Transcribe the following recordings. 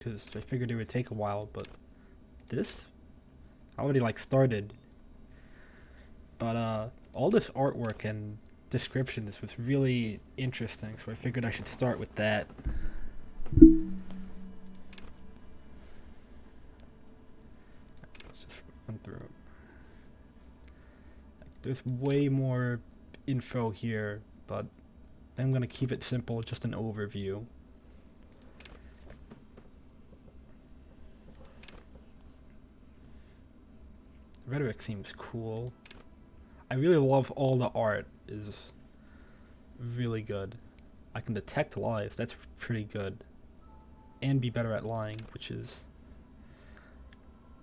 because I figured it would take a while, but this already like started. But all this artwork and description, this was really interesting, so I figured I should start with that. Let's just run through it. There's way more info here, but I'm gonna keep it simple, just an overview. Rhetoric seems cool. I really love all the art, is really good. I can detect lies, that's pretty good. And be better at lying, which is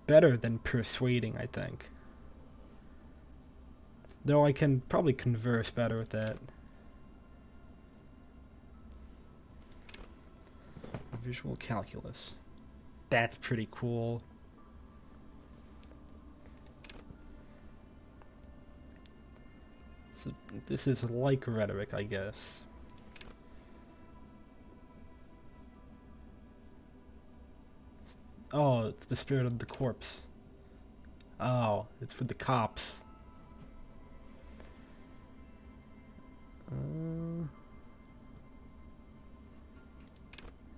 better than persuading, I think. Though I can probably converse better with that. Visual calculus. That's pretty cool. So this is like rhetoric, I guess. Oh, it's the spirit of the corpse. Oh, it's for the cops.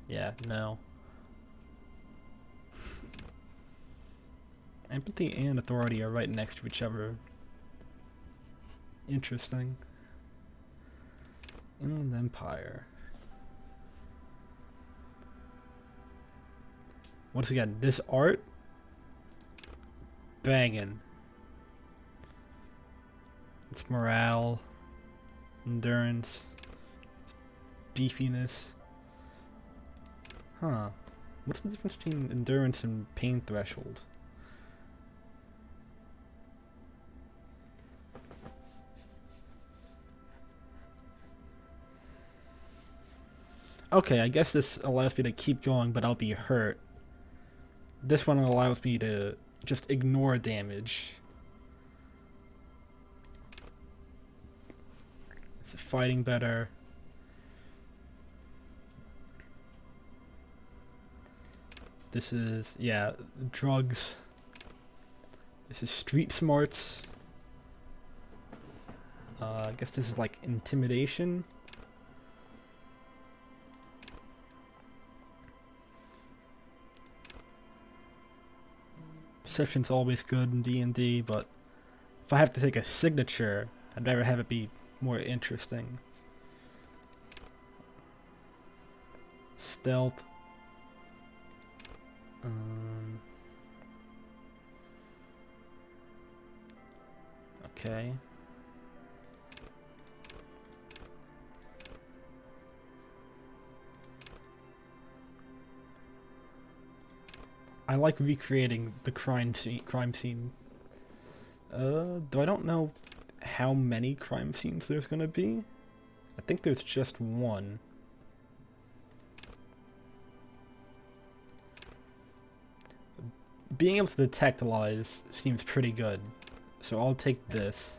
Yeah, no. Empathy and authority are right next to each other. Interesting. Inland Empire. Once again, this art, banging. It's morale, endurance, beefiness. Huh. What's the difference between endurance and pain threshold? Okay, I guess this allows me to keep going, but I'll be hurt. This one allows me to just ignore damage. It's fighting better. This is, yeah, drugs. This is street smarts. I guess this is like intimidation. Perception's always good in D&D, but if I have to take a signature, I'd rather have it be more interesting. Stealth. Okay. I like recreating the crime scene. Though I don't know how many crime scenes there's gonna be. I think there's just one. Being able to detect lies seems pretty good, so I'll take this.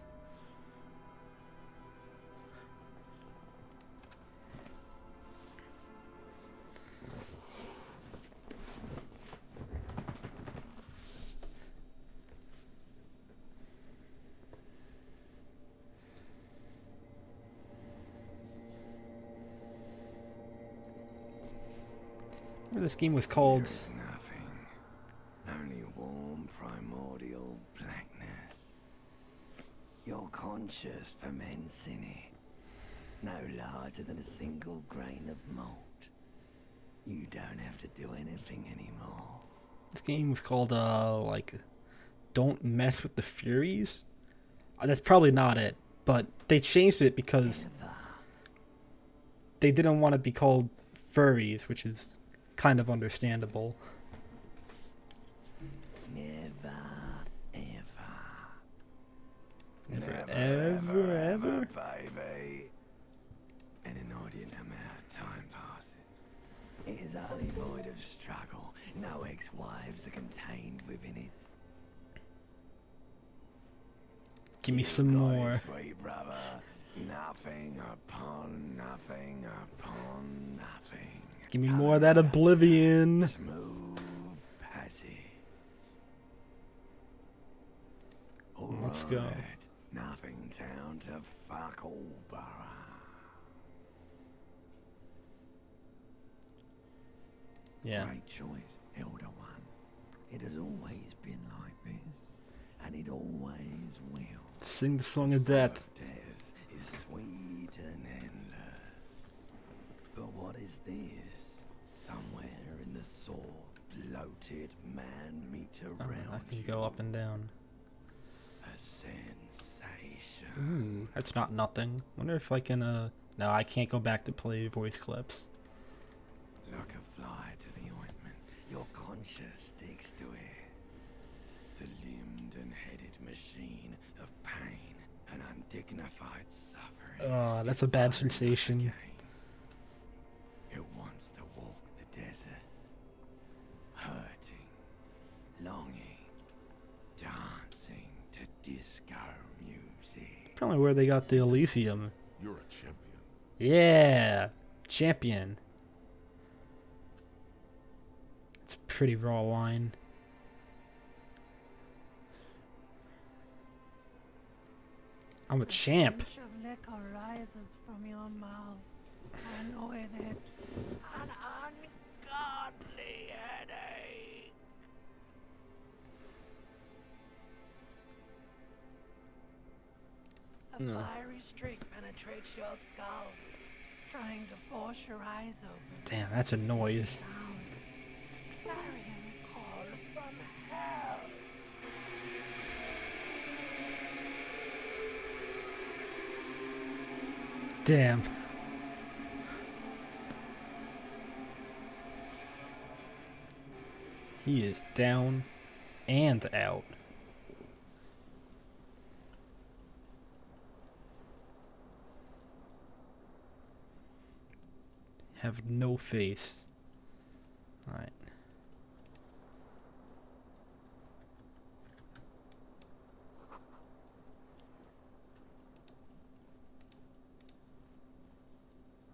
This game was called... There's nothing. Only warm primordial blackness. Your conscious ferments in it. No larger than a single grain of malt. You don't have to do anything anymore. This game was called, like, Don't Mess with the Furies? That's probably not it, but they changed it because they didn't want to be called furries, which is kind of understandable. Never, Ever. Baby. An inordinate amount of time passes. It is utterly void of struggle. No ex-wives are contained within it. Give me some more. Sweet brother. Nothing upon nothing upon nothing. Give me more of that oblivion. Smooth Let's go. Alright, nothing town to fuck all borough. Yeah. Great choice, Elder One. It has always been like this, and it always will. Sing the song of death. Death is sweet and endless. But what is this? Somewhere in the sore, bloated man-meter Oh, round I can you. go up and down. A sensation. Ooh, that's not nothing. Wonder if I can, no, I can't go back to play voice clips. Like a fly to the ointment, your conscience sticks to it. The limbed and headed machine of pain and undignified suffering. That's is a bad firing up sensation. again. It wants to walk the desert, hurting, longing, dancing to disco music. Probably where they got the Elysium. You're a champion. Yeah, champion. It's a pretty raw line. I'm a champ. The stench of liquor rises from your mouth, and with it, an ungodly headache. A No. fiery streak penetrates your skull, trying to force your eyes open. Damn, that's a noise. Sound, a clarion call from hell. Damn. He is down and out. Have no face. Alright.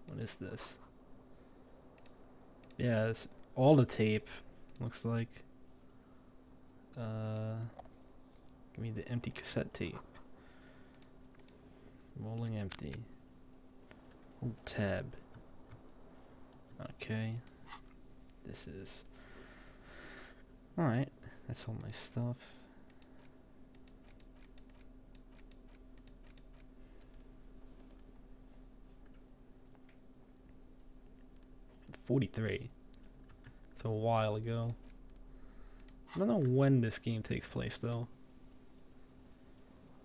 What is this? Yeah, it's all the tape. Looks like. Give me the empty cassette tape. Rolling empty. Hold tab. Okay. This is. Alright, that's all my stuff. '43. It's a while ago. I don't know when this game takes place though.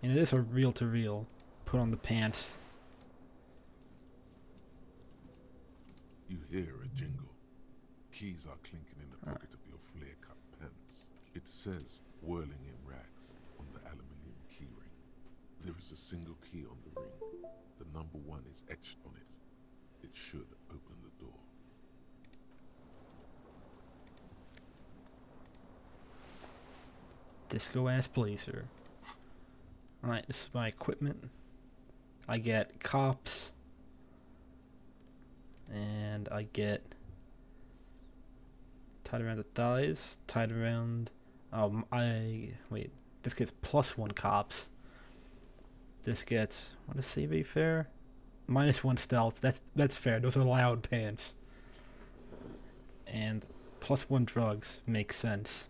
And it is a reel-to-reel. Put on the pants. You hear a jingle. Keys are clinking in the pocket of your flare-cut pants. It says, whirling in rags, on the aluminium keyring. There is a single key on the ring. The number 1 is etched on it. It should open the door. Disco ass blazer. Alright, this is my equipment. I get cops. And I get tied around the thighs, tied around wait, this gets +1 cops. This gets, what does CB fair? -1 stealth. That's fair. Those are loud pants. And +1 drugs makes sense.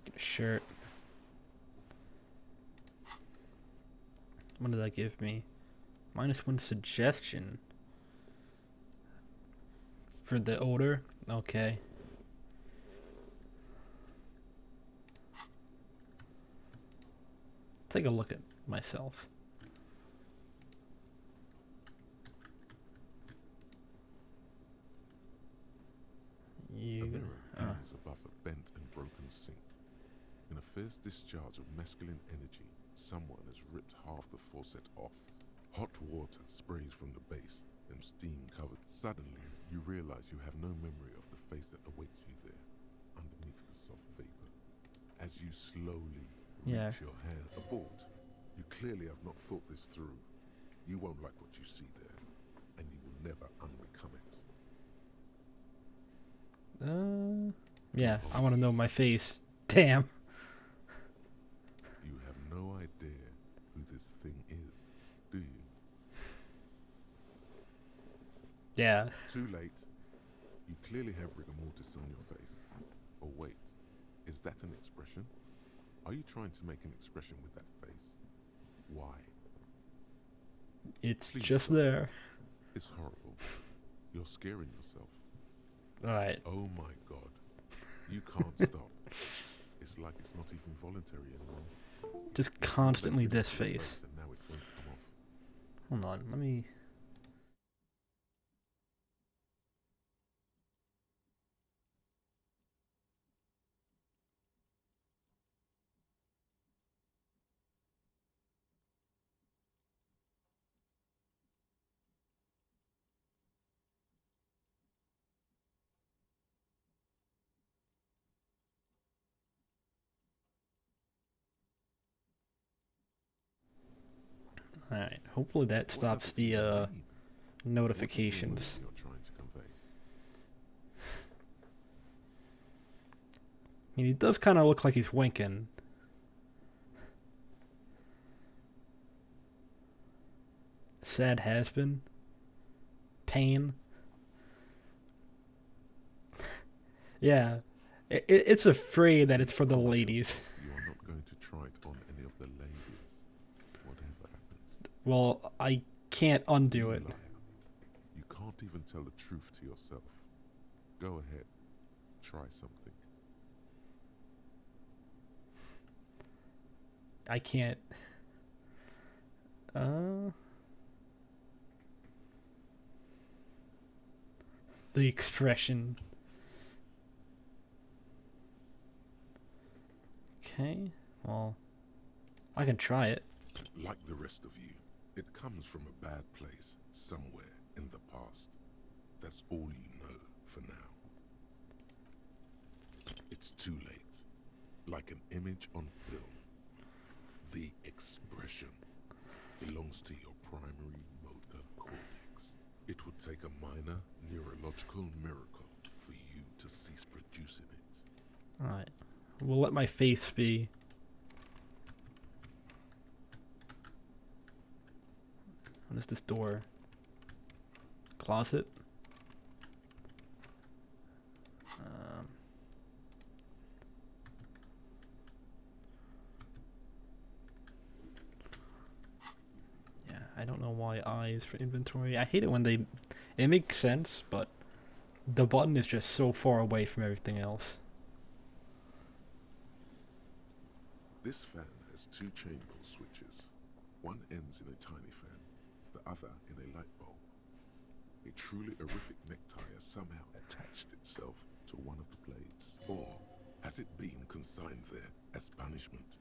Get a shirt. What did that give me? -1 suggestion. For the odor? Okay. Take a look at myself. A You. mirror hangs above a bent and broken sink. In a fierce discharge of masculine energy, someone has ripped half the faucet off. Hot water sprays from the base, and steam covered. Suddenly, you realize you have no memory of the face that awaits you there, underneath the soft vapor. As you slowly Yeah. Reach your hand. Abort. You clearly have not thought this through. You won't like what you see there, and you will never unbecome it. Yeah, I want to know my face. Damn. You have no idea who this thing is, do you? Yeah. Too late. You clearly have rigor mortis on your face. Oh wait, is that an expression? Are you trying to make an expression with that face? Why? It's Please just stop. there. It's horrible. You're scaring yourself. Alright. Oh my god. You can't stop. It's like it's not even voluntary anymore. Just constantly Let rid this of your face. and now it won't come off. Hold on, let me... Alright, hopefully that What stops does it the even mean? What is the notifications. emotion you're trying to convey? I mean, he does kind of look like he's winking. Sad has been. Pain. Yeah. It's afraid that it's for the Promise ladies. yourself you are not going to try it on any of the ladies, whatever happens. Well, I can't undo You it. liar. You can't even tell the truth to yourself. Go ahead. Try something. I can't. The expression. Okay, well, I can try it. Like the rest of you, it comes from a bad place somewhere in the past. That's all you know for now. It's too late. Like an image on film. The expression belongs to your primary motor cortex. It would take a minor neurological miracle for you to cease producing it. Alright, we'll let my face be. What is this door? Closet? Yeah, I don't know why I is for inventory. I hate it when they... It makes sense, but the button is just so far away from everything else. This fan has two chamber switches. One ends in a tiny fan, the other in a light bulb. A truly horrific necktie has somehow attached itself to one of the blades. Or has it been consigned there as punishment?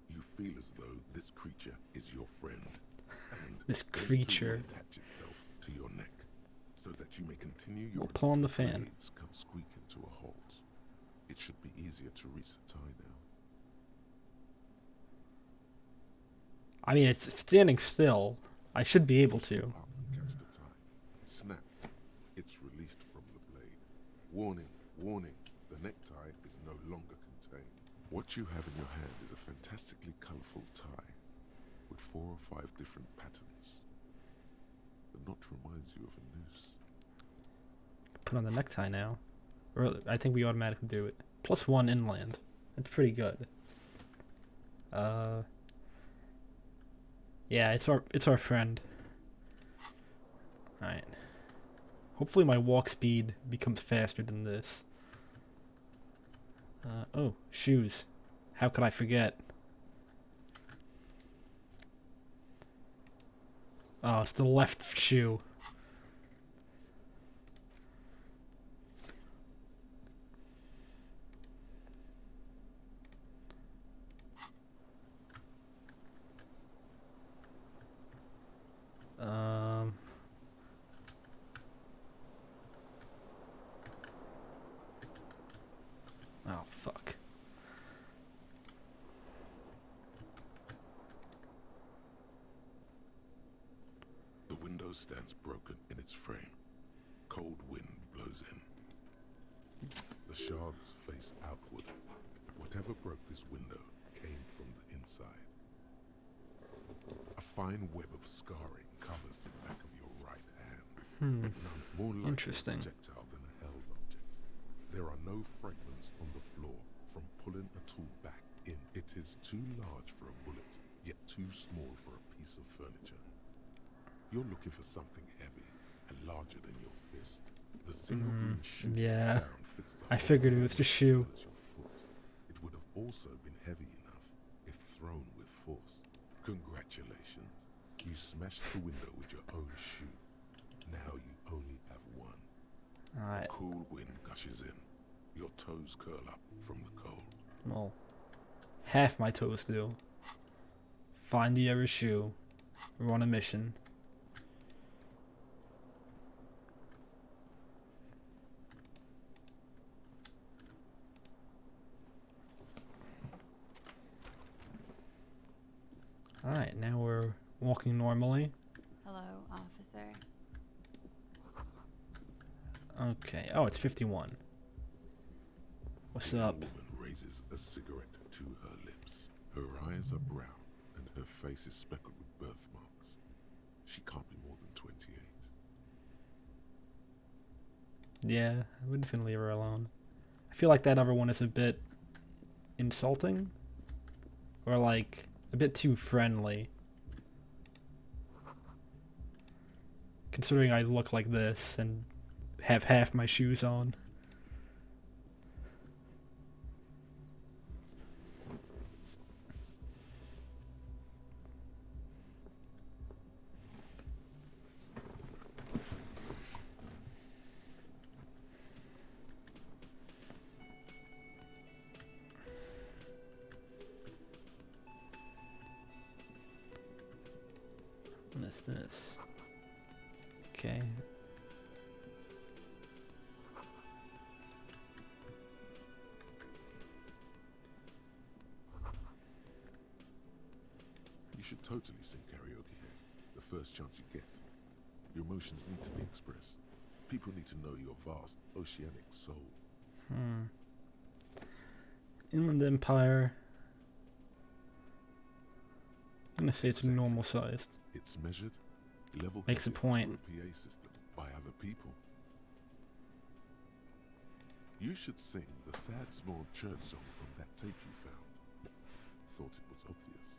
You feel as though this creature is your friend. And This those two creature. will attach itself to your neck, so that you may continue your We'll pull on the fan. blades come squeak into a halt. It should be easier to reach the tie now. I mean, it's standing still. I should be able to. Up and catch the tie. Snap. It's released from the blade. Warning, warning. The necktie is no longer contained. What you have in your hand is a fantastically colorful tie with 4 or 5 different patterns. The knot reminds you of a noose. Put on the necktie now. Or I think we automatically do it. +1 inland. That's pretty good. Yeah, it's our friend. Alright. Hopefully my walk speed becomes faster than this. Oh, shoes. How could I forget? Oh, it's the left shoe. Oh, fuck. window stands broken in its frame. Cold wind blows in. The shards face outward. Whatever broke this window came from the inside. A fine web of scarring covers the back of your right hand. But none more likely Interesting. a projectile than a held object. There are no fragments on the floor from pulling a tool back in. It is too large for a bullet, yet too small for a piece of furniture. You're looking for something heavy and larger than your fist. The single green shoe yeah. found fits the I whole figured it was body the shoe. as well as your foot. It would have also been heavy enough if thrown with force. Congratulations. You smashed the window with your own shoe. Now you only have one. Alright. Cool wind gushes in. Your toes curl up from the cold. Well, half my toes do. Find the other shoe. We're on a mission. Alright, now we're walking normally. Hello, officer. Okay. Oh, it's 51. What's up? The woman raises a cigarette to her lips. Her eyes are brown and her face is speckled with birthmarks. She can't be more than 28. Yeah, we're just gonna leave her alone. I feel like that other one is a bit insulting. Or like a bit too friendly. Considering I look like this and have half my shoes on. What is this? Okay. You should totally sing karaoke here. The first chance you get. Your emotions need to be expressed. People need to know your vast oceanic soul. Inland Empire. I'm gonna say it's Exactly. normal sized. It's measured, level Makes a point. through a PA system by other people. You should sing the sad small church song from that tape you found. Thought it was obvious.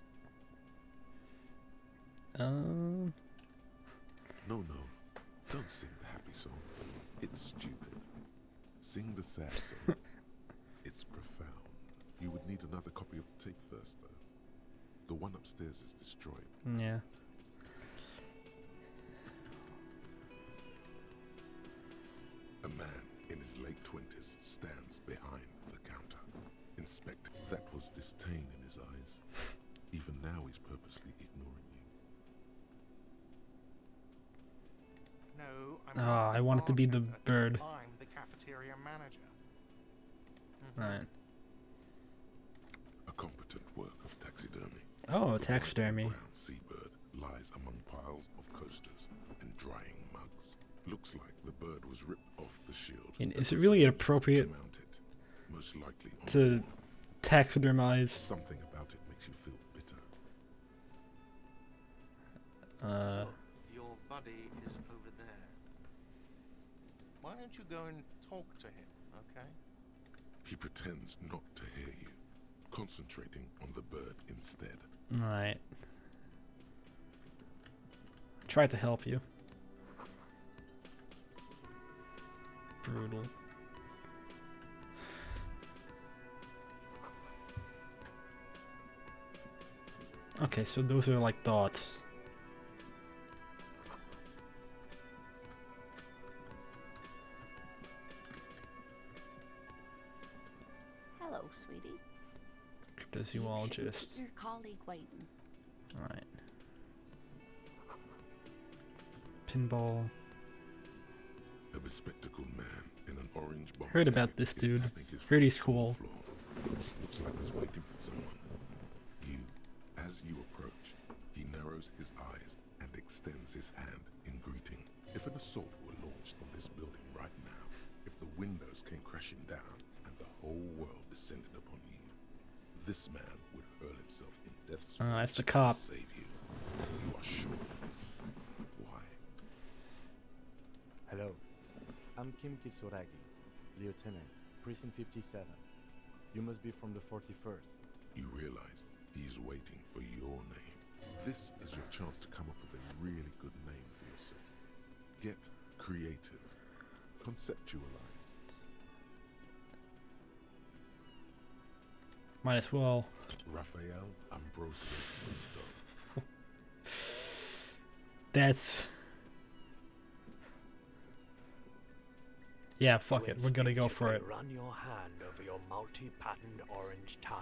No, don't sing the happy song. It's stupid. Sing the sad song. It's profound. You would need another copy of the tape first, though. The one upstairs is destroyed. Yeah. A man in his late 20s stands behind the counter. Inspect. That was disdain in his eyes. Even now he's purposely ignoring you. No, I'm Ah, not the I want it to be the bartender. bird. I'm the cafeteria manager. Alright. A competent work of taxidermy. Oh, The taxidermy. white brown seabird lies among piles of coasters and drying mugs. Looks like the bird was ripped off the shield. And that is it was really used appropriate to mount it? Most likely on to the wall. taxidermize? Something about it makes you feel bitter. Your buddy is over there. Why don't you go and talk to him, okay? He pretends not to hear you, concentrating on the bird instead. Alright. Tried to help you. Brutal. Okay, so those are like thoughts. Hello, sweetie. Cryptozoologist. Your colleague waiting. Alright. Pinball. A bespectacled man in an orange bomber Heard about jacket this is dude. tapping his Heard he's fist on the cool. floor. Looks like he's waiting for someone. As you approach, he narrows his eyes and extends his hand in If an assault were launched on this building right now, if the windows came crashing down and the whole world descended upon you, this man would hurl himself in death's That's the to cop. save you. You are sure of this. Why? Hello. I'm Kim Kitsuragi, Lieutenant, Precinct 57. You must be from the 41st. You realize he's waiting for your name. This is your chance to come up with a really good name for yourself. Get creative. Conceptualize. Might as well. Raphael Ambrosius Cousteau. That's... Yeah, fuck it. We're gonna go for it. Run your hand over your multi-patterned orange tie.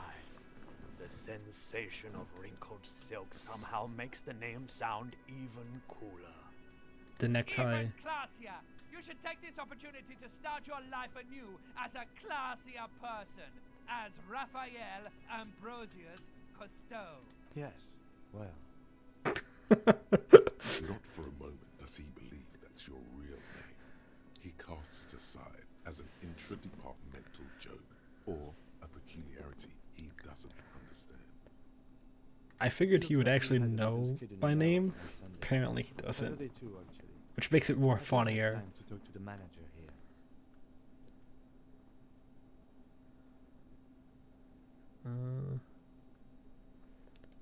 The sensation of wrinkled silk somehow makes the name sound even cooler. The necktie. Even classier. You should take this opportunity to start your life anew as a classier person, as Raphael Ambrosius Cousteau. Yes, well, Not for a moment does he believe that's your real name. He casts it aside as an intra-departmental joke or a peculiarity he doesn't understand. I figured he would actually know my name. Apparently he doesn't. Saturday too, actually. Which makes it more I don't have funnier. time to talk to the manager here.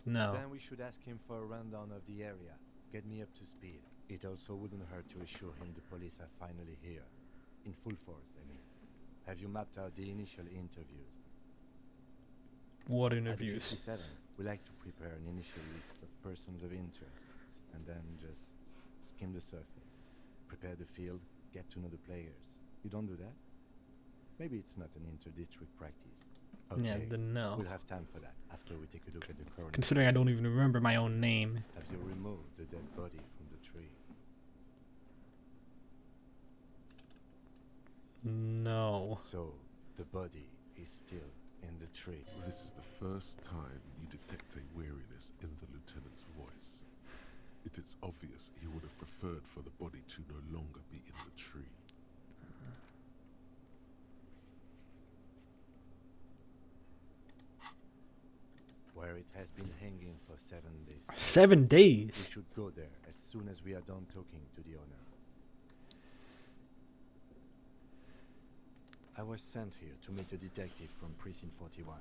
No. Then we should ask him for a rundown of the area. Get me up to speed. It also wouldn't hurt to assure him the police are finally here. In full force, I mean. Have you mapped out the initial interviews? What At the interviews? 57, we like to prepare an initial list of persons of interest, and then just skim the surface. Prepare the field, get to know the players. You don't do that? Maybe it's not an inter-district practice. Yeah, Okay, then no. we'll have time for that after we take a look at the current. Considering I don't even remember my own name. Have you removed the dead body from the tree? No. So, the body is still in the tree. This is the first time you detect a weariness in the lieutenant's voice. It is obvious he would have preferred for the body to no longer be in the tree. Where it has been hanging for 7 days. 7 We days? should go there as soon as we are done talking to the owner. I was sent here to meet a detective from Precinct 41.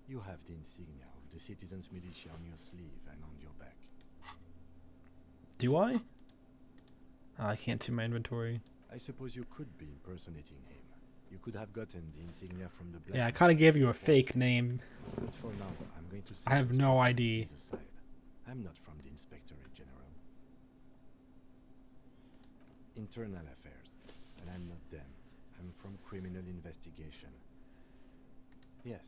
You have the insignia of the Citizens Militia on your sleeve and on your back. Do I? Oh, I can't see my inventory. I suppose you could be impersonating him. You could have gotten the insignia from the black. Yeah, I kind of gave you a fake name. But for now, I'm going to I have set no responsibilities ID. aside. I'm not from the Inspectorate General. Internal affairs, and I'm not them. I'm from criminal investigation. Yes.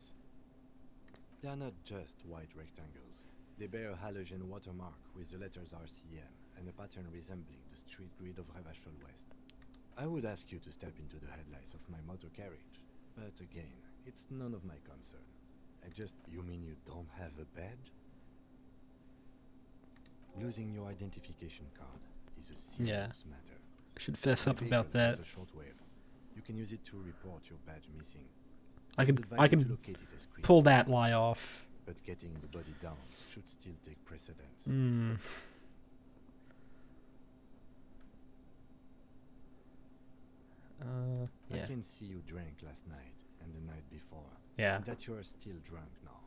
They are not just white rectangles. They bear a halogen watermark with the letters RCM and a pattern resembling the street grid of Revachol West. I would ask you to step into the headlights of my motor carriage, but again, it's none of my concern. You mean you don't have a badge? Losing your identification card is a serious matter. I should fess My up about vehicle has that. a shortwave. You can use it to report your badge missing. I would can advise I you to can locate it as quickly pull as that possible, lie off. but getting the body down should still take precedence. Hmm. I Yeah. can see you drank last night and the night before. Yeah. And that you are still drunk now.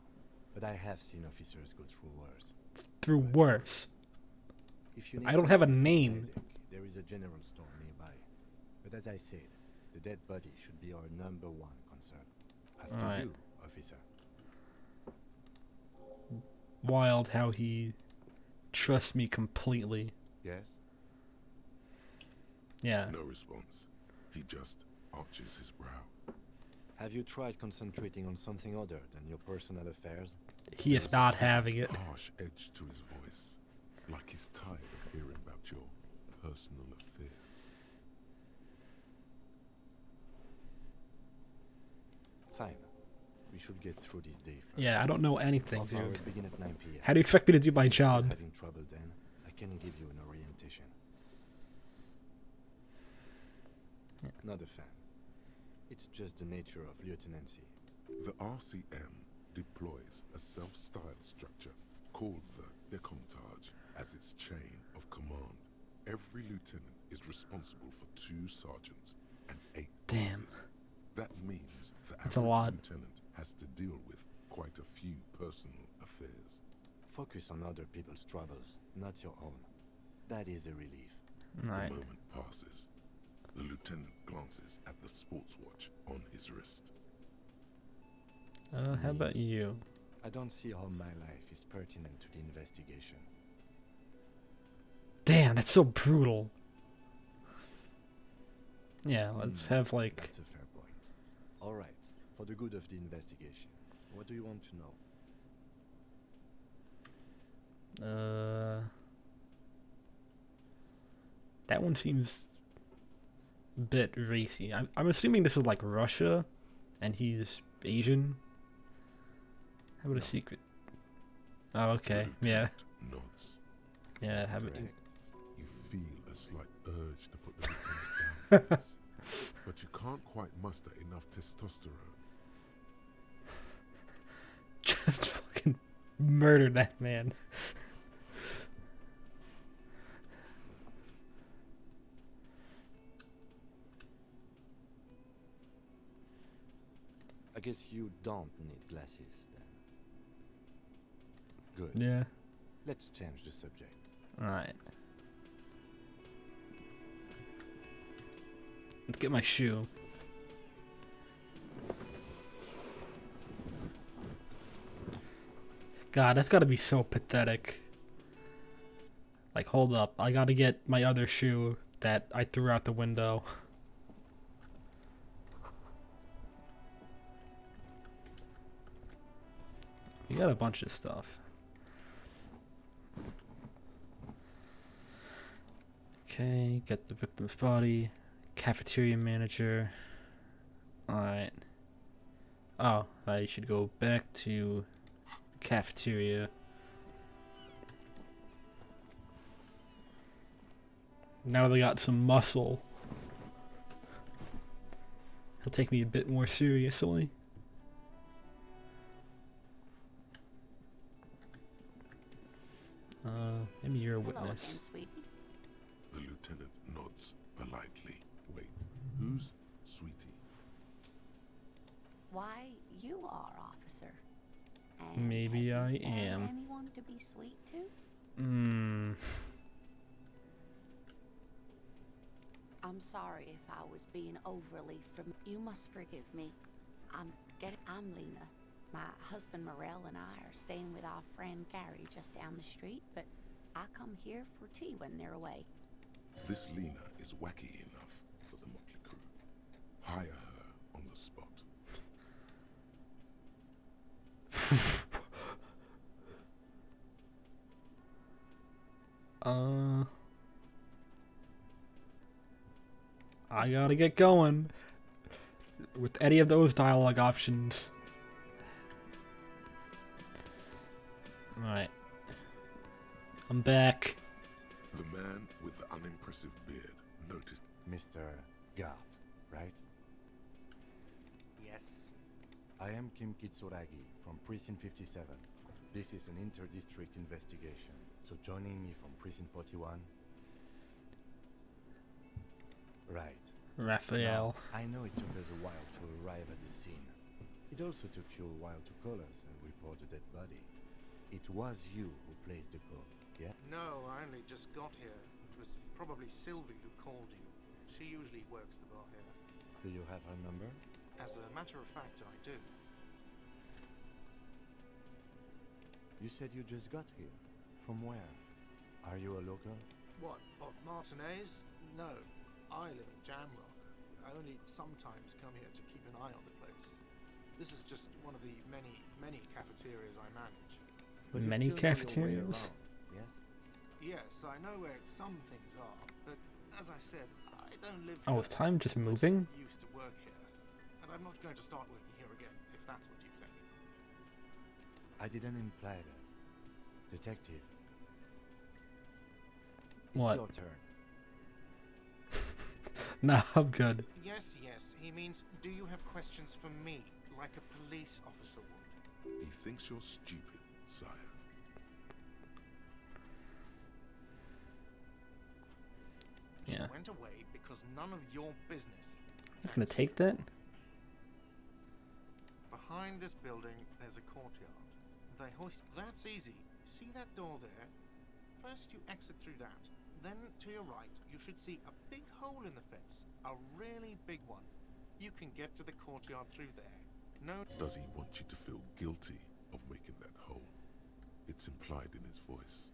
But I have seen officers go through worse. Through worse. If you I need don't have a something for name. headache, there is a general store nearby. But as I said, the dead body should be our number one concern. After Alright. you, officer. Wild how he trusts me completely. Yes? Yeah. No response. He just arches his brow. Have you tried concentrating on something other than your personal affairs? He is There's a not certain having it. harsh edge to his voice, like he's tired of hearing about your personal affairs. Fine. We should get through this day first. Yeah, I don't know anything, Off hours dude. begin at 9 p.m. How do you expect me to do my If you're job? having trouble then, I can give you an orientation. Not a fan. It's just the nature of lieutenancy. The RCM deploys a self-styled structure called the Decomptage as its chain of command. Every lieutenant is responsible for 2 sergeants and 8 Damn. officers. That means the That's a average lot. lieutenant has to deal with quite a few personal affairs. Focus on other people's troubles, not your own. That is a relief. Alright. A moment passes. The lieutenant glances at the sports watch on his wrist. How about you? I don't see how my life is pertinent to the investigation. Damn, that's so brutal. Yeah, let's have like... That's a fair point. Alright, for the good of the investigation, what do you want to know? That one seems a bit racy. I'm assuming this is like Russia, and he's Asian. How about a secret? Oh, okay. The Yeah. lieutenant nods. Yeah. That's How about you? correct. You feel a slight urge to put the lieutenant down, but you can't quite muster enough testosterone. Just fucking murder that man. I guess you don't need glasses then. Good. Yeah. Let's change the subject. Alright. Let's get my shoe. God, that's gotta be so pathetic. Like, hold up. I gotta get my other shoe that I threw out the window. We got a bunch of stuff. Okay, get the victim's body. Cafeteria manager. Alright. Oh, I should go back to cafeteria. Now they got some muscle. He'll take me a bit more seriously. Maybe you're a Hello witness. again, sweetie. The lieutenant nods politely. Wait, who's Sweetie? Why, you are, officer. And Maybe have I you found am. anyone to be sweet to? I'm sorry if I was being overly You must forgive me. I'm Lena. My husband Morel and I are staying with our friend Gary just down the street, but I come here for tea when they're away. This Lena is wacky enough for the motley crew. Hire her on the spot. I gotta get going with any of those dialogue options. Alright. I'm back. The man with the unimpressive beard noticed. Mr. Gart, right? Yes. I am Kim Kitsuragi from Precinct 57. This is an inter-district investigation, so joining me from Precinct 41... Right. Raphael. Now, I know it took us a while to arrive at the scene. It also took you a while to call us and report the dead body. It was you who placed the call, yeah? No, I only just got here. It was probably Sylvie who called you. She usually works the bar here. Do you have her number? As a matter of fact, I do. You said you just got here. From where? Are you a local? What, of Martinez? No, I live in Jamrock. I only sometimes come here to keep an eye on the place. This is just one of the many cafeterias I manage. But you Many still know your way cafeterias? around, yes? Yes, I know where some things are, but as I said, I don't live Oh, here. is time just I moving? used to work here, and I'm not going to start working here again, if that's what you think. I didn't imply that. Detective. It's What? your turn. No, I'm good. Yes, yes. He means, do you have questions for me, like a police officer would? He thinks you're stupid, sire. She Yeah. went away because none of your business. Just gonna take that. Behind this building, there's a courtyard. They hoist. That's easy. See that door there? First, you exit through that. Then, to your right, you should see a big hole in the fence. A really big one. You can get to the courtyard through there. No. Does he want you to feel guilty of making that hole? It's implied in his voice.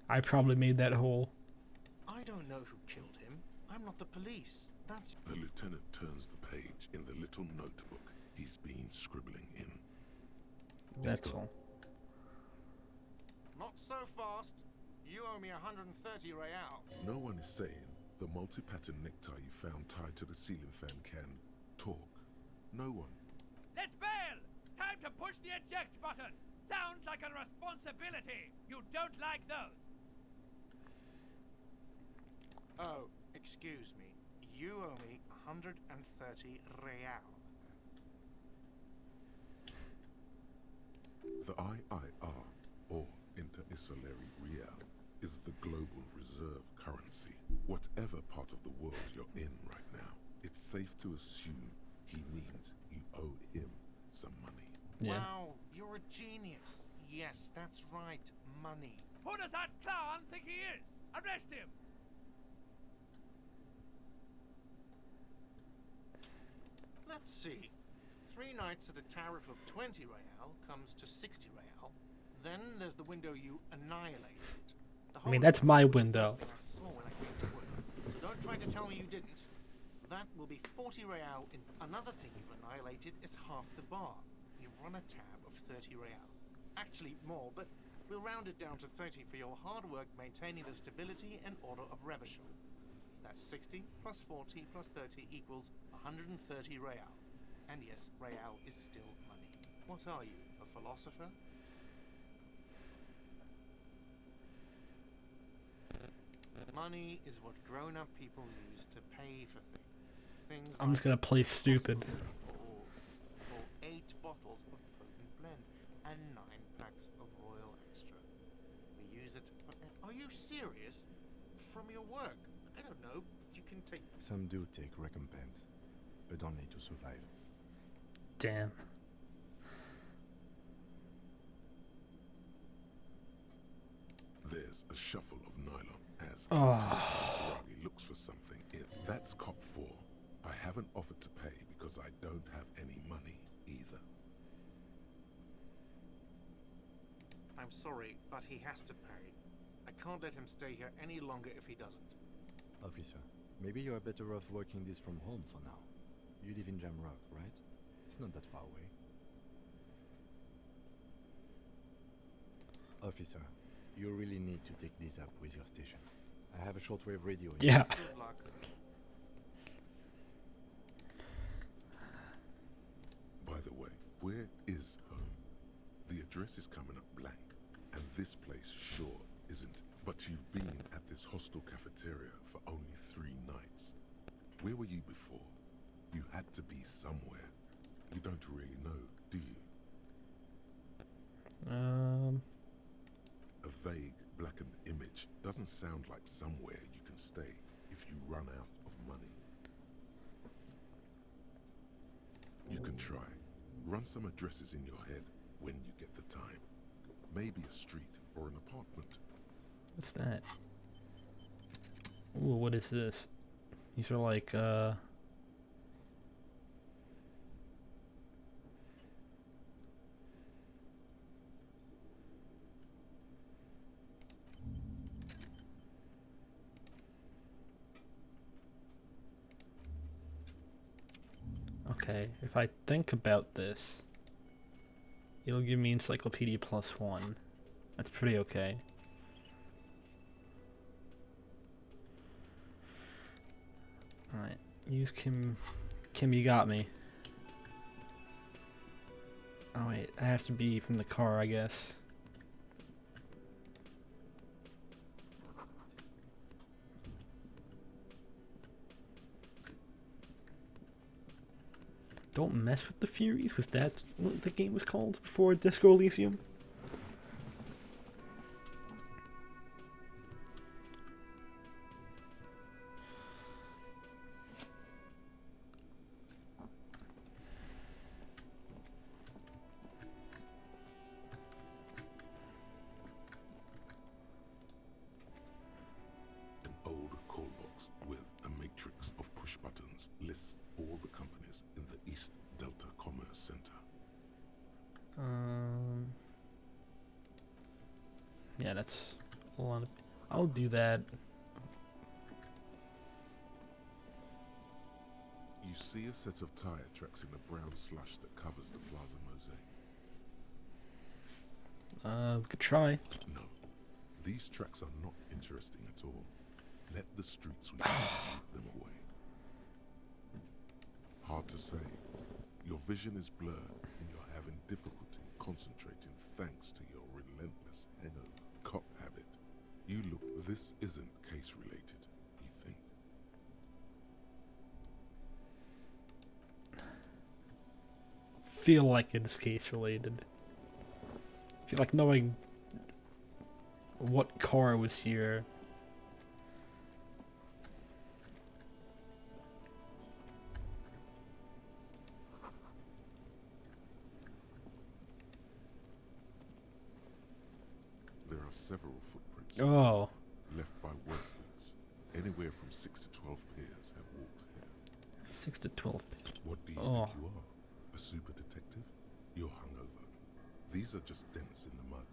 I probably made that hole. I don't know who killed him. I'm not the police. That's. The lieutenant turns the page in the little notebook he's been scribbling in. That's all. Not so fast. You owe me 130 real. No one is saying the multi-pattern necktie you found tied to the ceiling fan can talk. No one. Let's bail! Time to push the eject button! Sounds like a responsibility! You don't like those! Oh, excuse me. You owe me 130 real. The IIR, or Inter-Isolary Real, is the global reserve currency. Whatever part of the world you're in right now, it's safe to assume he means you owe him some money. Yeah. Wow, you're a genius. Yes, that's right. Money. Who does that clown think he is? Arrest him! Let's see. 3 nights at a tariff of 20 real comes to 60 real. Then there's the window you annihilated. I mean, that's my window. I saw when I came to work. So don't try to tell me you didn't. That will be 40 real. In another thing you've annihilated is half the bar. You've run a tab of 30 real. Actually more, but we'll round it down to 30 for your hard work maintaining the stability and order of Revachol. That's 60 plus 40 plus 30 equals 130 real. And yes, real is still money. What are you, a philosopher? Money is what grown-up people use to pay for things. Things I'm just gonna play stupid. Or 8 bottles of potent blend and 9 packs of Royal Extra. We use it for... Are you serious? From your work? I don't know. You can take... Some do take recompense, but only to survive. Damn. There's a shuffle of nylon as Oh. Maserati looks for something in. That's cop 4. I haven't offered to pay because I don't have any money either. I'm sorry, but he has to pay. I can't let him stay here any longer if he doesn't. Officer, maybe you are better off working this from home for now. You live in Jamrock, right? It's not that far away. Officer, you really need to take this up with your station. I have a shortwave radio in Yeah. Good luck. By the way, where is home? The address is coming up blank, and this place sure isn't. But you've been at this hostel cafeteria for only 3 nights. Where were you before? You had to be somewhere. You don't really know, do you? A vague, blackened image doesn't sound like somewhere you can stay if you run out of money. You can try. Run some addresses in your head when you get the time. Maybe a street or an apartment. What's that? Ooh, what is this? These are like, okay, if I think about this, it'll give me Encyclopedia +1. That's pretty okay. Alright, use Kim, you got me. Oh wait, I have to be from the car, I guess. Don't Mess with the Furies? Was that what the game was called before Disco Elysium? An old call box with a matrix of push buttons lists all the companies in the East Delta Commerce Center. Yeah, that's a lot of. I'll do that. You see a set of tire tracks in the brown slush that covers the plaza mosaic. We could try. No, these tracks are not interesting at all. Let the street sweepers sweep them away. Hard to say. Your vision is blurred and you're having difficulty concentrating thanks to your relentless hangover cop habit. You look, this isn't case related, you think. Feel like it's case related. Feel like knowing what car was here. There are several footprints Oh, left by work boots. Anywhere from 6 to 12 pairs have walked here. 6 to 12. What do you Oh. think you are? A super detective? You're hungover. These are just dents in the mud.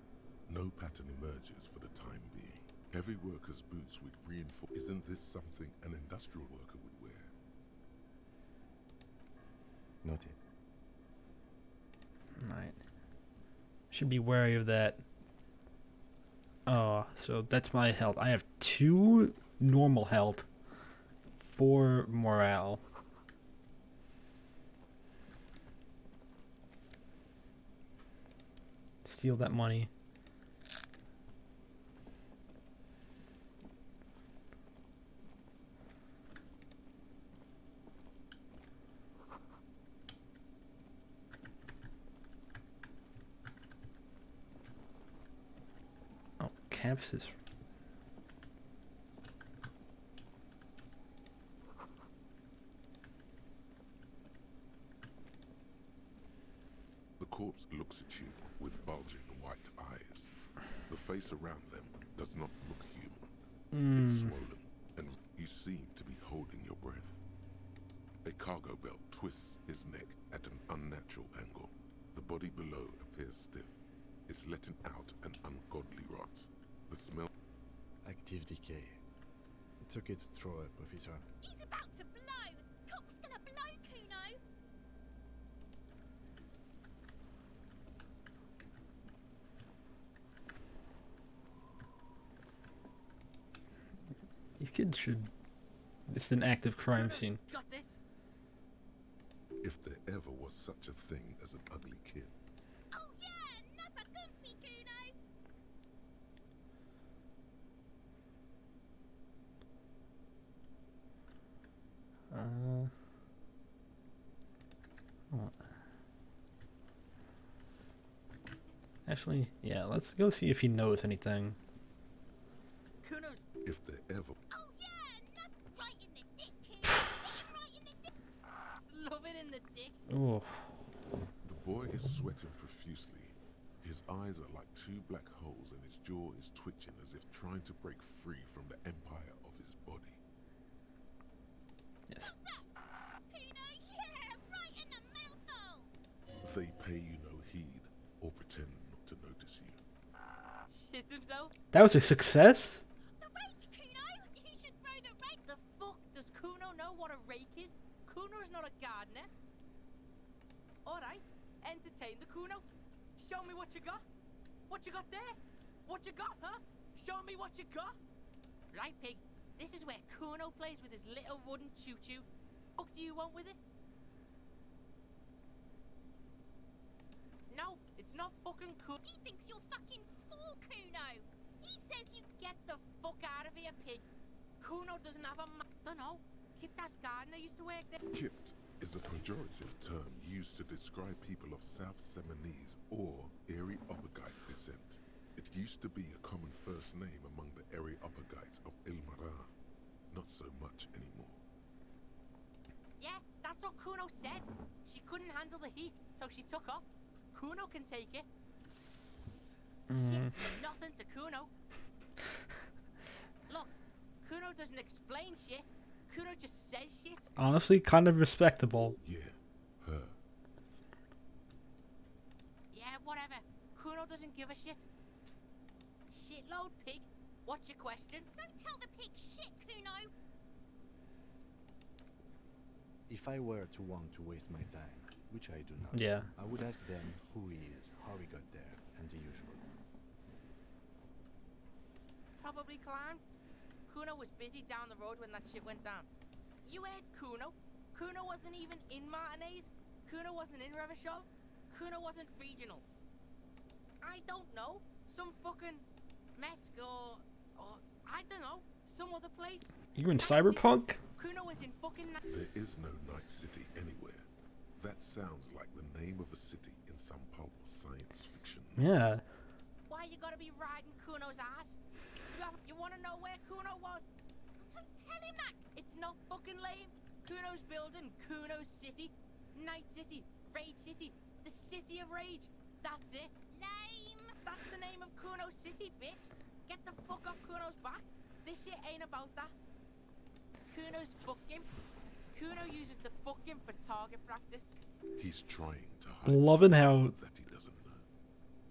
No pattern emerges for the time being. Heavy workers' boots with reinforced. Isn't this something an industrial worker would wear? Noted. Right. Should be wary of that. Oh, so that's my health. I have 2 normal health, 4 morale. Steal that money. Oh, Caps is. The corpse looks at you with bulging white eyes. The face around them does not look human. It's swollen, and you seem to be holding your breath. A cargo belt twists his neck at an unnatural angle. The body below appears stiff. It's letting out an ungodly rot. The smell. Active decay. It's okay to throw up, officer. He's about to blow! Cop's gonna blow, Kuno! These kids should. This is an active crime scene. Got this? If there ever was such a thing as an ugly kid. Oh yeah! Nappa Gumpy, Kuno! Oh. Actually, yeah, let's go see if he knows anything. Kuno's... If there ever. Oh yeah! Nap right in the dick, Kuno! Hit him right in the dick! Love it in the dick! Oh, The boy is sweating profusely. His eyes are like 2 black holes and his jaw is twitching as if trying to break free from the empire of his body. yes. Kuno, yeah! Right in the mouthhole! They pay you no heed or pretend not to notice you. Shit himself? That was a success? The rake, Kuno! You should throw the rake! The fuck? Does Kuno know what a rake is? Kuno's not a gardener. Alright, entertain the Kuno. Show me what you got. What you got there? What you got, huh? Show me what you got. Right, pig. This is where Kuno plays with his little wooden choo-choo. What do you want with it? No, it's not fucking cool. He thinks you're fucking fool, Kuno. He says you get the fuck out of here, pig. Kuno doesn't have a Dunno. Kip, that's gardener used to work there. Kipt is is a pejorative term used to describe people of South Seminese or Erie-Uppergite descent. It used to be a common first name among the Erie-Uppergites of Ilmaran. Not so much anymore. Yeah, that's what Kuno said. She couldn't handle the heat, so she took off. Kuno can take it. Shit's nothing to Kuno. Look, Kuno doesn't explain shit. Kuno just says shit. Honestly, kind of respectable. Yeah, her. Yeah, whatever. Kuno doesn't give a shit. Shitload pig. What's your question? Don't tell the pig shit, Kuno. If I were to want to waste my time, which I do not, Yeah. I would ask them who he is, how he got there, and the usual. Probably climbed. Kuno was busy down the road when that shit went down. You heard Kuno. Kuno wasn't even in Martinez. Kuno wasn't in Revachol. Kuno wasn't regional. I don't know. Some fucking Mesk or I don't know. Some other place. You in Night City. Cyberpunk? Kuno was in fucking There is no Night City anywhere. That sounds like the name of a city in some pulp science fiction. Yeah. Why you gotta be riding Kuno's ass? You wanna know where Kuno was? Don't tell him that. It's not fucking lame. Kuno's building Kuno's city. Night City. Rage City. The City of Rage. That's it. Lame. That's the name of Kuno's city, bitch. Get the fuck off Kuno's back. This shit ain't about that. Kuno's fucking. Kuno uses the fucking for target practice. He's trying to hide Loving how that he doesn't know.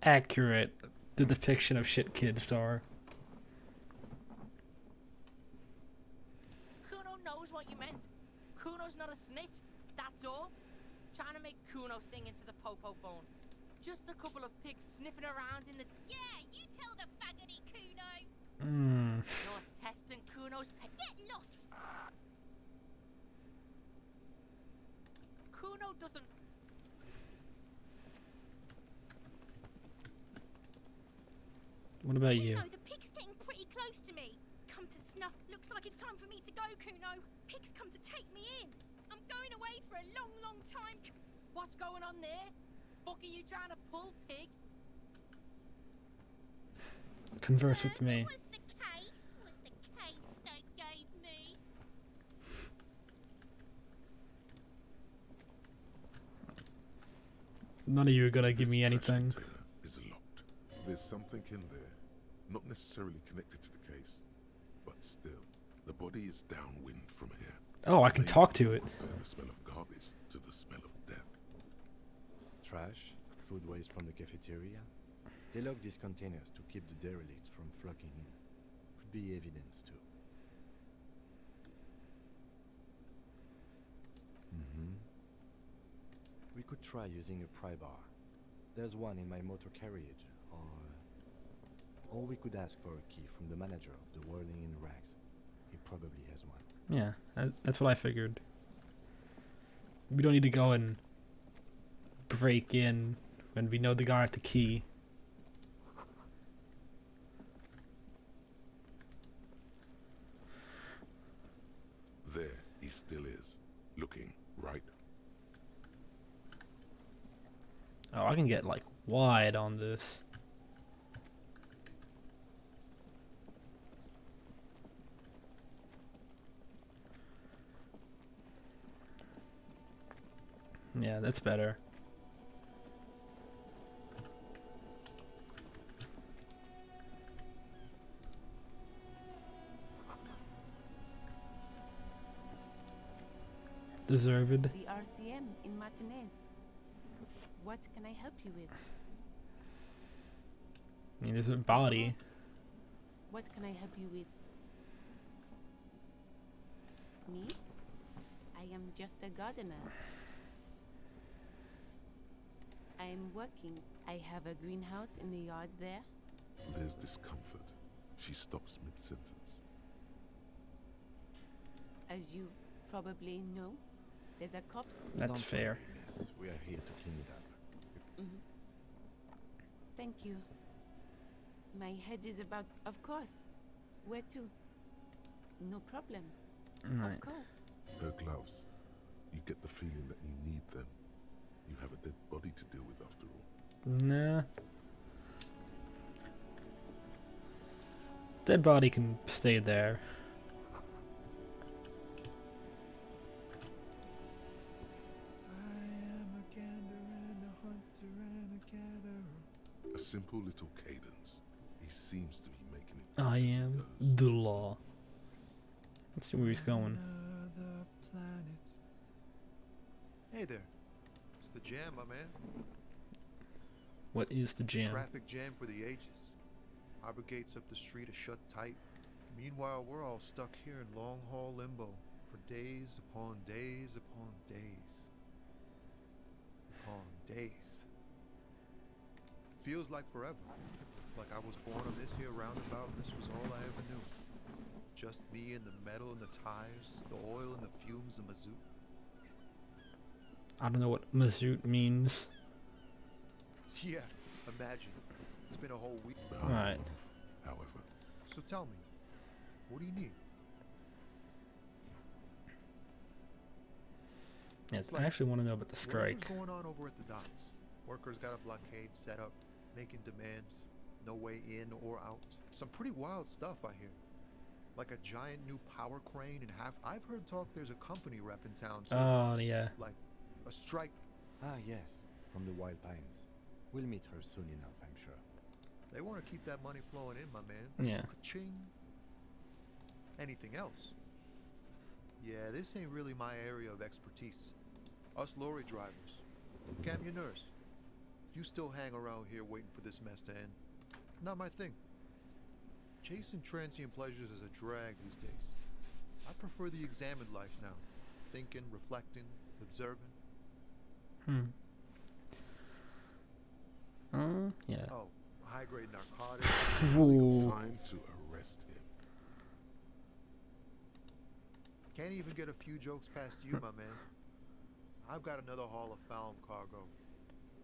accurate the depiction of shit kids are. Kuno knows what you meant. Kuno's not a snitch. That's all. Trying to make Kuno sing into the popo phone. Just a couple of pigs sniffing around in the. Yeah, you tell the faggoty, Kuno. You're testing Kuno's pet. Get lost. Kuno doesn't. What about you? Kuno, the pig's getting pretty close to me. Come to snuff. Looks like it's time for me to go, Kuno. Pig's come to take me in. I'm going away for a long, long time. What's going on there? Fuck are you trying to pull, pig? Converse with me. Was the case they gave me. None of you are gonna give This me trash anything. container is locked. There's something in there, not necessarily connected to the case, but still, the body is downwind from here. Oh, I can Maybe talk to it. Prefer the smell of garbage to the smell of death. Trash, food waste from the cafeteria. They lock these containers to keep the derelicts from flocking in. Could be evidence too. We could try using a pry bar. There's one in my motor carriage, or we could ask for a key from the manager of the Whirling in Rags. He probably has one. Yeah, that's what I figured. We don't need to go and break in when we know the guy at the key. There he still is, looking right. Oh, I can get like wide on this. Yeah, that's better. Deserved. The RCM in Martinez. What can I help you with? I mean, there's a body. What can I help you with? Me? I am just a gardener. I am working. I have a greenhouse in the yard there. There's discomfort. She stops mid-sentence. As you probably know, there's a corpse. That's Don't fair. worry, miss. We are here to clean it up. Thank you. My head is about. Of course. Where to? No problem. Right. Of course. Her gloves. You get the feeling that you need them. You have a dead body to deal with after all. Nah. Dead body can stay there. A simple little cadence. He seems to be making it. I as he am goes. the law. Let's see where he's going. Another planet. Hey there. It's the jam, my man. What is the jam? Traffic jam for the ages. Harbor gates up the street are shut tight. Meanwhile, we're all stuck here in long haul limbo for days upon days upon days. Upon days. Feels like forever. Like I was born on this here roundabout and this was all I ever knew. Just me and the metal and the tires, the oil and the fumes and mazout. I don't know what mazout means. Yeah, imagine. It's been a whole week. Right. However, So tell me, what do you need? Yes, like- I actually want to know about the strike. Whatever's going on over at the docks. Workers got a blockade set up, making demands, no way in or out. Some pretty wild stuff I hear. Like a giant new power crane and half. I've heard talk there's a company rep in town. So Oh, yeah. like a strike. Ah, yes, from the Wild Pines. We'll meet her soon enough, I'm sure. They want to keep that money flowing in, my man. Yeah. Ka-ching. Anything else? Yeah, this ain't really my area of expertise. Us lorry drivers. Camionneurs. You still hang around here waiting for this mess to end. Not my thing. Chasing transient pleasures is a drag these days. I prefer the examined life now. Thinking, reflecting, observing. Yeah. Oh, high-grade narcotics. Ooh. time to arrest him. Can't even get a few jokes past you, my man. I've got another haul of found cargo.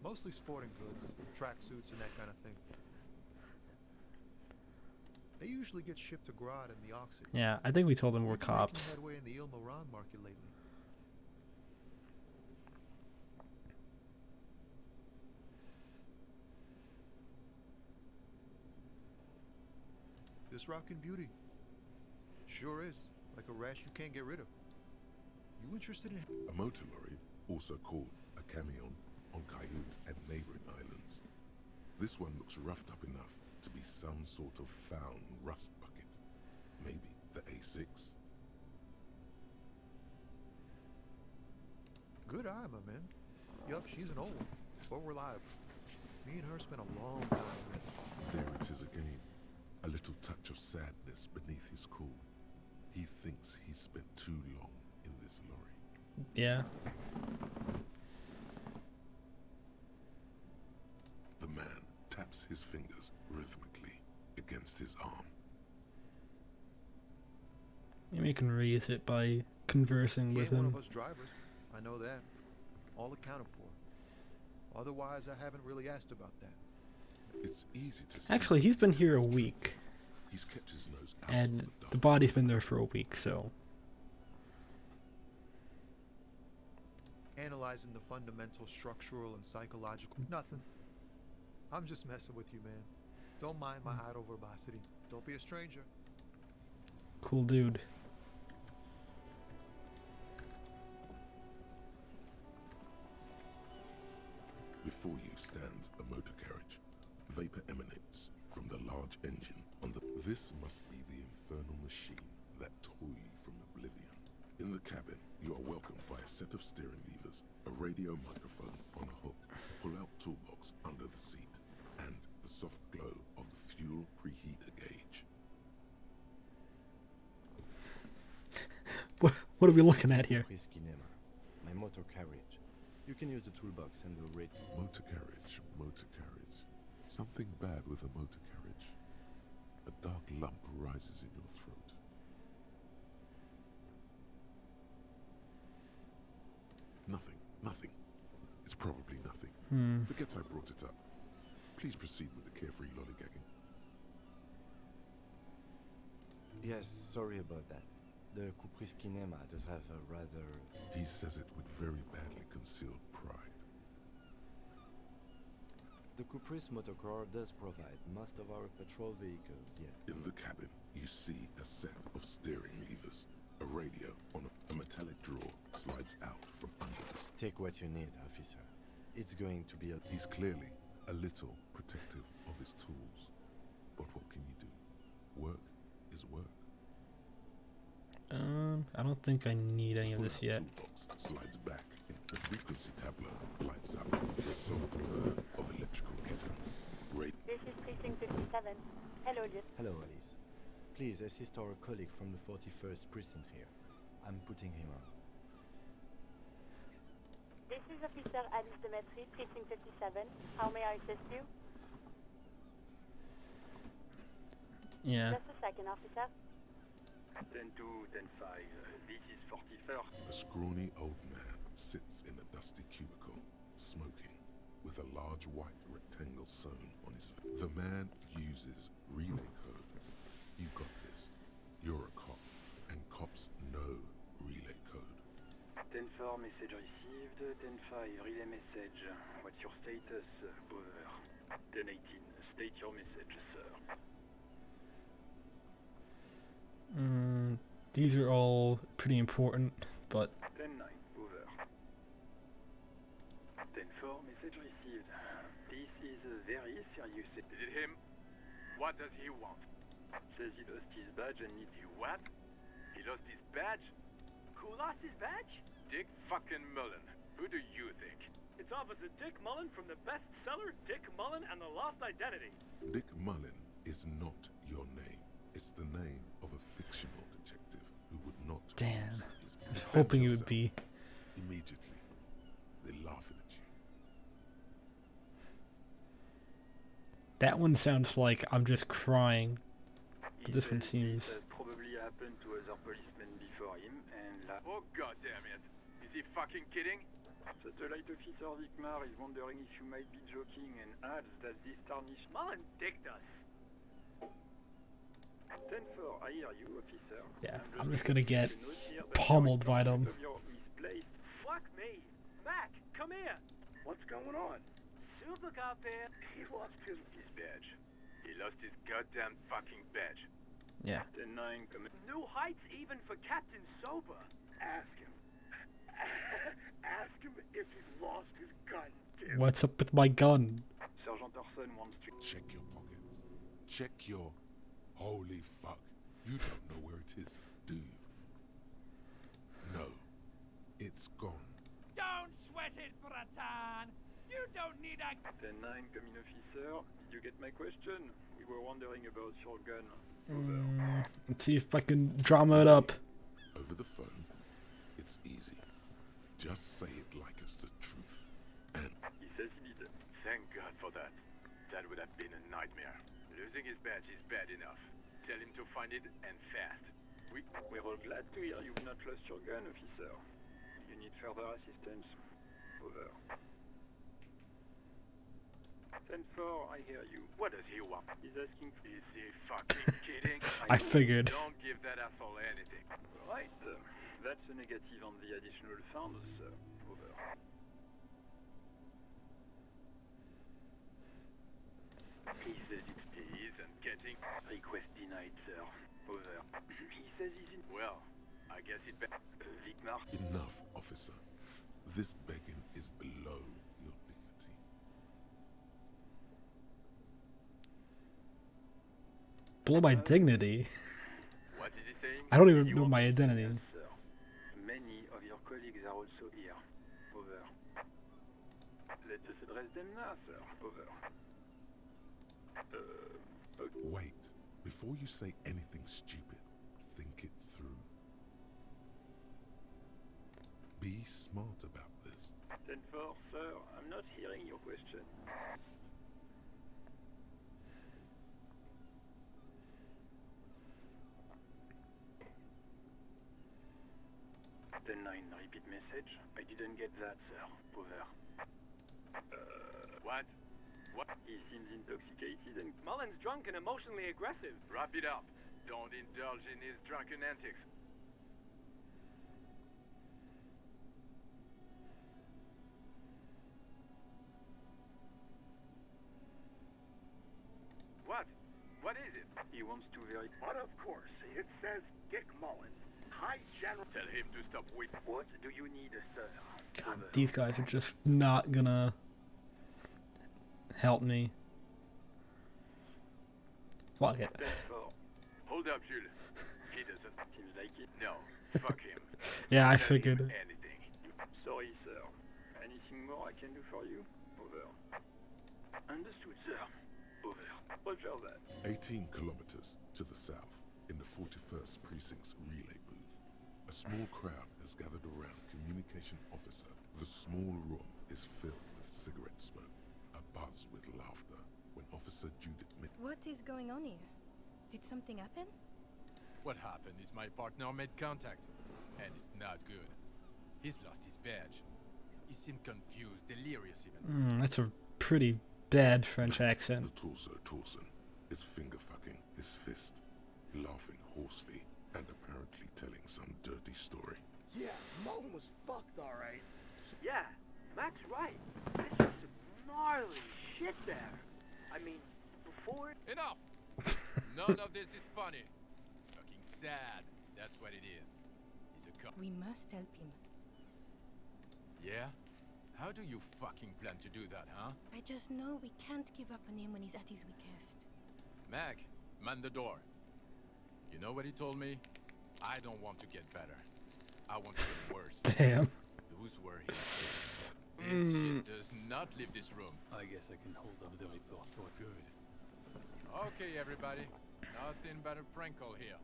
Mostly sporting goods, tracksuits and that kind of thing. They usually get shipped to Grodd in the Oxy. Yeah, I think we told them we're We've been making cops. headway in the Il Moran market lately. This rockin' beauty. Sure is. Like a rash you can't get rid of. You interested in... A motor lorry, also called a camion, on Caillou and neighboring islands. This one looks roughed up enough to be some sort of found rust bucket. Maybe the A6. Good eye, my man. Yup, she's an old one, but reliable. Me and her spent a long time together. There it is again. A little touch of sadness beneath his cool. He thinks he's spent too long in this lorry. Yeah. The man taps his fingers rhythmically against his arm. Maybe you can raise it by conversing He with ain't one him. of us drivers. I know that. All accounted for. Otherwise, I haven't really asked about that. It's easy to see. Actually, he's been here a week, He's kept his nose out and of the dust. body's been there for a week, so... Analyzing the fundamental structural and psychological... Nothing. I'm just messing with you, man. Don't mind my idle verbosity. Don't be a stranger. Cool dude. Before you stands a motor carriage. Vapor emanates from the large engine on the... This must be the infernal machine that tore you from oblivion. In the cabin, you are welcomed by a set of steering levers, a radio microphone on a hook, a pull-out toolbox under the seat, and the soft glow of the fuel preheater gauge. What are we looking at here? Whiskey Nema, my motor carriage. You can use the toolbox and the radio. Motor carriage, motor carriage. Something bad with a motor carriage. A dark lump rises in your throat. Nothing, nothing. It's probably nothing. Forget I brought it up. Please proceed with the carefree lollygagging. Yes, sorry about that. The Kupris Kinema does have a rather... He says it with very badly concealed pride. The Kupris Motocar does provide most of our patrol vehicles, yes. In the cabin, you see a set of steering levers. A radio on a metallic drawer slides out from under us. Take what you need, officer. It's going to be a... He's clearly a little protective of his tools. But what can you do? Work is work. I don't think I need any of this yet. Toolbox slides back. The frequency tableau lights up with a soft blur of electrical kittens. This is Precinct 57. Hello, Liz. Hello, Alice. Please assist our colleague from the 41st precinct here. I'm putting him on. This is Officer Alice Demetri, Precinct 57. How may I assist you? Yeah. Just a second, officer. 10-2, 10-5. This is 41st. A scrawny old man sits in a dusty cubicle, smoking, with a large white rectangle sewn on his face. The man uses relay code. You got this. You're a cop, and cops know relay code. 10-4, message received. 10-5, relay message. What's your status, over? 10-18, state your message, sir. These are all pretty important, but 10-9, over. 10-4, message received. This is very serious. Is it him? What does he want? Says he lost his badge and needs you. What? He lost his badge? Who lost his badge? Dick fucking Mullen. Who do you think? It's Officer Dick Mullen from the bestseller Dick Mullen and the Lost Identity. Dick Mullen is not your name. It's the name of a fictional detective who would not. damn. Use his I was hoping it would be. Immediately, they're laughing at you. That one sounds like I'm just crying. But this one seems. This probably happened to other policemen before him, and oh god damn it! Is he fucking kidding? Satellite Officer Vikmar is wondering if you might be joking and adds that this tarnished Mullen dicked us. 10-4, I hear you, officer. Yeah, I'm just gonna get pummeled by them. Fuck me! Mac, come here! What's going on? Super cop here. He lost his badge. He lost his goddamn fucking badge. Yeah. 10-9, come in. New heights even for Captain Sober. Ask him. Ask him if he's lost his gun. Tim. What's up with my gun? Sergeant Orson wants to Check your pockets. Check your... Holy fuck. You don't know where it is, do you? No. It's gone. Don't sweat it, Bratan. You don't need a... 10-9, come in, officer. Did you get my question? We were wondering about your gun. Let's see if I can drama it up. Over the phone, it's easy. Just say it like it's the truth. And he says he did. Thank God for that. That would have been a nightmare. Losing his badge is bad enough. Tell him to find it, and fast. We're all glad to hear you've not lost your gun, officer. You need further assistance. Over. 10-4, I hear you. What does he want? He's asking... Is he fucking kidding? I figured. Don't give that asshole anything. Right. That's a negative on the additional funds, sir. Over. He says he isn't getting... Request denied, sir. Over. He says he's in... Well, I guess it... Vikmar... enough, officer. This begging is below your dignity. Below my dignity? What is he saying? I don't even know my identity. Yes, sir. Many of your colleagues are also here. Over. Let us address them now, sir. Over. Okay. Wait. Before you say anything stupid, think it through. Be smart about this. 10-4, sir. I'm not hearing your question. 10-9, repeat message. I didn't get that, sir. Over. What? What? He seems intoxicated and... Mullen's drunk and emotionally aggressive. Wrap it up. Don't indulge in his drunken antics. He wants to very... But of course, it says Dick Mullins. High General... Tell him to stop waiting. What do you need, sir? God, these guys are just not gonna help me. Fuck it. Hold up, Jules. He doesn't seem like it. No, fuck him. Yeah, I Tell figured. him anything. Sorry, sir. Anything more I can do for you? Over. Understood, sir. Over. Roger that. 18 kilometers to the south, in the 41st Precinct's relay booth, a small crowd has gathered around Communication Officer. The small room is filled with cigarette smoke, a buzz with laughter, when Officer Judith What is going on here? Did something happen? What happened is my partner made contact, and it's not good. He's lost his badge. He seemed confused, delirious even. That's a pretty bad French accent. The torso, is finger fucking his fist, laughing hoarsely, and apparently telling some dirty story. Yeah, Mullen was fucked, alright. Yeah, Mac's right. There's some gnarly shit there. I mean, before... Enough! None of this is funny. It's fucking sad. That's what it is. He's a cop. We must help him. Yeah? How do you fucking plan to do that, huh? I just know we can't give up on him when he's at his weakest. Mac, man the door. You know what he told me? I don't want to get better. I want to get worse. Damn. Those were his words. This shit does not leave this room. I guess I can hold up the report for Good. Okay, everybody. Nothing but a prank call here.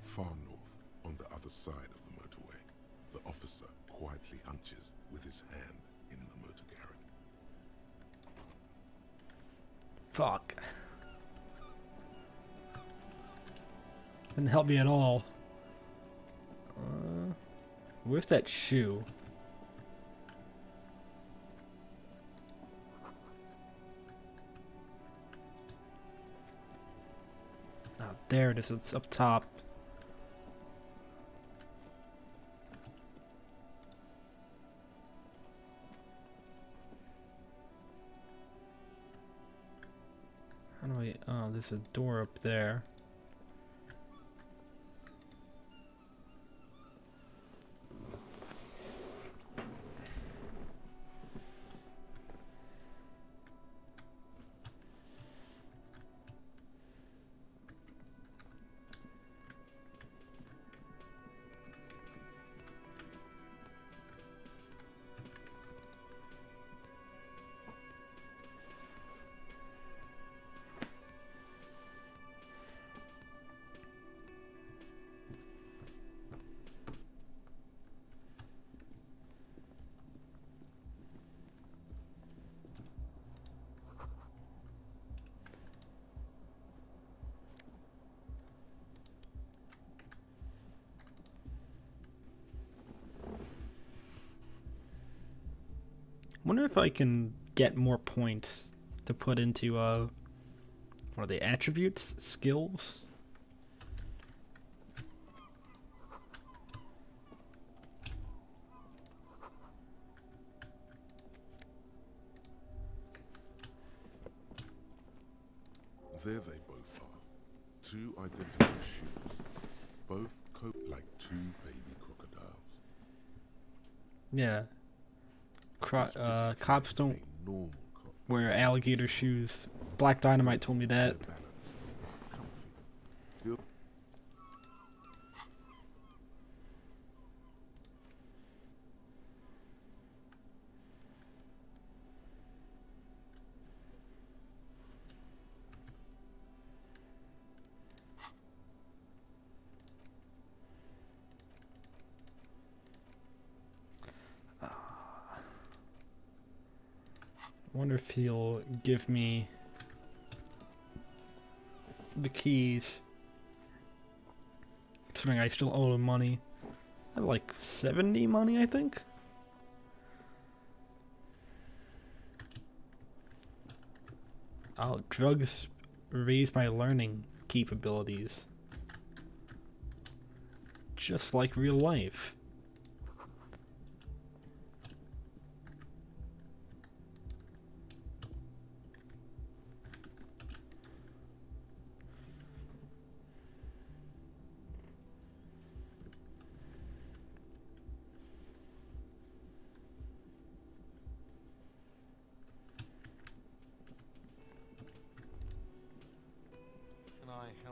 Far north, on the other side of the motorway, the officer quietly hunches with his hand in the motor carriage. Fuck. Didn't help me at all. Where's that shoe? Oh, there it is. It's up top. How do I... Oh, there's a door up there. Wonder if I can get more points to put into what are they, attributes, skills? There they both are. Two identical shoes. Both coat like two baby crocodiles. Yeah. Cops don't wear alligator shoes. Black Dynamite told me that. I wonder if he'll give me the keys. Considering I still owe him money. I have like 70 money, I think. Oh, drugs raise my learning capabilities. Just like real life.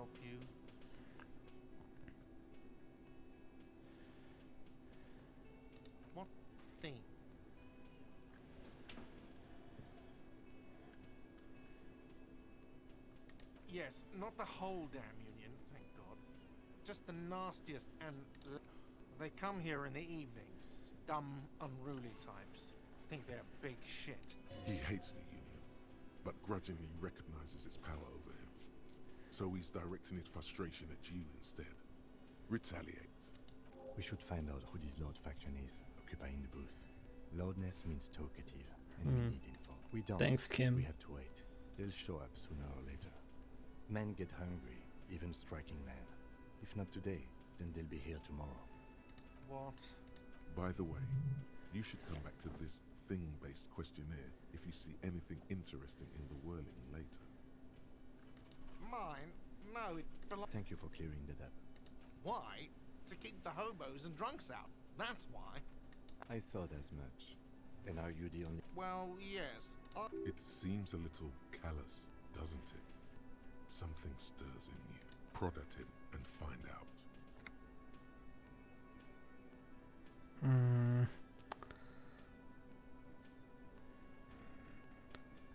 help you? What thing? Yes, not the whole damn union, thank God. Just the nastiest and... They come here in the evenings. Dumb, unruly types. Think they're big shit. He hates the Union, but grudgingly recognizes its power over him. So he's directing his frustration at you instead. Retaliate. We should find out who this Lord faction is, occupying the booth. Loudness means talkative, and we need info. We don't. Thanks, Kim. We have to wait. They'll show up sooner or later. Men get hungry, even striking men. If not today, then they'll be here tomorrow. What? By the way, you should come back to this thing-based questionnaire if you see anything interesting in the whirling later. Mine? No, it belongs... Thank you for clearing that up. Why? To keep the hobos and drunks out. That's why. I thought as much. And are you the only... Well, yes. It seems a little callous, doesn't it? Something stirs in you. Prod at him and find out.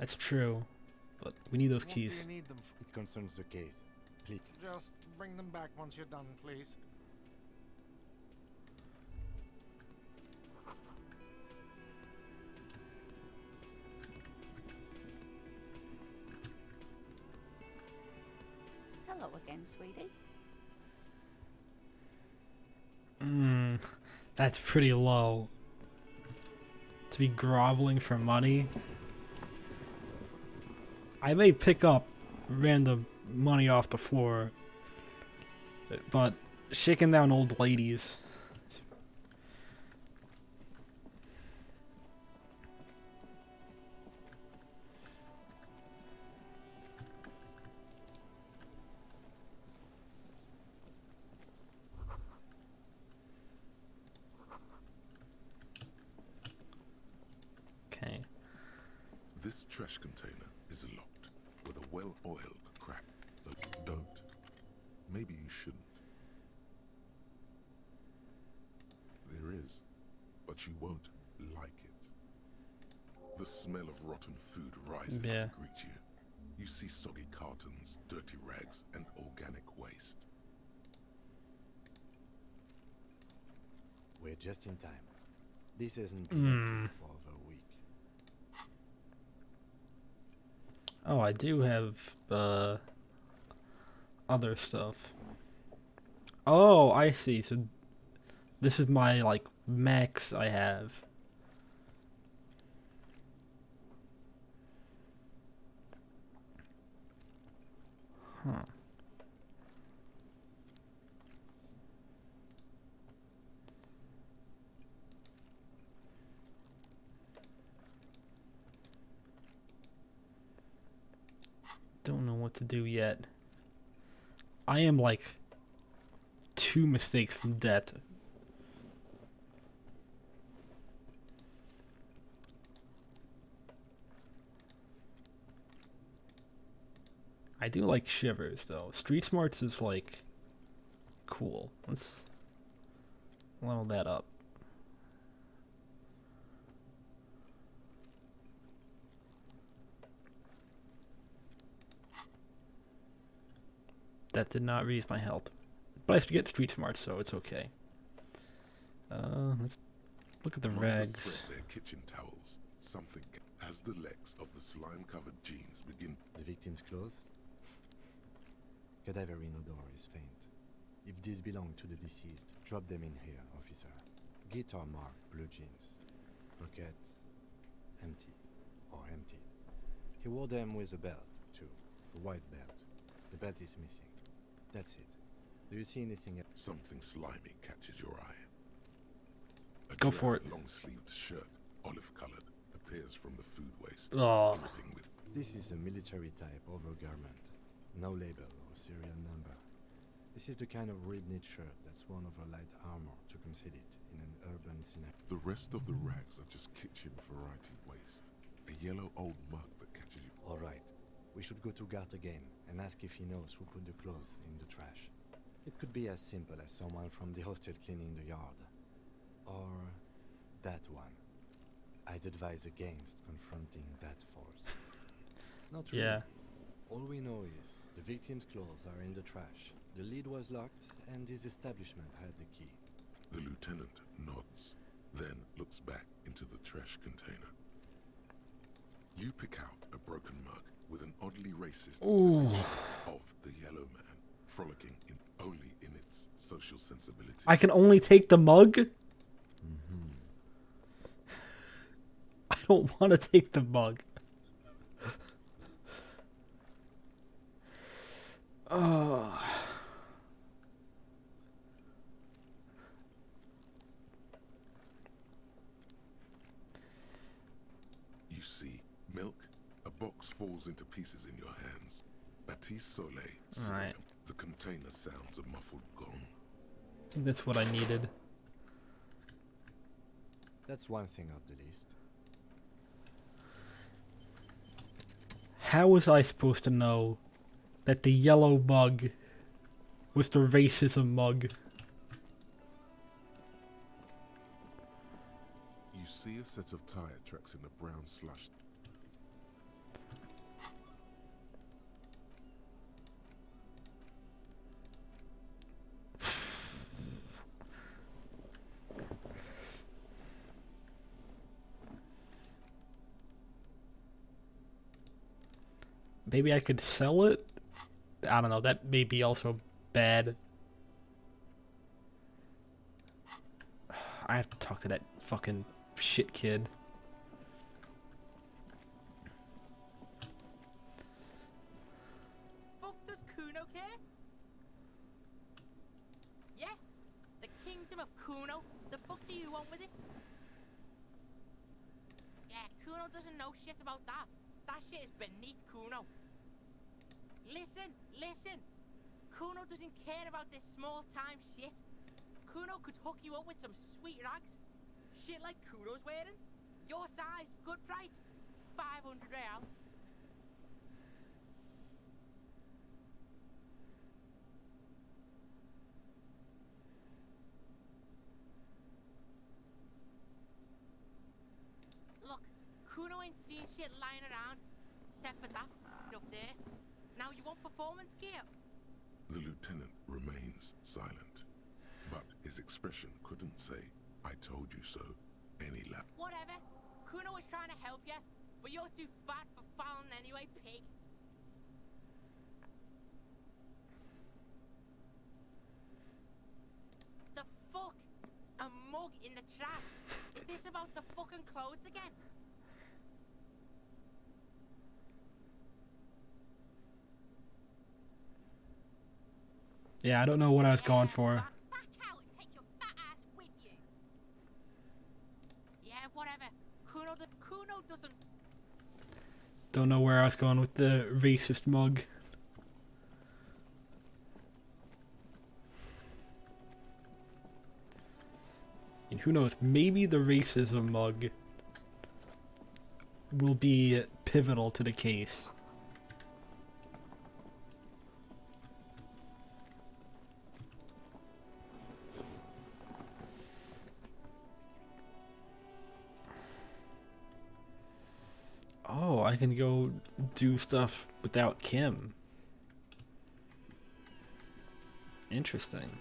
That's true, but we need those What keys. do you need them for? It concerns the case. Please. Just bring them back once you're done, please. Hello again, sweetie. That's pretty low. To be groveling for money. I may pick up random money off the floor, but shaking down old ladies. Okay. This trash container is locked with a well-oiled crack. Don't. Maybe you shouldn't. There is, but you won't like it. The smell of rotten food rises to greet you. You see soggy cartons, dirty rags, and organic waste. We're just in time. This hasn't been empty for over a week. Oh, I do have other stuff. Oh, I see. So this is my like max I have. Huh. Don't know what to do yet. I am like 2 mistakes from death. I do like shivers though. Street smarts is like cool. Let's level that up. That did not raise my health. But I have to get street smart, so it's okay. Let's look at the rags. Their kitchen towels. Something as the legs of the slime-covered jeans begin. The victim's clothes? Cadaverine odor is faint. If these belong to the deceased, drop them in here, officer. Guitar marked blue jeans. Pockets empty or empty. He wore them with a belt, too. A white belt. The belt is missing. That's it. Do you see anything else? Something slimy catches your eye. A Go for it. Long-sleeved shirt, olive-colored, appears from the food waste. Oh. Dripping with. This is a military type overgarment. No label or serial number. This is the kind of rib-knit shirt that's worn over light armor to conceal it in an urban scenario. The rest of the rags are just kitchen variety waste. A yellow old mug that catches you. All right. We should go to Gart again and ask if he knows who put the clothes in the trash. It could be as simple as someone from the hostel cleaning the yard. Or that one. I'd advise against confronting that force. Not really. Yeah. All we know is the victim's clothes are in the trash. The lid was locked and his establishment had the key. The lieutenant nods, then looks back into the trash container. You pick out a broken mug with an oddly racist depiction of the yellow man, frolicking only in its social sensibility. I can only take the mug? I don't want to take the mug. You see milk. A box falls into pieces in your hands. Batiste Soleil. Alright. The container sounds a muffled gong. That's what I needed. That's one thing off the list. How was I supposed to know that the yellow mug was the racism mug? You see a set of tire tracks in the brown slush. Maybe I could sell it? I don't know, that may be also bad. I have to talk to that fucking shit kid. Fuck does Kuno care? Yeah? The kingdom of Kuno? The fuck do you want with it? Yeah, Kuno doesn't know shit about that. That shit is beneath Kuno. Listen, listen. Kuno doesn't care about this small-time shit. Kuno could hook you up with some sweet rags. Shit like Kuno's wearing. Your size, good price. 500 real. Look, Kuno ain't seen shit lying around. Except for that up there. Now you want performance gear? The lieutenant remains silent, but his expression couldn't say, "I told you so," any lap. Whatever. Kuno was trying to help you, but you're too fat for falling anyway, pig. The fuck? A mug in the trash? Is this about the fucking clothes again? Yeah, I don't know what I was going for. Back out and take your fat ass with you. Yeah, whatever. Kuno doesn't. Don't know where I was going with the racist mug. And who knows, maybe the racism mug will be pivotal to the case. Oh, I can go do stuff without Kim. Interesting.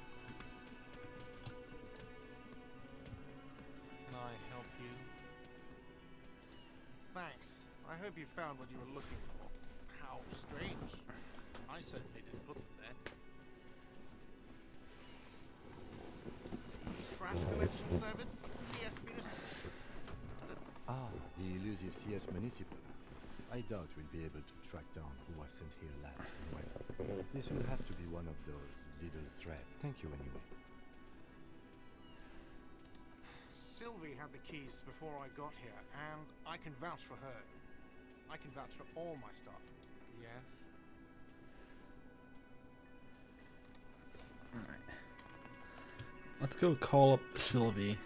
Can I help you? Thanks. I hope you found what you were looking for. How strange. I certainly didn't look there. Trash collection service? CS Municipal? Ah, the elusive CS Municipal. I doubt we'll be able to track down who was sent here last and when. This will have to be one of those little threats. Thank you anyway. Sylvie had the keys before I got here, and I can vouch for her. I can vouch for all my stuff. Yes? Alright. Let's go call up Sylvie.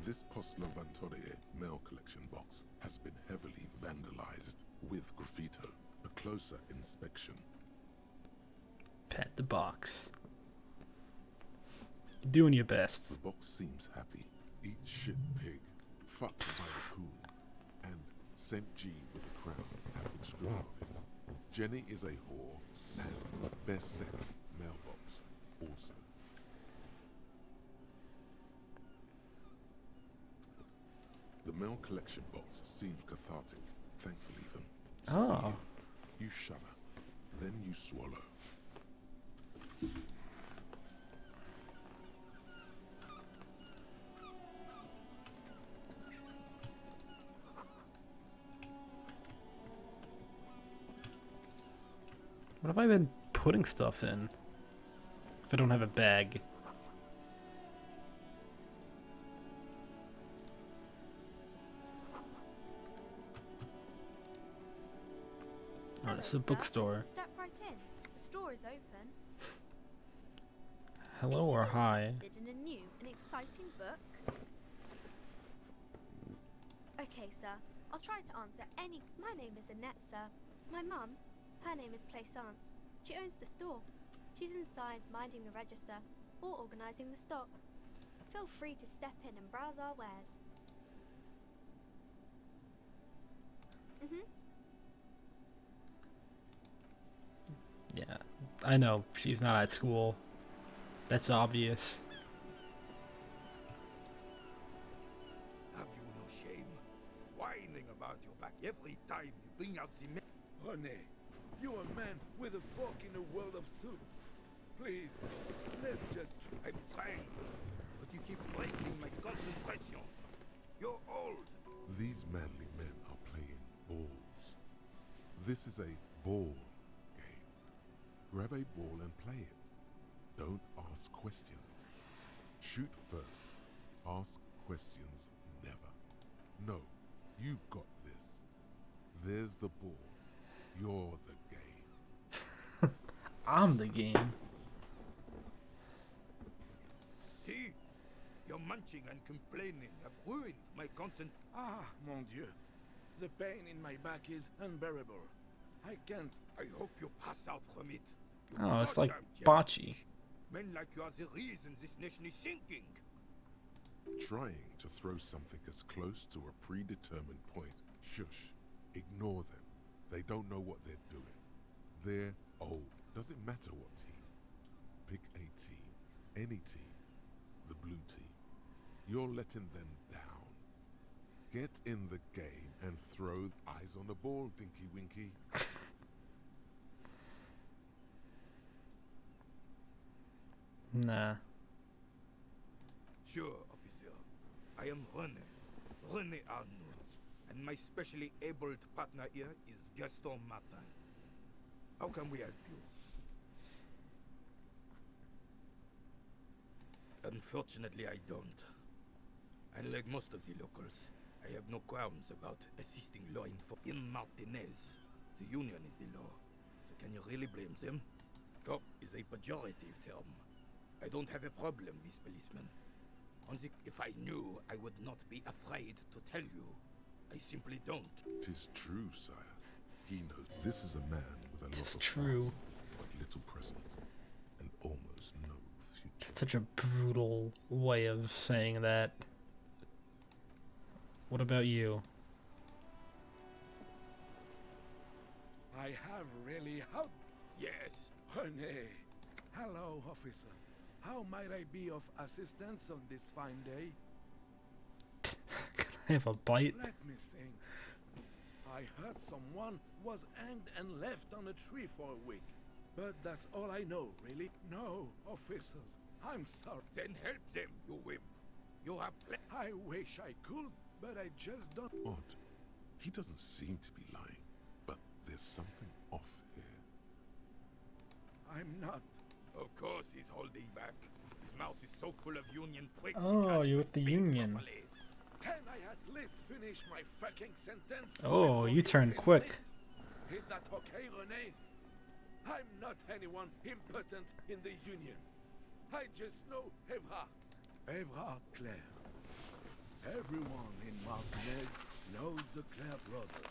This Postlovantorie mail collection box has been heavily vandalized with graffito. A closer inspection. Pat the box. You're doing your best. The box seems happy. Eat shit pig, fucked by the coon, and St. G with a crown have been scribbled on it. Jenny is a whore, and best sent mailbox also. The mail collection box seems cathartic, thankfully then. So Oh. You shudder, then you swallow. What have I been putting stuff in? If I don't have a bag. Oh, this is a bookstore. Step right in. The store is open. Hello or hi? Interested in a new and exciting book? Okay, sir. I'll try to answer any. My name is Annette, sir. My mum, her name is Plaisance. She owns the store. She's inside minding the register or organising the stock. Feel free to step in and browse our wares. Yeah, I know. She's not at school. That's obvious. Have you no shame? Whining about your back every time you bring out the René, you're a man with a fork in a world of soup. Please, let's just... I'm trying, but you keep breaking my concentration. You're old. These manly men are playing balls. This is a ball game. Grab a ball and play it. Don't ask questions. Shoot first. Ask questions never. No, you've got this. There's the ball. You're the game. I'm the game. See? Your munching and complaining have ruined my concentration. Ah, mon Dieu. The pain in my back is unbearable. I can't... I hope you pass out from it. Oh, it's like goddamn bocce. Men like you are the reason this nation is sinking. Trying to throw something as close to a predetermined point. Shush. Ignore them. They don't know what they're doing. They're old. Doesn't matter what team. Pick a team. Any team. The blue team. You're letting them down. Get in the game and throw eyes on the ball, Dinky Winky. Nah. Sure, officer. I am René Arnoux, and my specially abled partner here is Gaston Martin. How can we help you? Unfortunately, I don't. Unlike most of the locals, I have no qualms about assisting law enforcement. In Martinez, the union is the law. So can you really blame them? Cop is a pejorative term. I don't have a problem with policemen. If I knew, I would not be afraid to tell you. I simply don't. 'Tis true, sire. He knows this is a man with a lot of true. past, but little present, and almost no future. Such a brutal way of saying that. What about you? I have really... How... Yes. René. Hello, officer. How might I be of assistance on this fine day? Can I have a bite? Let me think. I heard someone was hanged and left on a tree for a week. But that's all I know, really. No, officers. I'm sorry. Then help them, you wimp. You have... I wish I could, but I just don't... Odd. He doesn't seem to be lying, but there's something off here. I'm not. Of course he's holding back. His mouth is so full of union pricks. Oh, you're with the union. Properly. Can I at least finish my fucking sentence? Oh, you turned quick. Is that okay, René? I'm not anyone impotent in the union. I just know Evrard. Evrard Claire. Everyone in Martinez knows the Clare brothers.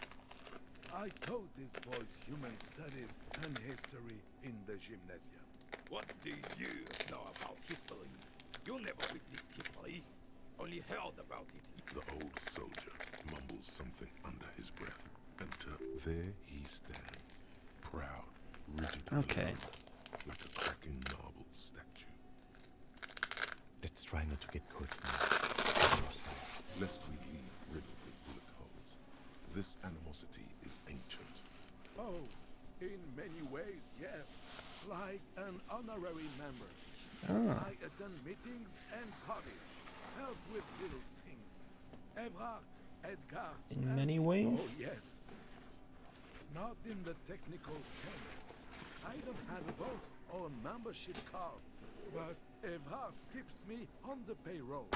I taught these boys human studies and history in the gymnasium. What do you know about history? You never witnessed history, only heard about it. The old soldier mumbles something under his breath, and there he stands, proud, rigid, and Okay. alone, like a cracking marble statue. Let's try not to get caught. Lest we leave riddled with bullet holes. This animosity is ancient. Oh, in many ways, yes. Like an honorary member. Ah. I attend meetings and parties. Help with little things. Evrard, Edgar. In and- many ways? Oh, yes. Not in the technical sense. I don't have a vote or a membership card. But Evrard keeps me on the payroll.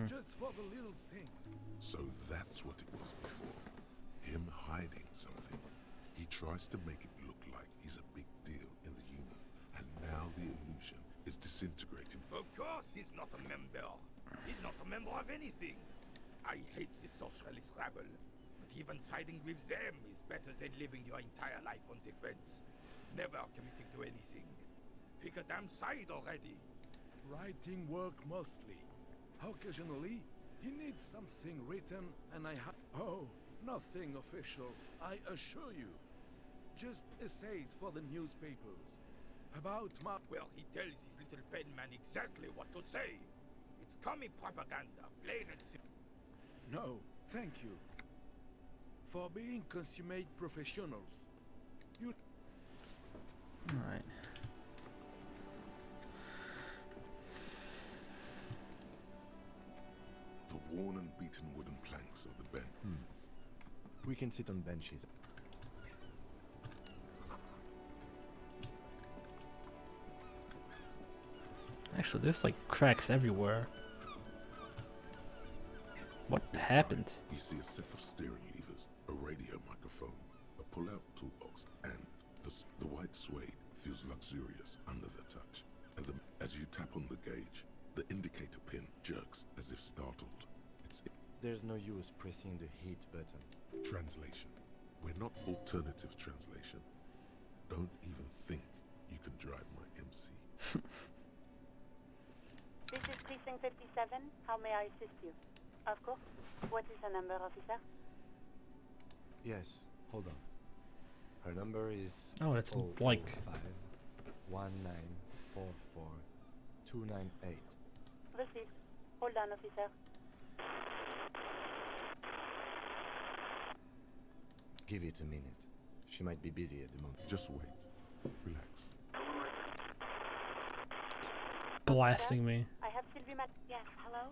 Just for the little thing. So that's what it was before. Him hiding something. He tries to make it look like he's a big deal in the Union. And now the illusion is disintegrating. Of course he's not a member. He's not a member of anything. I hate the socialist rabble. But even siding with them is better than living your entire life on the fence. Never committing to anything. Pick a damn side already. Writing work mostly. Occasionally, he needs something written and I have... Oh, nothing official, I assure you. Just essays for the newspapers. About my... Well, he tells his little pen man exactly what to say. It's commie propaganda, plain and simple. No, thank you. For being consummate professionals. You... Alright. The worn and beaten wooden planks of the bench. We can sit on benches. Actually, there's like cracks everywhere. What happened? You see a set of steering levers, a radio microphone, a pull-out toolbox, and the white suede feels luxurious under the touch. And as you tap on the gauge, the indicator pin jerks as if startled. There's no use pressing the heat button. Translation. We're not alternative translation. Don't even think you can drive my MC. This is Precinct 57. How may I assist you? Of course. What is her number, officer? Yes, hold on. Her number is Oh, that's like 1944-298. Received. Hold on, officer. Give it a minute. She might be busy at the moment. Just wait. Relax. Blasting me. I have Sylvie Mat... Yes, hello?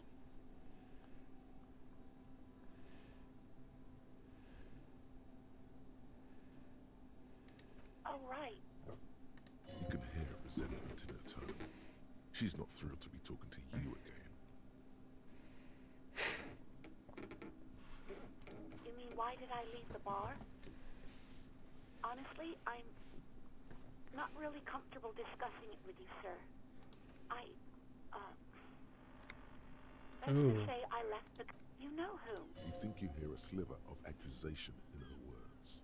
Oh, right. You can hear resentment in her tone. She's not thrilled to be talking to you again. You mean, why did I leave the bar? Honestly, I'm not really comfortable discussing it with you, sir. Let's just say I left the... You know whom? You think you hear a sliver of accusation in her words.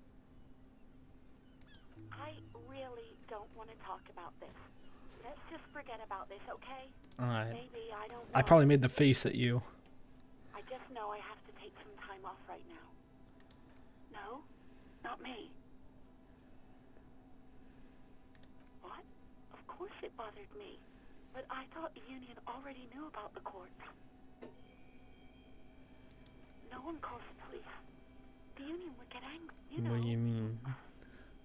I really don't want to talk about this. Let's just forget about this, okay? Alright. Maybe, I don't know. I probably made the face at you. I just know I have to take some time off right now. No? Not me. What? Of course it bothered me. But I thought the union already knew about the courts. No one calls the police. The union would get angry. You know. What do you mean?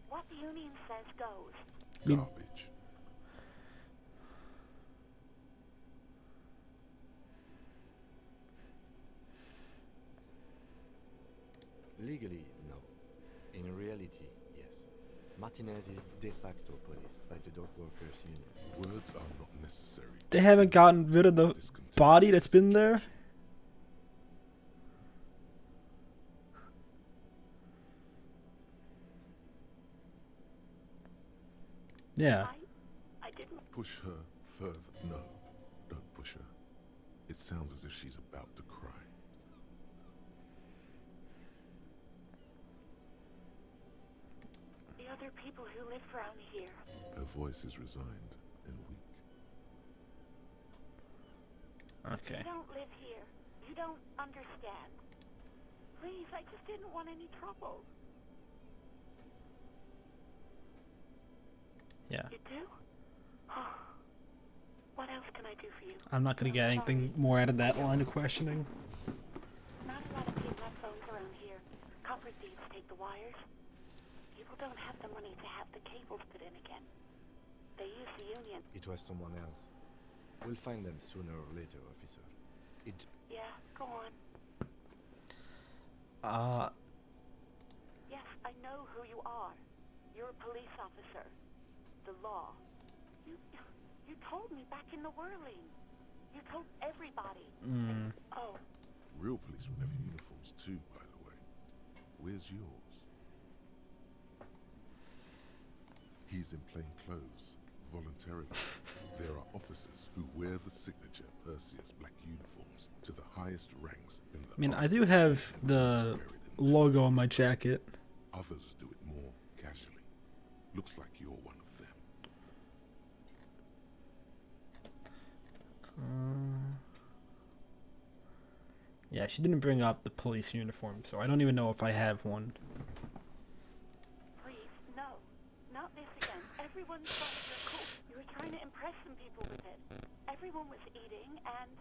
What the union says goes. Garbage. Legally, no. In reality, yes. Martinez is de facto police by the dock workers union. Words are not necessary. They haven't gotten rid of the body that's been there? Yeah. I didn't... Push her further. No, don't push her. It sounds as if she's about to cry. people who live around here. Her voice is resigned and weak. Okay. You don't live here. You don't understand. Please, I just didn't want any trouble. Yeah. You do? Oh. What else can I do for you? I'm not gonna get anything more out of that line of questioning. Not a lot of people have phones around here. Copper thieves take the wires. People don't have the money to have the cables put in again. They use the union. It was someone else. We'll find them sooner or later, officer. Yeah, go on. Yes, I know who you are. You're a police officer. The law. You told me back in the whirling. You told everybody. Oh. Real policemen have uniforms too, by the way. Where's yours? He's in plain clothes, voluntarily. There are officers who wear the signature Perseus black uniforms to the highest ranks in the I mean, I do have the logo on my jacket. Others do it more casually. Looks like you're one of them. Yeah, she didn't bring up the police uniform, so I don't even know if I have one. Please, no. Not this again. Everyone thought you were cool. You were trying to impress some people with it. Everyone was eating, and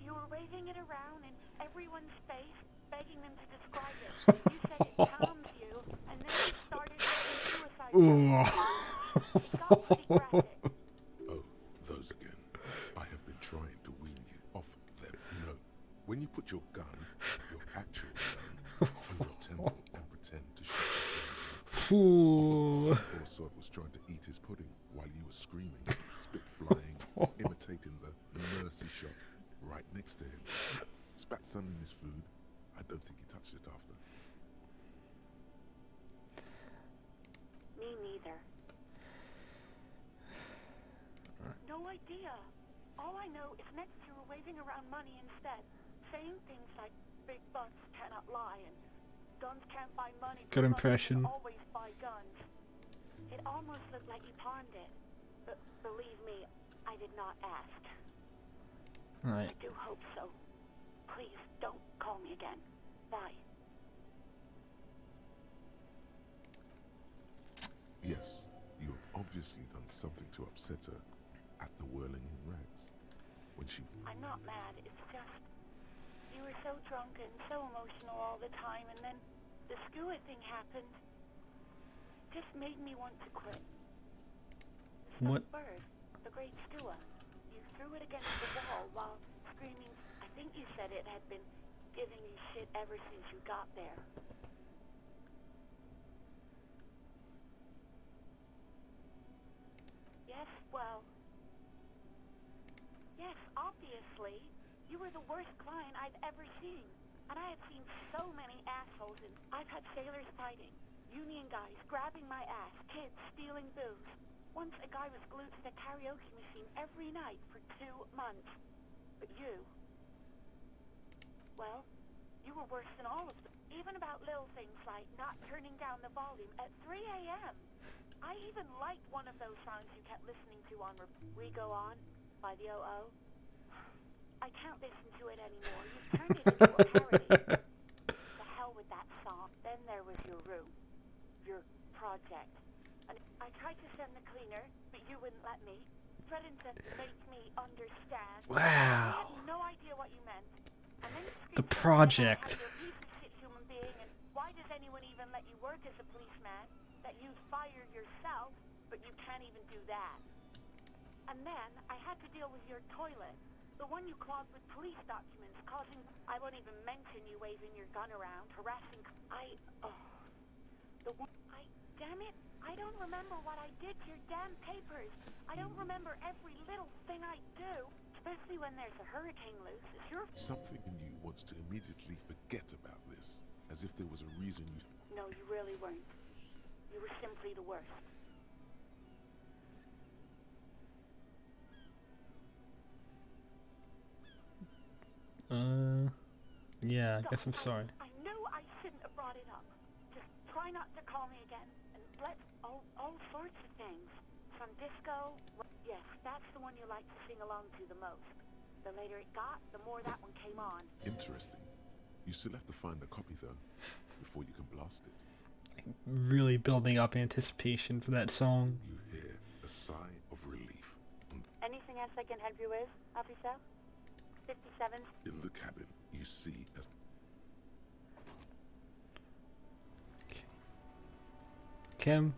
you were waving it around in everyone's face, begging them to describe it. You said it calms you, and then you started writing suicide notes. It got pretty graphic. Oh, those again. I have been trying to wean you off them. You know, when you put your gun, your actual gun, on your temple and pretend to shoot yourself. Poor sod was trying to eat his pudding while you were screaming, spit flying, imitating the mercy shot right next to him. Spat some in his food. I don't think he touched it after. Me neither. No idea. All I know is next you were waving around money instead, saying things like big bucks cannot lie and guns can't buy money. Good impression. Always buy guns. It almost looked like you pawned it, but believe me, I did not ask. Alright. I do hope so. Please don't call me again. Bye. Yes, you have obviously done something to upset her at the whirling in rags. When she... I'm not mad, it's just... You were so drunk and so emotional all the time, and then the skua thing happened. Just made me want to quit. The What? bird, the great skua. You threw it against the wall while screaming. I think you said it had been giving you shit ever since you got there. Yes, well... Yes, obviously. You were the worst client I've ever seen. And I have seen so many assholes, and I've had sailors fighting, union guys grabbing my ass, kids stealing booze. Once a guy was glued to the karaoke machine every night for 2 months. But you... Well, you were worse than all of them. Even about little things like not turning down the volume at 3 a.m. I even liked one of those songs you kept listening to on We Go On by the O.O. I can't listen to it anymore. You've turned it into a parody. The hell with that song. Then there was your room. Your project. And I tried to send the cleaner, but you wouldn't let me. Threatened to make me understand. Wow. I had no idea what you meant. And then The project. you're a piece of shit human being, and why does anyone even let you work as a policeman? That you fire yourself, but you can't even do that. And then I had to deal with your toilet. The one you clogged with police documents, causing... I won't even mention you waving your gun around, harassing... Damn it, I don't remember what I did to your damn papers. I don't remember every little thing I do, especially when there's a hurricane loose. It's your... Something in you wants to immediately forget about this, as if there was a reason you... No, you really weren't. You were simply the worst. Yeah, I guess I'm sorry. I knew I shouldn't have brought it up. Just try not to to call me again, and let's all sorts of things. From disco, yes, that's the one you like to sing along to the most. The later it got, the more that one came on. Interesting. You still have to find a copy though, before you can blast it. Really building up anticipation for that song. You hear a sigh of relief. Anything else I can help you with, officer? 57. In the cabin, you see a... Kim,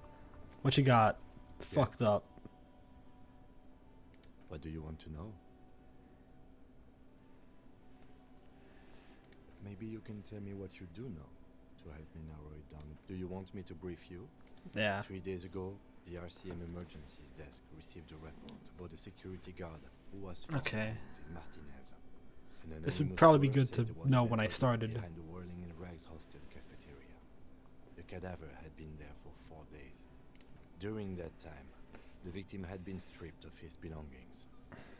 what you got? Fucked up. What do you want to know? Maybe you can tell me what you do know to help me narrow it down. Do you want me to brief you? Yeah. 3 days ago, the RCM emergencies desk received a report about a security guard who was found in Martinez. An This would anonymous probably be caller good to said there was know a when I dead body started. behind the Whirling in Rags hostel cafeteria. The cadaver had been there for 4 days. During that time, the victim had been stripped of his belongings.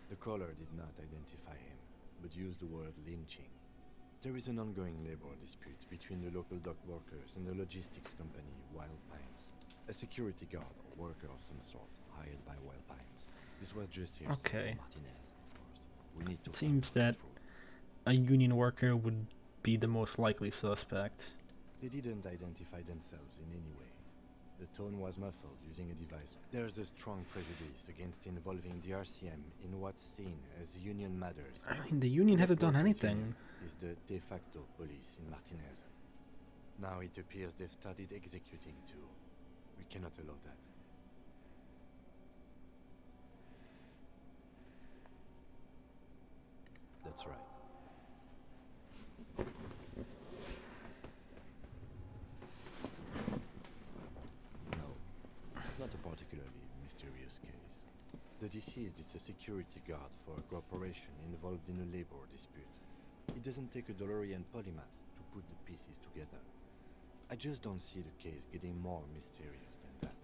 The caller did not identify him, but used the word lynching. There is an ongoing labor dispute between the local dock workers and the logistics company Wild Pines. A security guard or worker of some sort hired by Wild Pines. This was just here Okay. for Martinez, of course. We need to It seems that a union worker would be the most likely suspect. They didn't identify themselves in any way. The tone was muffled using a device. There's a strong prejudice against involving the RCM in what's seen as union matters. I mean, the union hasn't done Workers' anything. Union is the de facto police in Martinez. Now it appears they've started executing too. We cannot allow that. That's right. No, it's not a particularly mysterious case. The deceased is a security guard for a corporation involved in a labor dispute. It doesn't take a DeLorean polymath to put the pieces together. I just don't see the case getting more mysterious than that.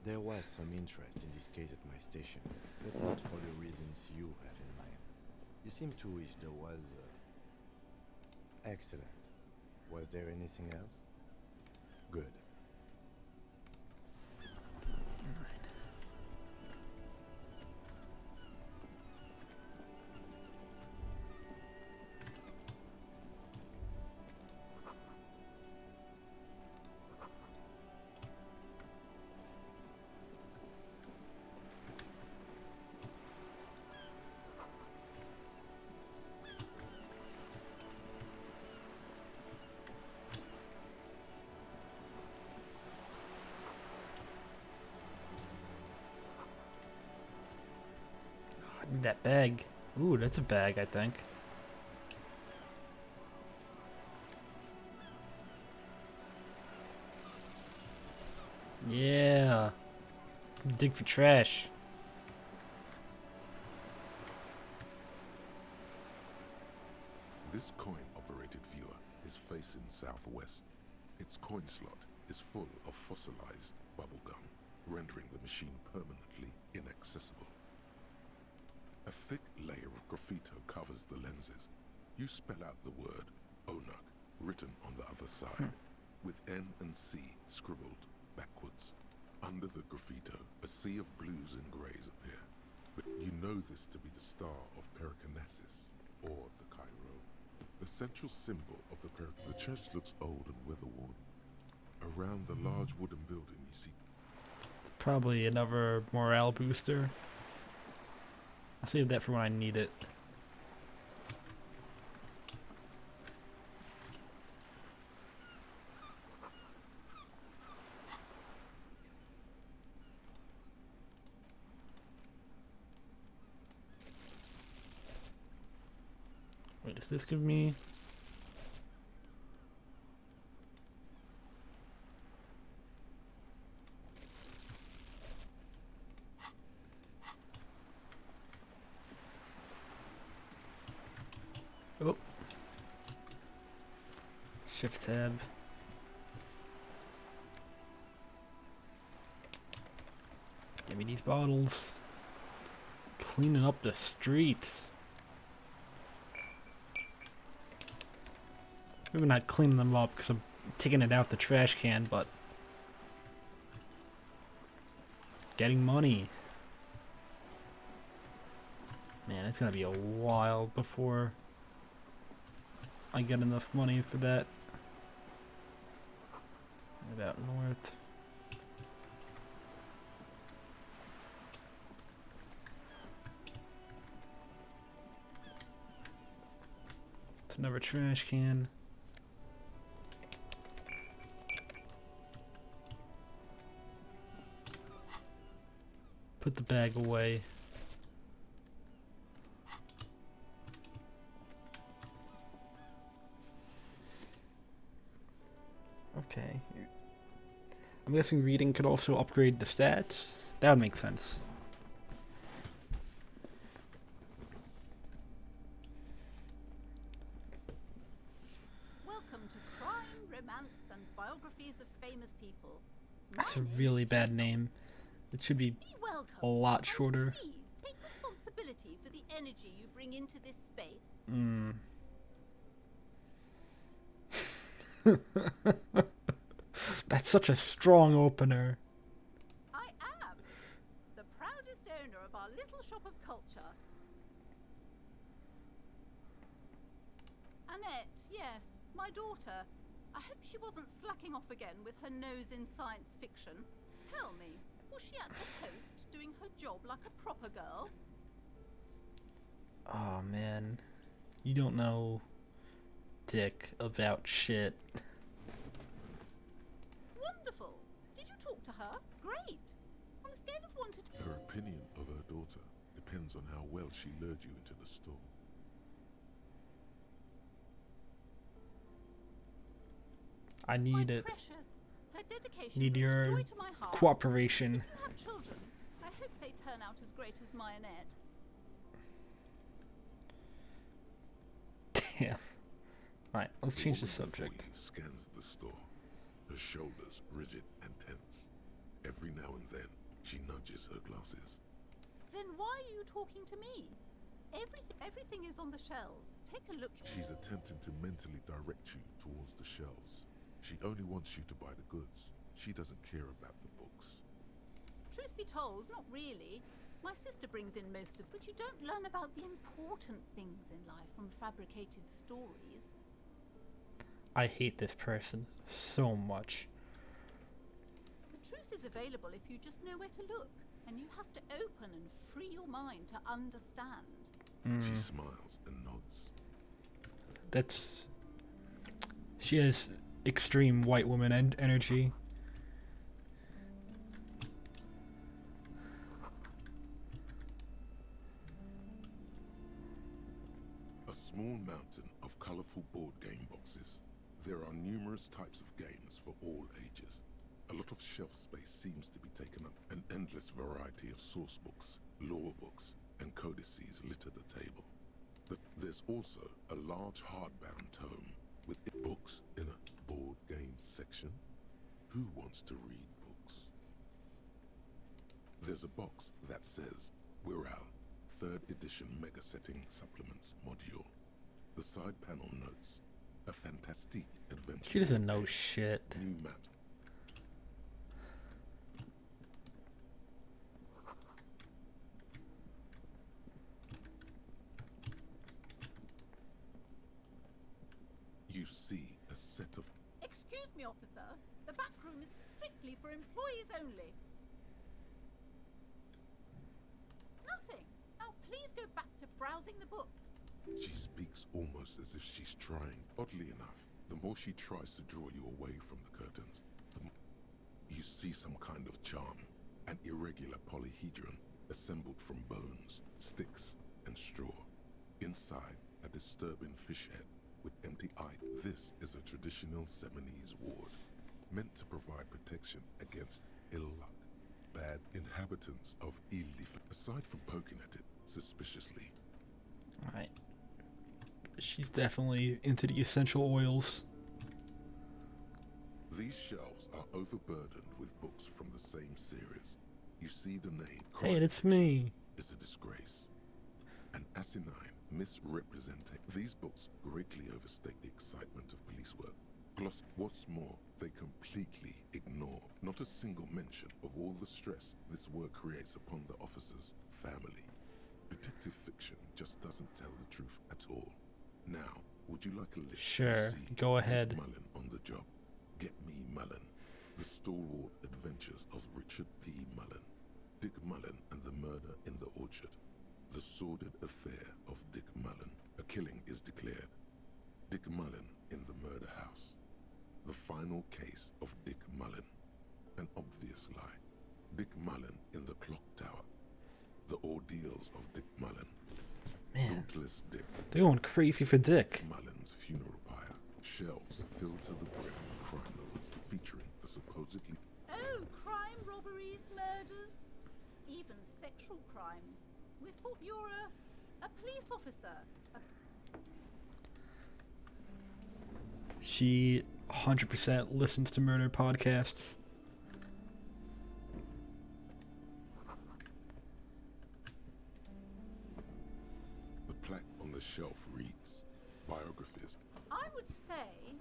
There was some interest in this case at my station, but not for the reasons you have in mind. You seem to wish there was... Excellent. Was there anything else? Good. I need that bag. Ooh, that's a bag, I think. Yeah. Dig for trash. This coin-operated viewer is facing southwest. Its coin slot is full of fossilized bubblegum, rendering the machine permanently inaccessible. A thick layer of graffito covers the lenses. You spell out the word Onuk written on the other side, with N and C scribbled backwards. Under the graffito, a sea of blues and greys appear. But you know this to be the star of Periconesus, or the Cairo. The central symbol of the church looks old and weather-worn. Around the large wooden building you see... Probably another morale booster. I'll save that for when I need it. Wait, does this give me... Oh. Shift tab. Give me these bottles. Cleaning up the streets. Maybe not cleaning them up because taking it out the trash can, but getting money. Man, it's gonna be a while before I get enough money for that. About north. It's another trash can. Put the bag away. Okay. I'm guessing reading could also upgrade the stats. That would make sense. Welcome to Crime, Romance, and Biographies of Famous People. That's a really bad name. It should be a lot shorter. Please take responsibility for the energy you bring into this space. That's such a strong opener. I am the proudest owner of our little shop of culture. Annette, yes, my daughter. I hope she wasn't slacking off again with her nose in science fiction. Tell me, was she at her post doing her job like a proper girl? Oh man, you don't know dick about shit. Wonderful. Did you talk to her? Great. On a scale of 1 to 10. Her opinion of her daughter depends on how well she lured you into the store. I need My it. precious, her dedication Need brings your joy to my heart. cooperation. If you have children, I hope they turn out as great as my Annette. Damn. Alright, let's The change the woman before subject. you scans the store, her shoulders rigid and tense. Every now and then, she nudges her glasses. Then why are you talking to me? Everything is on the shelves. Take a look. She's attempting to mentally direct you towards the shelves. She only wants you to buy the goods. She doesn't care about the books. Truth be told, not really. My sister brings in most of, but you don't learn about the important things in life from fabricated stories. I hate this person so much. The truth is available if you just know where to look, and you have to open and free your mind to understand. She smiles and nods. That's... She has extreme white woman energy. A small mountain of colorful board game boxes. There are numerous types of games for all ages. A lot of shelf space seems to be taken up. An endless variety of source books, lore books, and codices litter the table. But there's also a large hardbound tome with books in a board game section. Who wants to read books? There's a box that says Wirral 3rd edition mega setting supplements module. The side panel notes a fantastic adventure. She doesn't know shit. New map. You see a set of... Excuse me, officer. The back room is strictly for employees only. Nothing. Now please go back to browsing the books. She speaks almost as if she's trying. Oddly enough, the more she tries to draw you away from the curtains, the more you see some kind of charm. An irregular polyhedron assembled from bones, sticks, and straw. Inside, a disturbing fish head with empty eyes. This is a traditional Seminese ward, meant to provide protection against ill luck. Bad inhabitants of Elysium. Aside from poking at it suspiciously. Alright. She's definitely into the essential oils. These shelves are overburdened with books from the same series. You see the name. Hey, it's me. Is a disgrace. An asinine misrepresentation. These books greatly overstate the excitement of police work. Plus, what's more, they completely ignore not a single mention of all the stress this work creates upon the officer's family. Detective fiction just doesn't tell the truth at all. Now, would you like a list? Sure, C, go ahead. Dick Mullen on the job. Get me Mullen. The stalwart adventures of Richard P. Mullen. Dick Mullen and the murder in the orchard. The sordid affair of Dick Mullen. A killing is declared. Dick Mullen in the murder house. The final case of Dick Mullen. An obvious lie. Dick Mullen in the clock tower. The ordeals of Dick Mullen. Man, Dauntless Dick. they're going crazy for Dick. Mullen's funeral pyre. Shelves filled to the brim with crime novels featuring the supposedly... Oh, crime, robberies, murders, even sexual crimes. We thought you're a police officer. She 100% listens to murder podcasts. The plaque on the shelf reads, biographies. I would say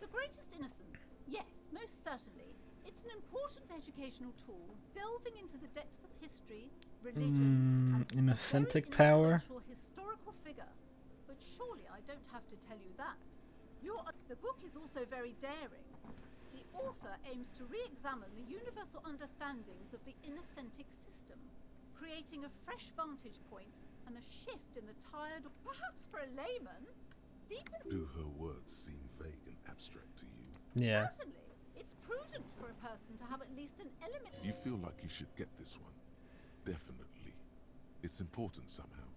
The Greatest Innocence. Yes, most certainly. It's an important educational tool, delving into the depths of history, religion, and Inauthentic a very power. influential historical figure. But surely I don't have to tell you that. The book is also very daring. The author aims to re-examine the universal understandings of the inauthentic system, creating a fresh vantage point and a shift in the tired, perhaps for a layman, deepen... Do her words seem vague and abstract to you? Yeah. Certainly. It's prudent for a person to have at least an element... You feel like you should get this one? Definitely. It's important somehow.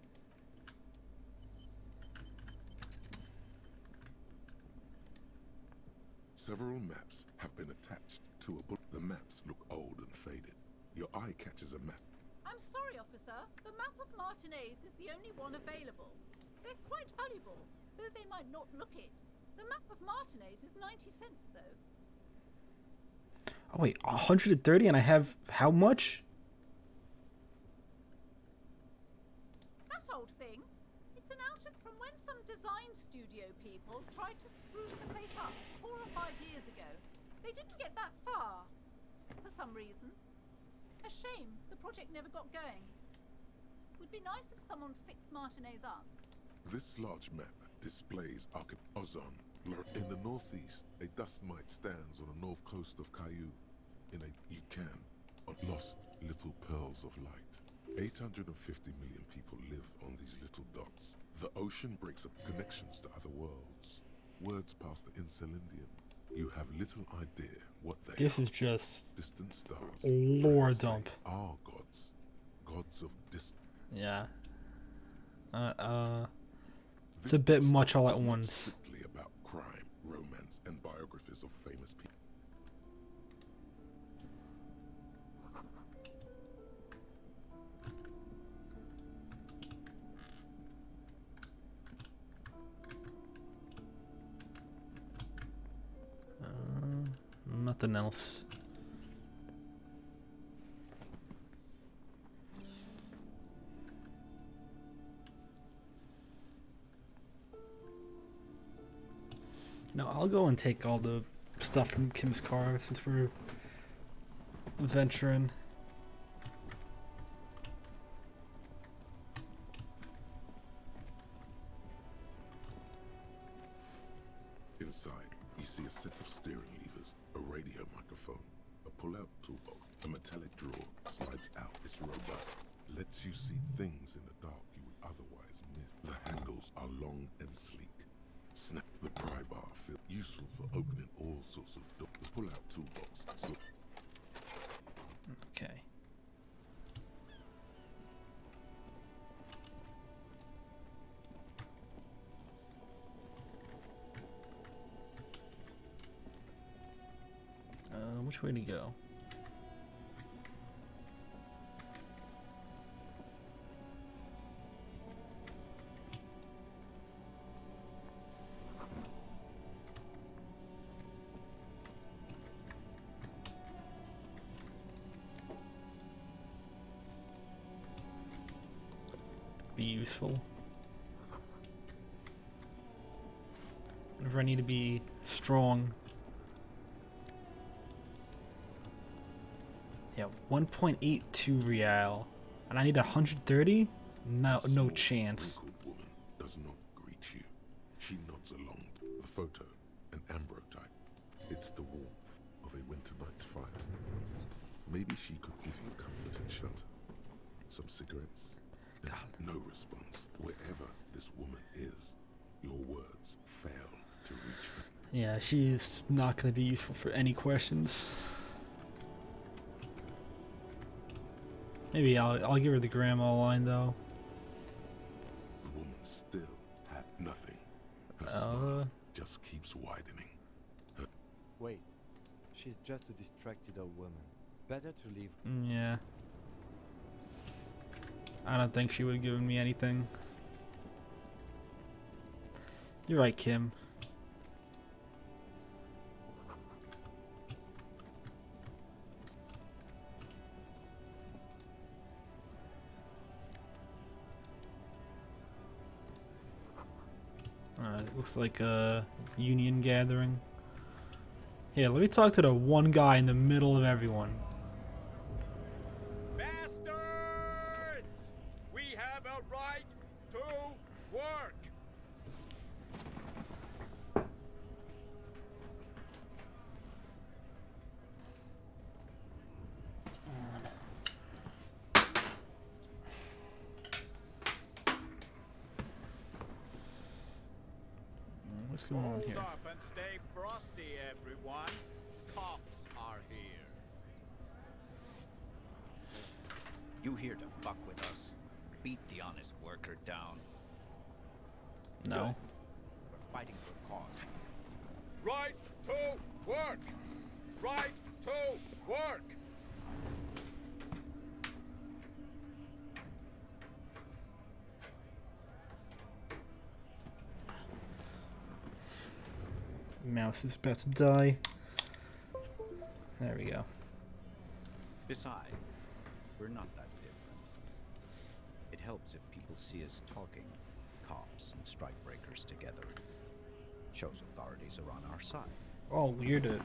Several maps have been attached to a book. The maps look old and faded. Your eye catches a map. I'm sorry, officer. The map of Martinez is the only one available. They're quite valuable, though they might not look it. The map of Martinez is 90 cents, though. Oh wait, 130 and I have how much? That old thing. It's an outlook from when some design studio people tried to spruce the place up 4 or 5 years ago. They didn't get that far, for some reason. A shame the project never got going. Would be nice if someone fixed Martinez up. This large map displays Ozon. In the northeast, a dust mite stands on the north coast of Caillou. In a Yukon, on lost little pearls of light. 850 million people live on these little dots. The ocean breaks up connections to other worlds. Words pass the Insulindian. You have little idea what they This are. is just Distant stars. lore Perhaps they dump. are gods. Gods of distance. Yeah. It's a bit much all at It's not once. strictly about crime, romance, and biographies of famous people. Nothing else. No, I'll go and take all the stuff from Kim's car since we're venturing. Inside, you see a set of steering levers, a radio microphone, a pull-out toolbox, a metallic drawer slides out. It's robust, lets you see things in the dark you would otherwise miss. The handles are long and sleek. Snap the pry bar, feel useful for opening all sorts of doors. The pull-out toolbox. So Okay. Which way to go? Be useful. Whenever I need to be strong. Yeah, 1.82 real. And I need 130? No chance. Wrinkled woman does not greet you. She nods along. The photo, an ambrotype. It's the warmth of a winter night's fire. Maybe she could give you comfort and shelter. Some cigarettes. And no response. Wherever this woman is, your words fail to reach her. Yeah, she's not going to be useful for any questions. Maybe I'll give her the grandma line though. The woman still had nothing. Her smile just keeps widening. Wait, she's just a distracted old woman. Better to leave. Yeah. I don't think she would have given me anything. You're right, Kim. Looks like a union gathering. Here, let me talk to the one guy in the middle of everyone. Bastards! We have a right to work! What's going on here? Hold up and stay frosty, everyone. Cops are here. You here to fuck with us? Beat the honest worker down. No. We're fighting for a cause. Right to work! Right to work! Mouse is about to die. There we go. Besides, we're not that different. It helps if people see us talking, cops and strikebreakers together. Shows authorities are on our side. Oh, weird.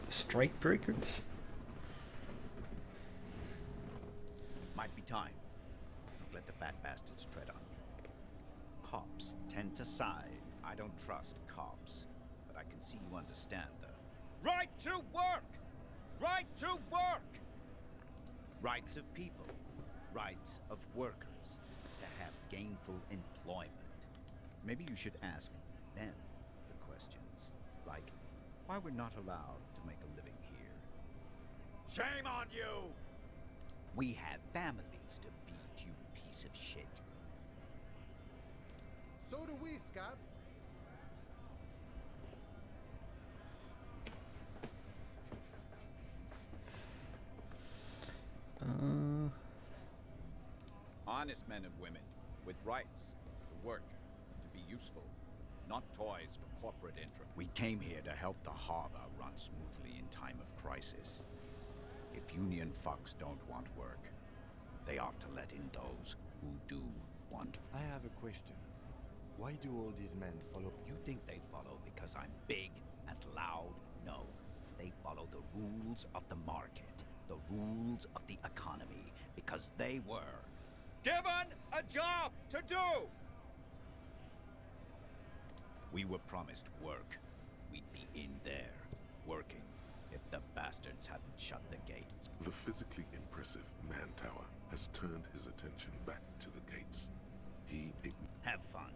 Strike breakers? Might be time. Don't let the fat bastards tread on you. Cops tend to side. I don't trust cops, but I can see you understand the Right to work! Right to work! rights of people, rights of workers to have gainful employment. Maybe you should ask them the questions, like why we're not allowed to make a living here. Shame on you! We have families to feed, you piece of shit. So do we, Scab. Honest men and women with rights to work, to be useful, not toys for corporate interest. We came here to help the harbor run smoothly in time of crisis. If union fucks don't want work, they ought to let in those who do want. I have a question. Why do all these men follow? You think they follow because I'm big and loud? No. They follow the rules of the market, the rules of the economy, because they were given a job to do! We were promised work. We'd be in there, working, if the bastards hadn't shut the gates. The physically impressive man tower has turned his attention back to the gates. Have fun.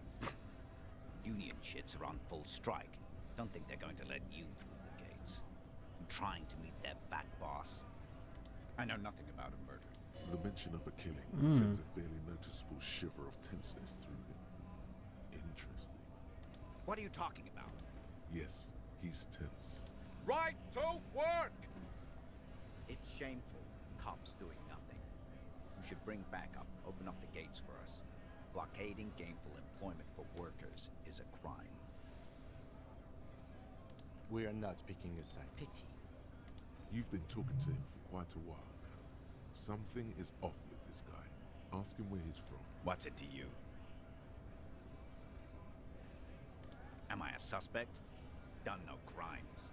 Union shits are on full strike. Don't think they're going to let you through the gates. I'm trying to meet their fat boss. I know nothing about a murder. The mention of a killing sends a barely noticeable shiver of tenseness through him. Interesting. What are you talking about? Yes, he's tense. Right to work! It's shameful. Cops doing nothing. You should bring backup. Open up the gates for us. Blockading gainful employment for workers is a crime. We are not picking a side. Pity. You've been talking to him for quite a while now. Something is off with this guy. Ask him where he's from. What's it to you? Am I a A suspect? Done no crimes.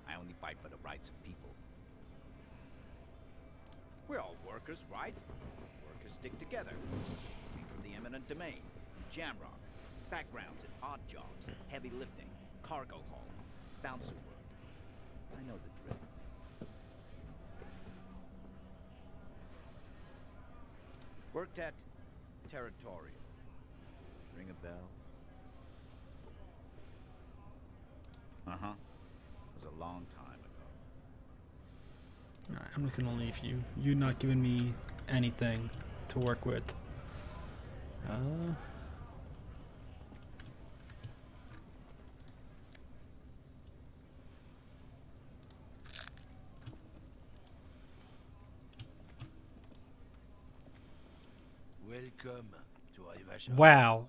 I only fight for the rights of people. We're all workers, right? Workers stick together. We from the eminent domain, jamrock, backgrounds in odd jobs, heavy lifting, cargo hauling, bouncer work. I know the drill. Worked at Territorial. Ring a bell? Uh-huh. It was a long time ago. Alright, I'm just gonna leave you. You're not giving me anything to work with. Welcome to Elysium. Wow.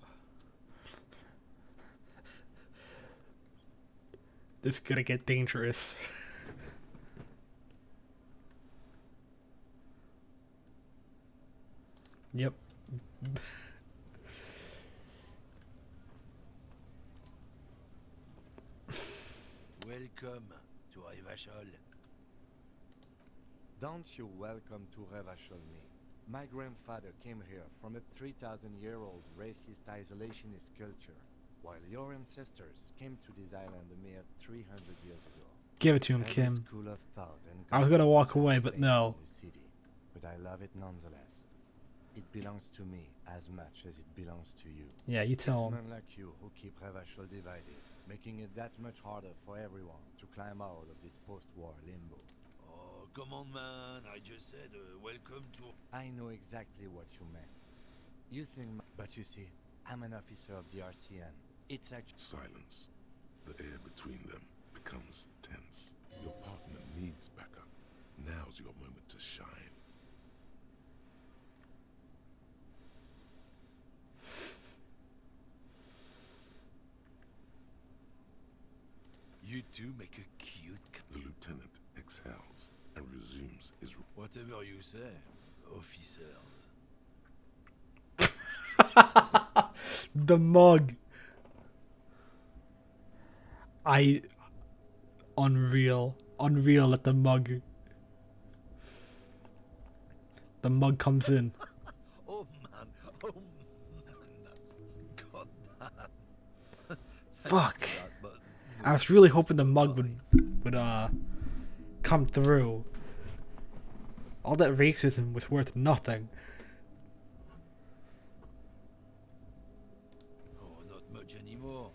This is gonna get dangerous. Yep. Welcome to Revachol. Don't you welcome to Revachol me. My grandfather came here from a 3,000-year-old racist isolationist culture, while your ancestors came to this island a mere 300 years ago. Give it to him, Every Kim. school of thought and I was gonna walk away, but no. the city, but I love it nonetheless. It belongs to me as much as it belongs to you. Yeah, you tell him. It's men like you who keep Revachol divided, making it that much harder for everyone to climb out of this post-war limbo. Oh, come on, man. I just said welcome to... I know exactly what you meant. You think... But you see, I'm an officer of the RCN. It's actually... Silence. The air between them becomes tense. Your partner needs backup. Now's your moment to shine. You two make a cute... The lieutenant exhales and resumes his... Whatever you say, officers. The mug. Unreal. Unreal at the mug. The mug comes in. Oh man, that's god man. Fuck. I was really hoping the mug would come through. All that racism was worth nothing. Oh, not much anymore.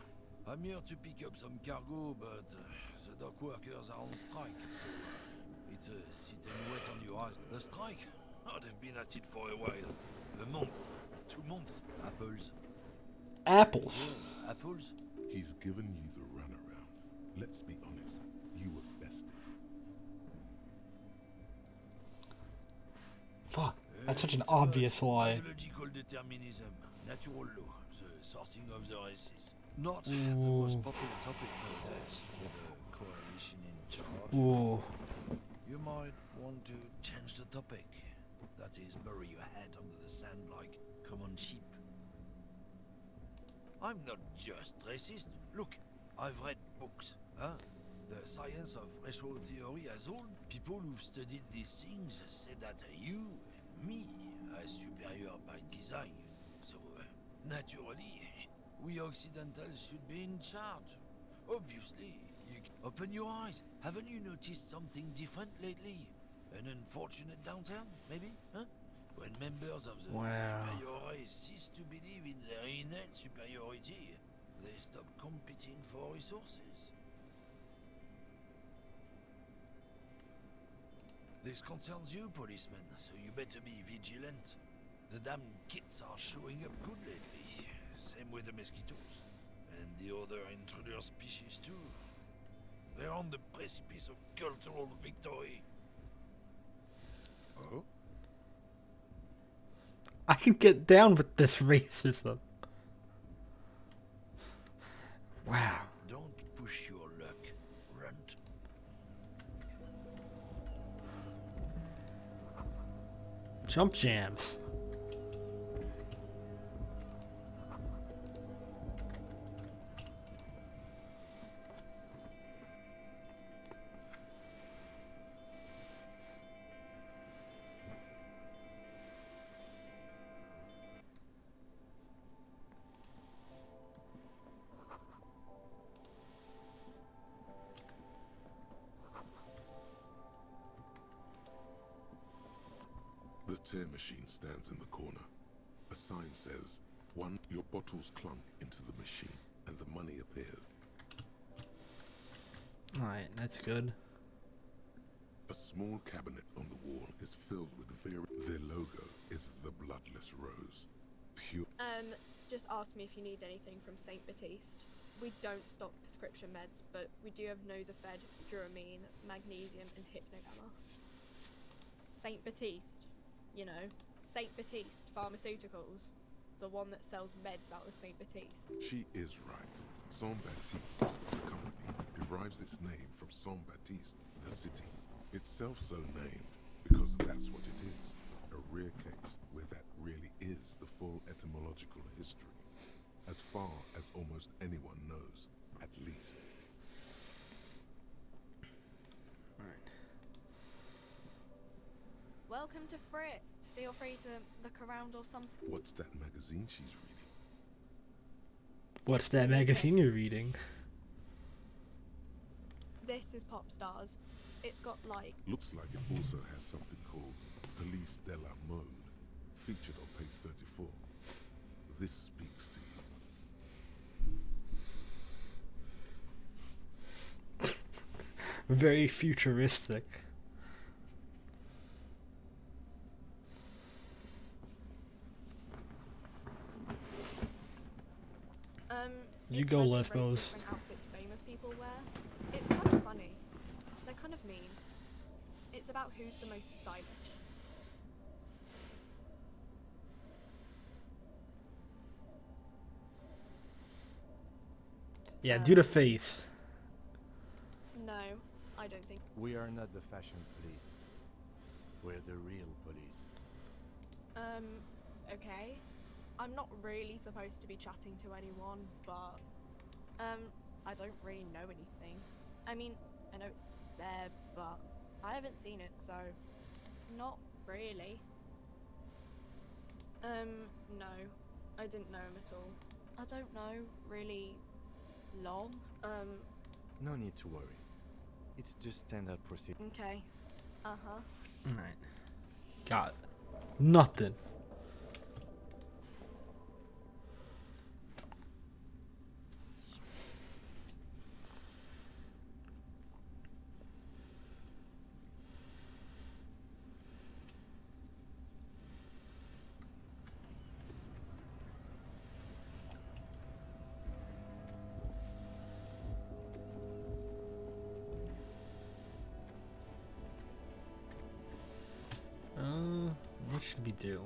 I'm here to pick up some cargo, but the dock workers are on strike, so it's a sit and wait on your eyes. The strike? Oh, they've been at it for a while. A month, 2 months. Apples. Apples? Yeah, apples? He's given you the runaround. Let's be honest, you were bested. Fuck, that's such an obvious lie. Biological determinism, natural law, the sorting of the races. Not the Ooh. most popular topic nowadays, with a coalition in charge. Ooh. You might want to change the topic. That is, bury your head under the sand like common sheep. I'm not just racist. Look, I've read books. Huh? The science of racial theory has old. People who've studied these things say that you and me are superior by design. So, naturally, we Occidentals should be in charge. Obviously, open your eyes. Haven't you noticed something different lately? An unfortunate downturn, maybe? Huh? When members of the superior race cease to believe in their innate superiority, they stop competing for resources. This concerns you, policeman, so you better be vigilant. The damn kids are showing up good lately. Same with the mosquitoes. And the other intruder species too. They're on the precipice of cultural victory. Oh? I can get down with this racism. Wow. Don't push your luck, runt. Jump jams. tear machine stands in the corner. A sign says, your bottles clunk into the machine and the money appears. Alright, that's good. A small cabinet on the wall is filled with their logo is the bloodless rose. Pure. Just ask me if you need anything from St. Baptiste. We don't stock prescription meds, but we do have Nosafed, Duramine, Magnesium, and Hypnogamma. St. Baptiste, you know, St. Baptiste Pharmaceuticals, the one that sells meds out of St. Baptiste. She is right. Saint Baptiste, the company, derives its name from Saint Baptiste, the city. Itself so named because that's what it is. A rare case where that really is the full etymological history. As far as almost anyone knows, at least. Welcome to Frit. Feel free to look around or something. What's that magazine she's reading? What's that magazine you're reading? This is Pop Stars. It's got like... Looks like it also has something called Police de la Mode, featured on page 34. This speaks to you. Very futuristic. You go, Lesbos. Different outfits famous people wear. It's kind of funny. They're kind of mean. It's about who's the most stylish. Yeah, do the face. No, I don't think. We are not the fashion police. We're the real police. Okay. I'm not really supposed to be chatting to anyone, but, I don't really know anything. I mean, I know it's there, but I haven't seen it, so not really. No, I didn't know him at all. I don't know, really long. No need to worry. It's just standard procedure. Okay. Uh-huh. Alright. Got nothing. What should we do?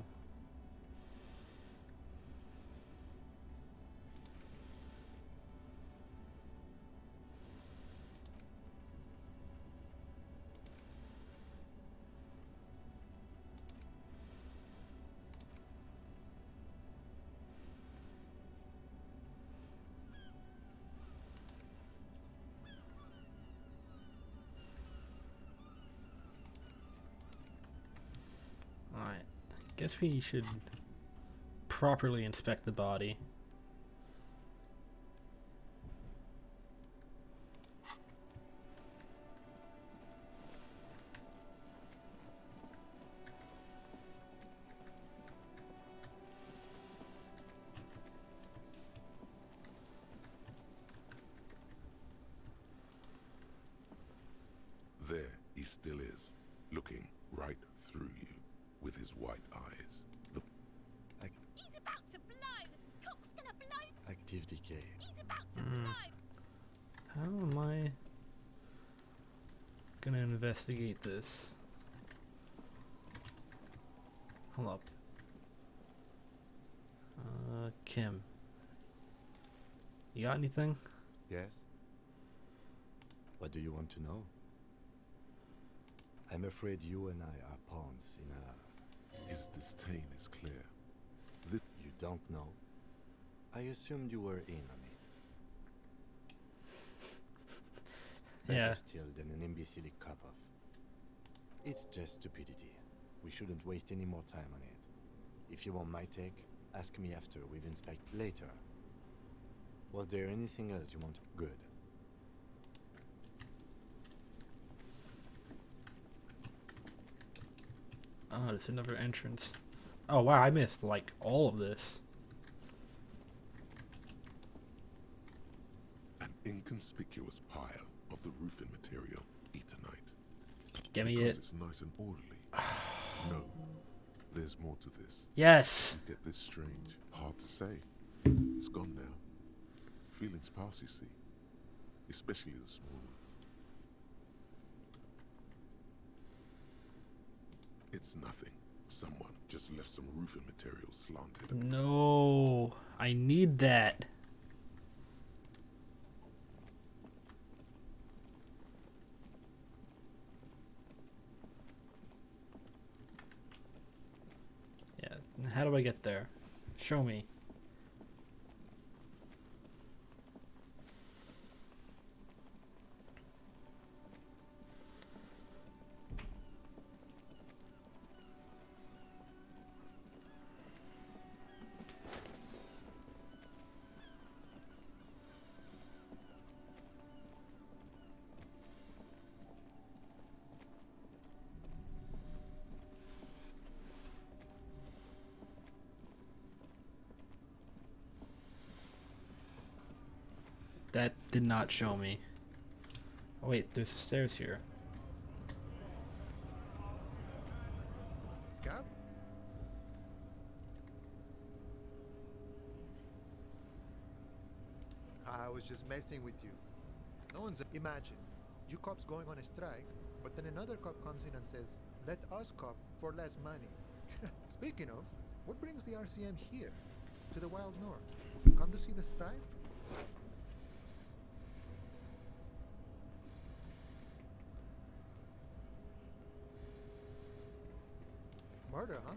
Alright, guess we should properly inspect the body. There he still is, looking right through you with his white eyes. He's about to blow! The cock's gonna blow! Active decay. He's about to blow! How am I gonna investigate this? Hold up. Kim. You got anything? Yes? What do you want to know? I'm afraid you and I are pawns in a... His disdain is clear. You don't know? I assumed you were in on it. Yeah. Better still than an imbecile cop-off. It's just stupidity. We shouldn't waste any more time on it. If you want my take, ask me after we've inspected later. Was there anything else you want? Good. Oh, there's another entrance. Oh wow, I missed like all of this. An inconspicuous pile of the roofing material, eternite. Give me because it. it's nice and orderly. No, there's more to this. Yes. You get this strange, hard to say. It's gone now. Feelings pass, you see. Especially the small ones. It's nothing. Someone just left some roofing material slanted. No, I need that. Yeah, how do I get there? Show me. That did not show me. Oh wait, there's stairs here. Scab? I was just messing with you. No one's... Imagine, you cops going on a strike, but then another cop comes in and says, let us cop for less money. Speaking of, what brings the RCM here? To the wild north? Come to see the strife? Murder, huh?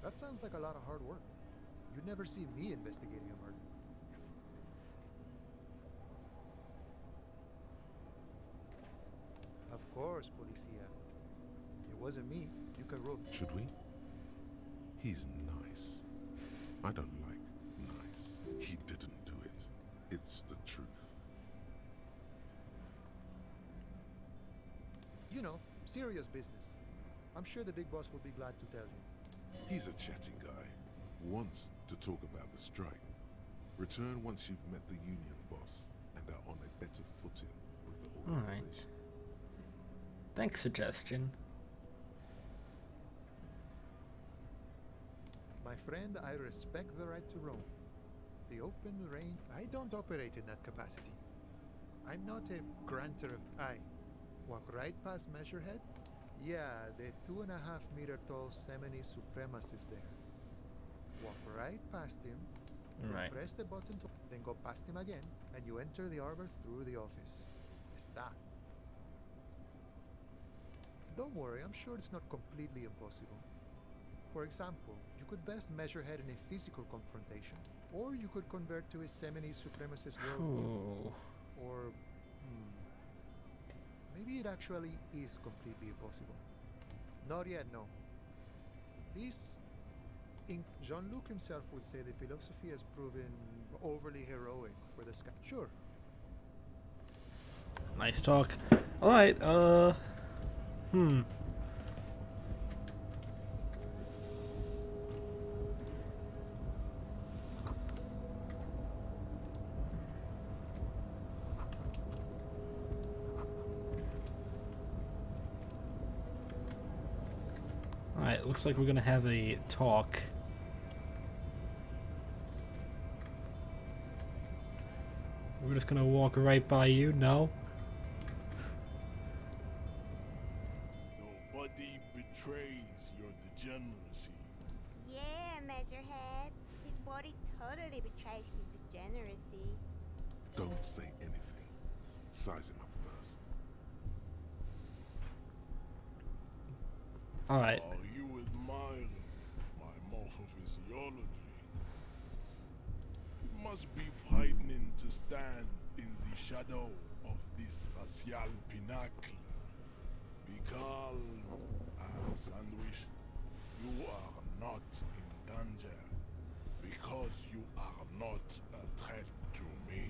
That sounds like a lot of hard work. You'd never see me investigating a murder. Of course, Policia. It wasn't me. You can rope. Should we? He's nice. I don't like nice. He didn't do it. It's the truth. You know, serious business. I'm sure the big boss will be glad to tell you. He's a chatty guy. Wants to talk about the strike. Return once you've met the union boss and are on a better footing with the organization. Alright. Thanks, suggestion. My friend, I respect the right to roam. The open range... I don't operate in that capacity. I'm not a grantor of... I walk right past Measurehead. Yeah, the 2.5 meter tall Semini supremacist there. Walk right past him. Right. Press the button to... Then go past him again, and you enter the arbor through the office. Está. Don't worry, I'm sure it's not completely impossible. For example, you could best measure head in a physical confrontation, or you could convert to a Semini supremacist role. Or, maybe it actually is completely impossible. Not yet, no. This, Jean-Luc himself would say the philosophy has proven overly heroic for the sky. Sure. Nice talk. Alright, Alright, looks like we're gonna have a talk. We're just gonna walk right by you, no? Nobody betrays your degeneracy. Yeah, Measurehead. His body totally betrays his degeneracy. Don't say anything. Size him up first. Alright. Are you admiring my morphophysiology? It must be frightening to stand in the shadow of this racial pinnacle. Be calm, Sandwich. You are not in danger because you are not a threat to me.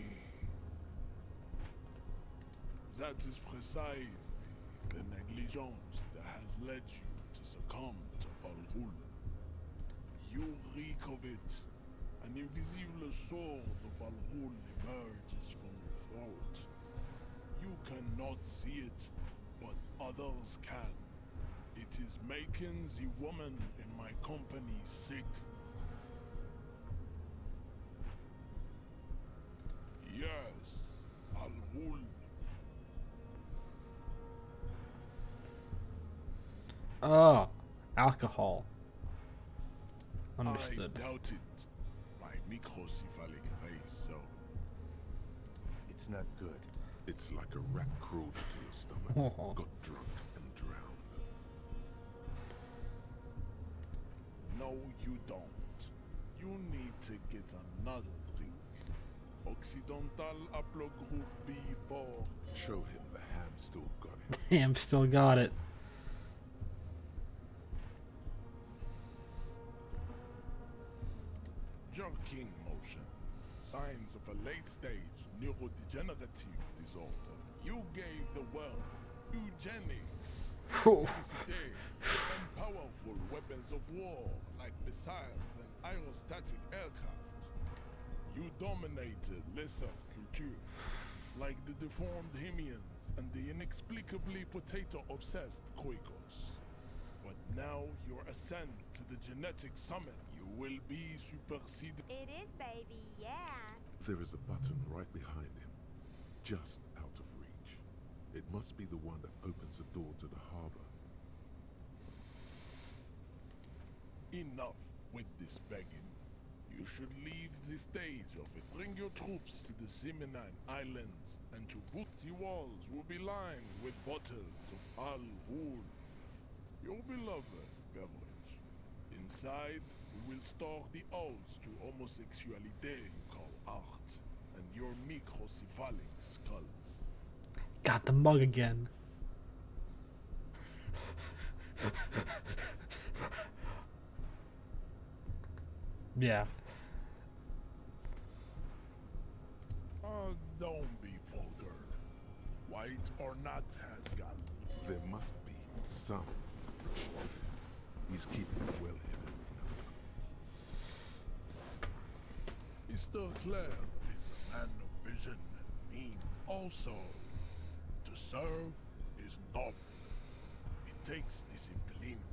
That is precisely the negligence that has led you to succumb to Al-Ghul. You reek of it. An invisible sword of Al-Ghul emerges from your throat. You cannot see it, but others can. It is making the woman in my company sick. Yes, Al-Ghul. Oh, alcohol. Understood. I doubt it. My microcephalic race, so It's not good. It's like a rat crawled into your stomach, got drunk and drowned. no, you don't. You need to get another drink. Occidental Aplo Group B4. Show him the ham still got it. Damn, still got it. Jerking motions. Signs of a late-stage neurodegenerative disorder. You gave the world eugenics. Electricity, and powerful weapons of war like missiles and aerostatic aircraft. You dominated lesser culture, like the deformed Hemians and the inexplicably potato-obsessed Quakers. But now your ascent to the genetic summit, you will be superseded. It is, baby, yeah. There is a button right behind him, just out of reach. It must be the one that opens the door to the harbor. Enough with this begging. You should leave the stage of it. Bring your troops to the Simenine Islands, and to boot the walls will be lined with bottles of Al-Ghul, your beloved beverage. Inside, we will store the odes to homosexuality you call art, and your microcephalic skulls. Got the mug again. Yeah. Don't be vulgar. White or not has got. There must be some friction. He's keeping it well hidden. Mr. Clare is a man of vision and means. Also, to serve is noble. It takes discipline.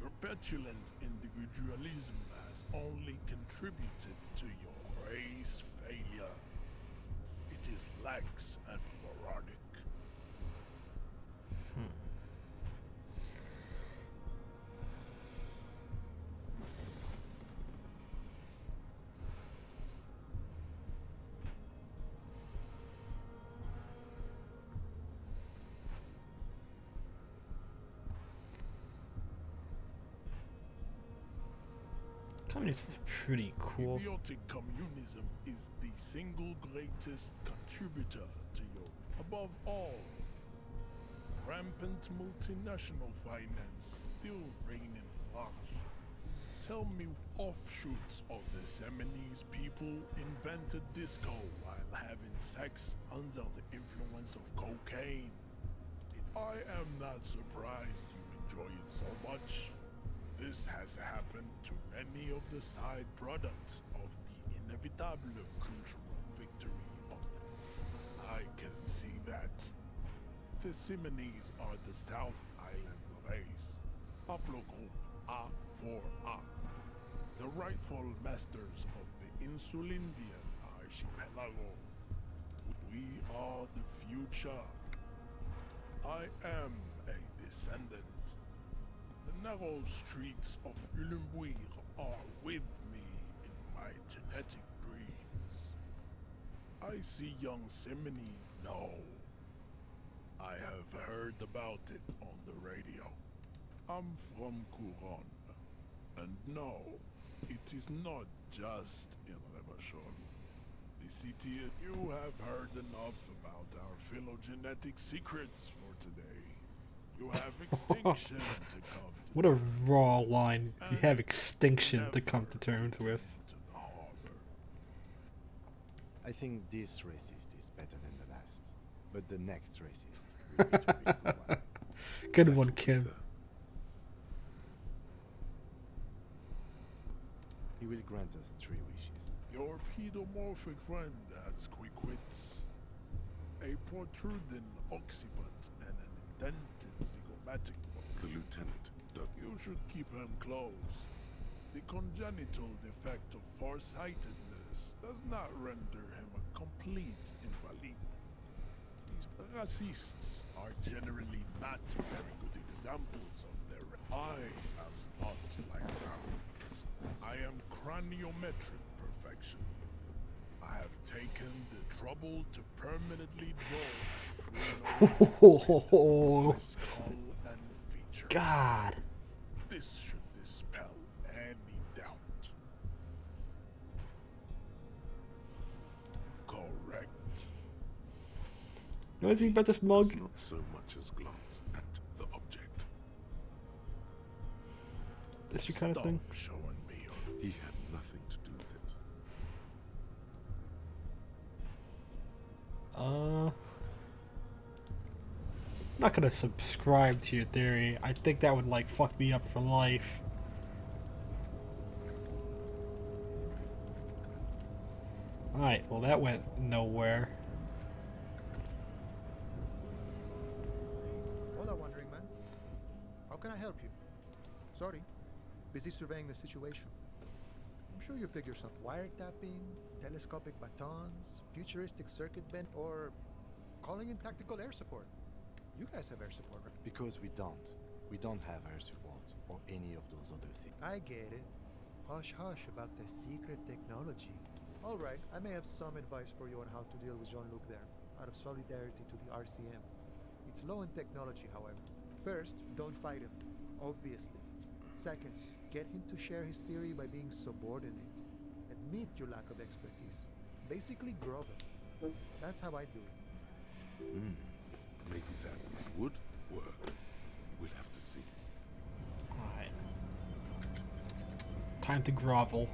Your petulant individualism has only contributed to your race failure. It is lax and moronic. Communism is pretty cool. Idiotic communism is the single greatest contributor to your. Above all, rampant multinational finance still reigning large. Tell me offshoots of the Seminese people invented disco while having sex under the influence of cocaine. I am not surprised you enjoy it so much. This has happened to many of the side products of the inevitable cultural victory of the... I can see that. The Simonese are the South Island race. Aplo Group A4A. The rightful masters of the Insulindian archipelago. We are the future. I am a descendant. The narrow streets of Ulimbuir are with me in my genetic dreams. I see young Simony. No. I have heard about it on the radio. I'm from Couronne. And no, it is not just in Revachon. The city, you have heard enough about our phylogenetic secrets for today. You have extinction to come to. What a raw line. You have extinction to come to terms with. I think this racist is better than the last, but the next racist will be a good one. Good one, Kim. perfect friend has quick wits, a protruding occiput, and an indented zygomatic. The lieutenant does. You should keep him close. The congenital defect of farsightedness does not render him a complete invalid. These racists are generally not very good examples of their. I am not like them. I am craniometric perfection. I have taken the trouble to permanently draw skull and feature. God. This should dispel any doubt. Correct. You know anything about this mug? Does not so much as glance at the object. This your kind of thing? Showing me. He had nothing to do with it. I'm not gonna subscribe to your theory. I think that would like fuck me up for life. Alright, well that went nowhere. Hola, wandering man. How can I help you? Sorry, busy surveying the situation. I'm sure you figure some wiretapping, telescopic batons, futuristic circuit bend, or calling in tactical air support. You guys have air support, right? Because we don't. We don't have air support or any of those other things. I get it. Hush hush about the secret technology. Alright, I may have some advice for you on how to deal with Jean-Luc there, out of solidarity to the RCM. It's low in technology, however. First, don't fight him, obviously. Second, get him to share his theory by being subordinate. Admit your lack of expertise. Basically grovel. That's how I do it. Maybe that would work. We'll have to see. Alright. Time to grovel.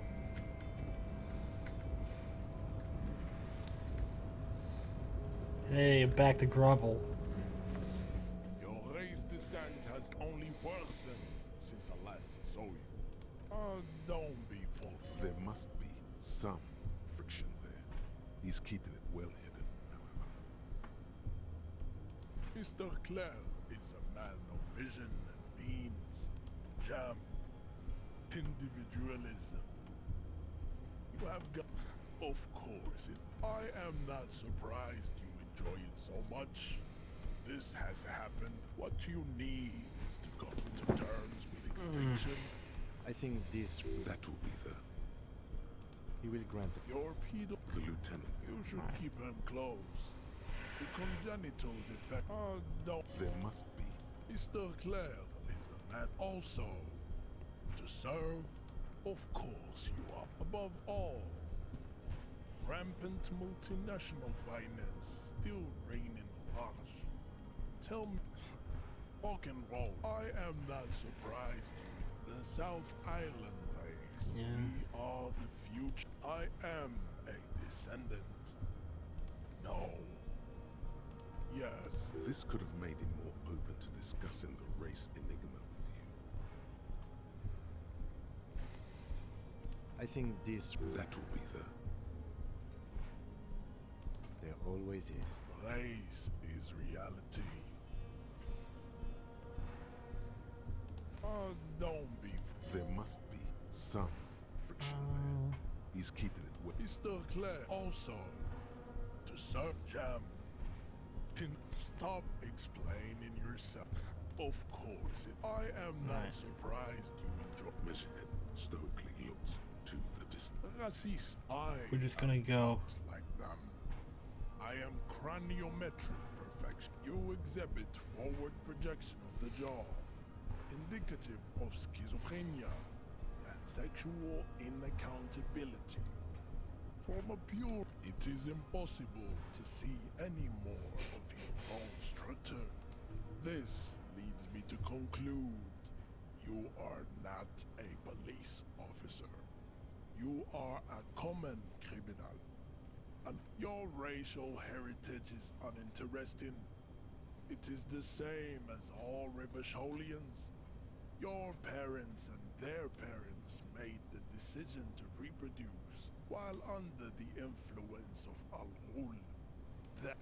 Hey, I'm back to grovel. Your race descent has only worsened since I last saw you. Don't be fooled. There must be some friction there. He's keeping it well hidden, however. Mr. Clare is a man of vision and means. Jam. Individualism. You have got... Of course, I am not surprised you enjoy it so much. This has happened. What you need is to come to terms with extinction. I think this... That will be the... He will grant it. Your pedo... The lieutenant. You should keep him close. The congenital defect... no. There must be. Mr. Clare is a man also. To serve, of course you are. Above all, rampant multinational finance still reigning large. Tell me, rock and roll. I am not surprised. The South Island race. Yeah. We are the future. I am a descendant. No. Yes. This could have made him more open to discussing the race enigma with you. I think this... That will be the... There always is. Race is reality. Don't be... There must be some friction there. He's keeping it well. Mr. Clare also. To serve Jam. Stop explaining yourself. Of course, I am not surprised you enjoy... Measurehead stoically looks to the distance. Racist. We're just gonna go. Like them. I am craniometric perfection. You exhibit forward projection of the jaw, indicative of schizophrenia and sexual inaccountability. From a pure, it is impossible to see any more of your bone structure. This leads me to conclude you are not a police officer. You are a common criminal. And your racial heritage is uninteresting. It is the same as all Rivasholians. Your parents and their parents made the decision to reproduce. while under the influence of Al-Ghul. That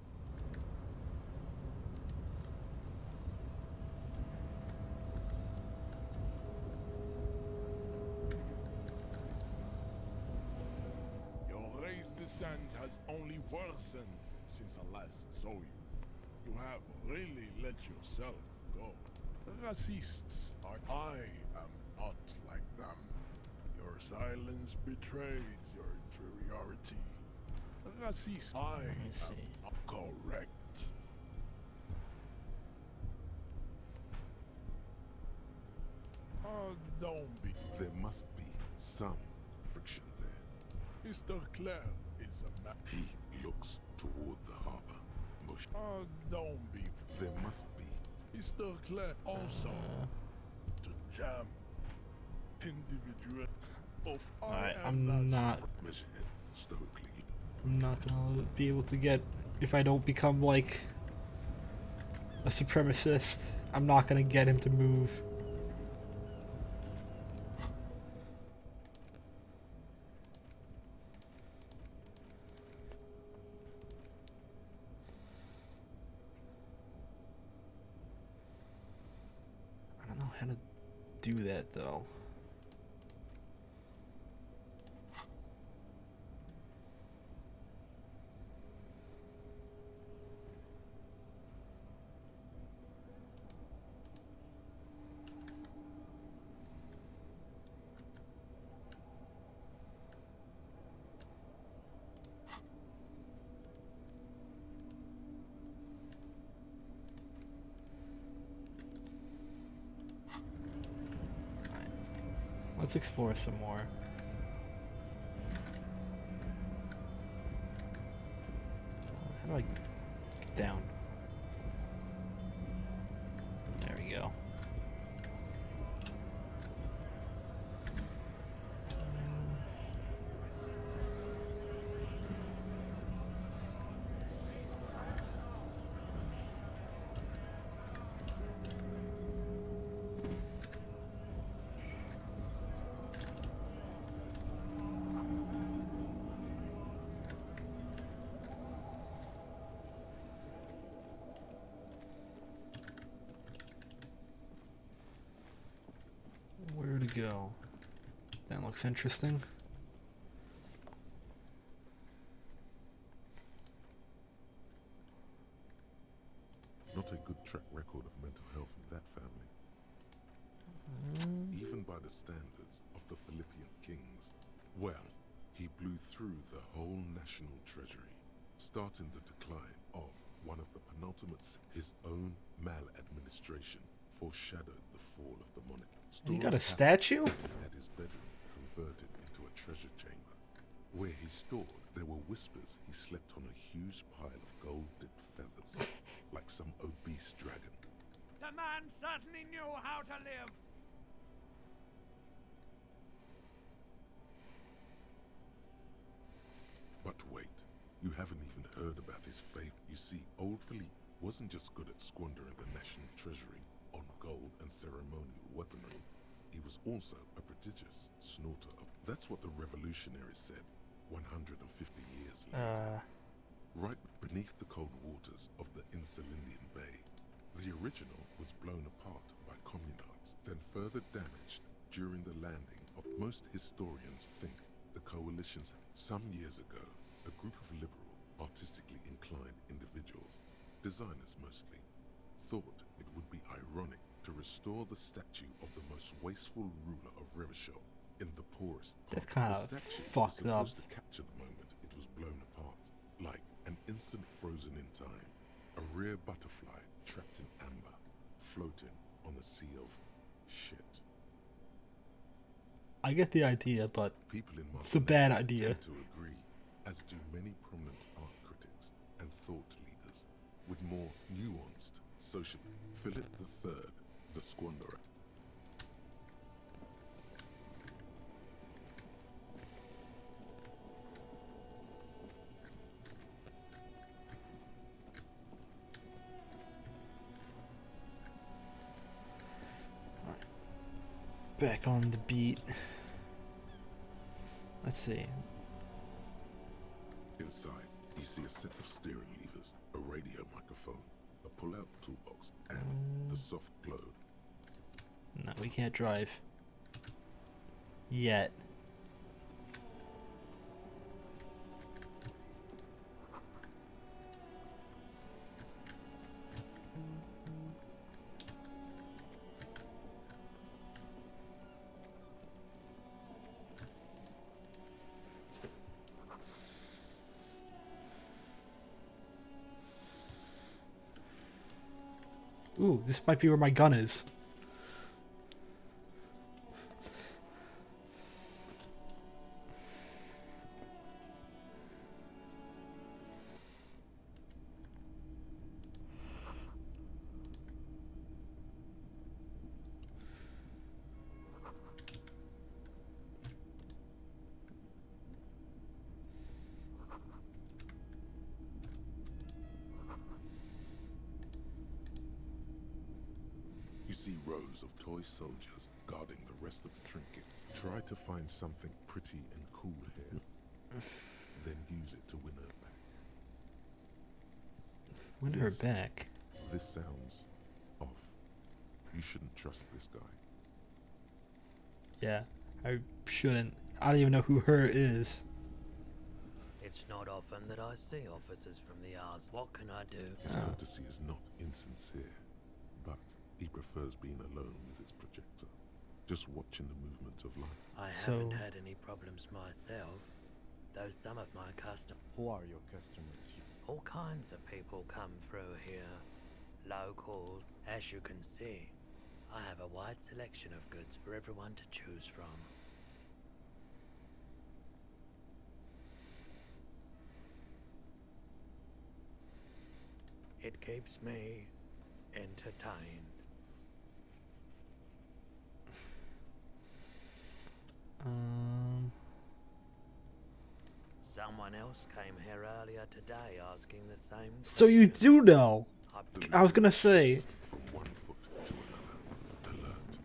your race descent has only worsened since I last saw you. You have really let yourself go. Racists are. I am not like them. Your silence betrays your inferiority. Racist. I am not correct. Oh, don't be. There must be some friction there. Mr. Clare is a man. He looks toward the harbor. Mush. Oh, don't be. There must be. Mr. Clare also to jam individual of Alright, I'm not gonna be able to get, if I don't become like a supremacist, I'm not gonna get him to move. I don't know how to do that though. Let's explore some more. How do I get down? There we go. Where to go? That looks interesting. Not a good track record of mental health in that family. Even by the standards of the Philippian kings. Well, he blew through the whole national treasury, starting the decline of one of the penultimates. His own maladministration foreshadowed the fall of the monarchy. You got a statue? Had his bedroom converted into a treasure chamber. Where he stored, there were whispers he slept on a huge pile of gold-dipped feathers, like some obese dragon. The man certainly knew how to live. But wait, you haven't even heard about his fate. You see, old Philippe wasn't just good at squandering the national treasury on gold and ceremonial weaponry. He was also a prodigious snorter of. That's what the revolutionaries said 150 years later. Right beneath the cold waters of the Insulindian Bay. The original was blown apart by communards, then further damaged during the landing of. Most historians think the coalitions. Some years ago, a group of liberal, artistically inclined individuals, designers mostly, thought it would be ironic to restore the statue of the most wasteful ruler of Revachol in the poorest part. That's kind The of statue was fucked up. supposed to capture the moment it was blown apart, like an instant frozen in time, a rare butterfly trapped in amber, floating on a sea of shit. I get the idea, but People in it's a bad Martinique idea. tend to agree, as do many prominent art critics and thought leaders, with more nuanced social. Philip III, the Squanderer. Back on the beat. Let's see. Inside, you see a set of steering levers, a radio microphone, a pull-out toolbox, and the soft glow. No, we can't drive. Yet. Ooh, this might be where my gun is. You see rows of toy soldiers guarding the rest of the trinkets. Try to find something pretty and cool here. Then use it to win her back. Win her back? This sounds off. You shouldn't trust this guy. Yeah, I shouldn't. I don't even know who her is. It's not often that I see officers from the R's. What can I do? His courtesy is not insincere, but he prefers being alone with his projector, just watching the movement of light. I haven't had any problems myself, though some of my customers... Who are your customers? All kinds of people come through here. Local, as you can see. I have a wide selection of goods for everyone to choose from. It keeps me entertained. Someone else came here earlier today asking the same So you do know. I was gonna say. From one foot to another, alert.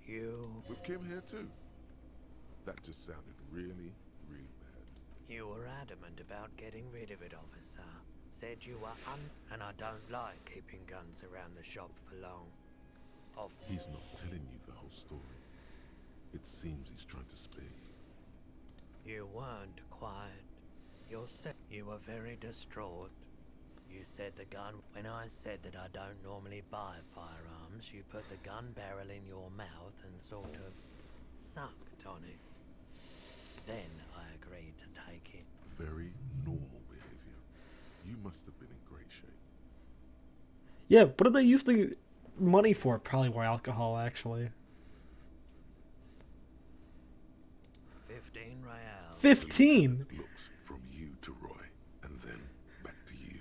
You... We've came here too. That just sounded really, really bad. You were adamant about getting rid of it, officer. Said you were and I don't like keeping guns around the shop for long. He's not telling you the whole story. It seems he's trying to spare you. You weren't quiet. You were very distraught. You said the gun... When I said that I don't normally buy firearms, you put the gun barrel in your mouth and sort of sucked on it. Then I agreed to take it. Very normal behavior. You must have been in great shape. Yeah, what did they use the money for? Probably more alcohol, actually. 15 reals. 15? Looks from you to Roy, and then back to you.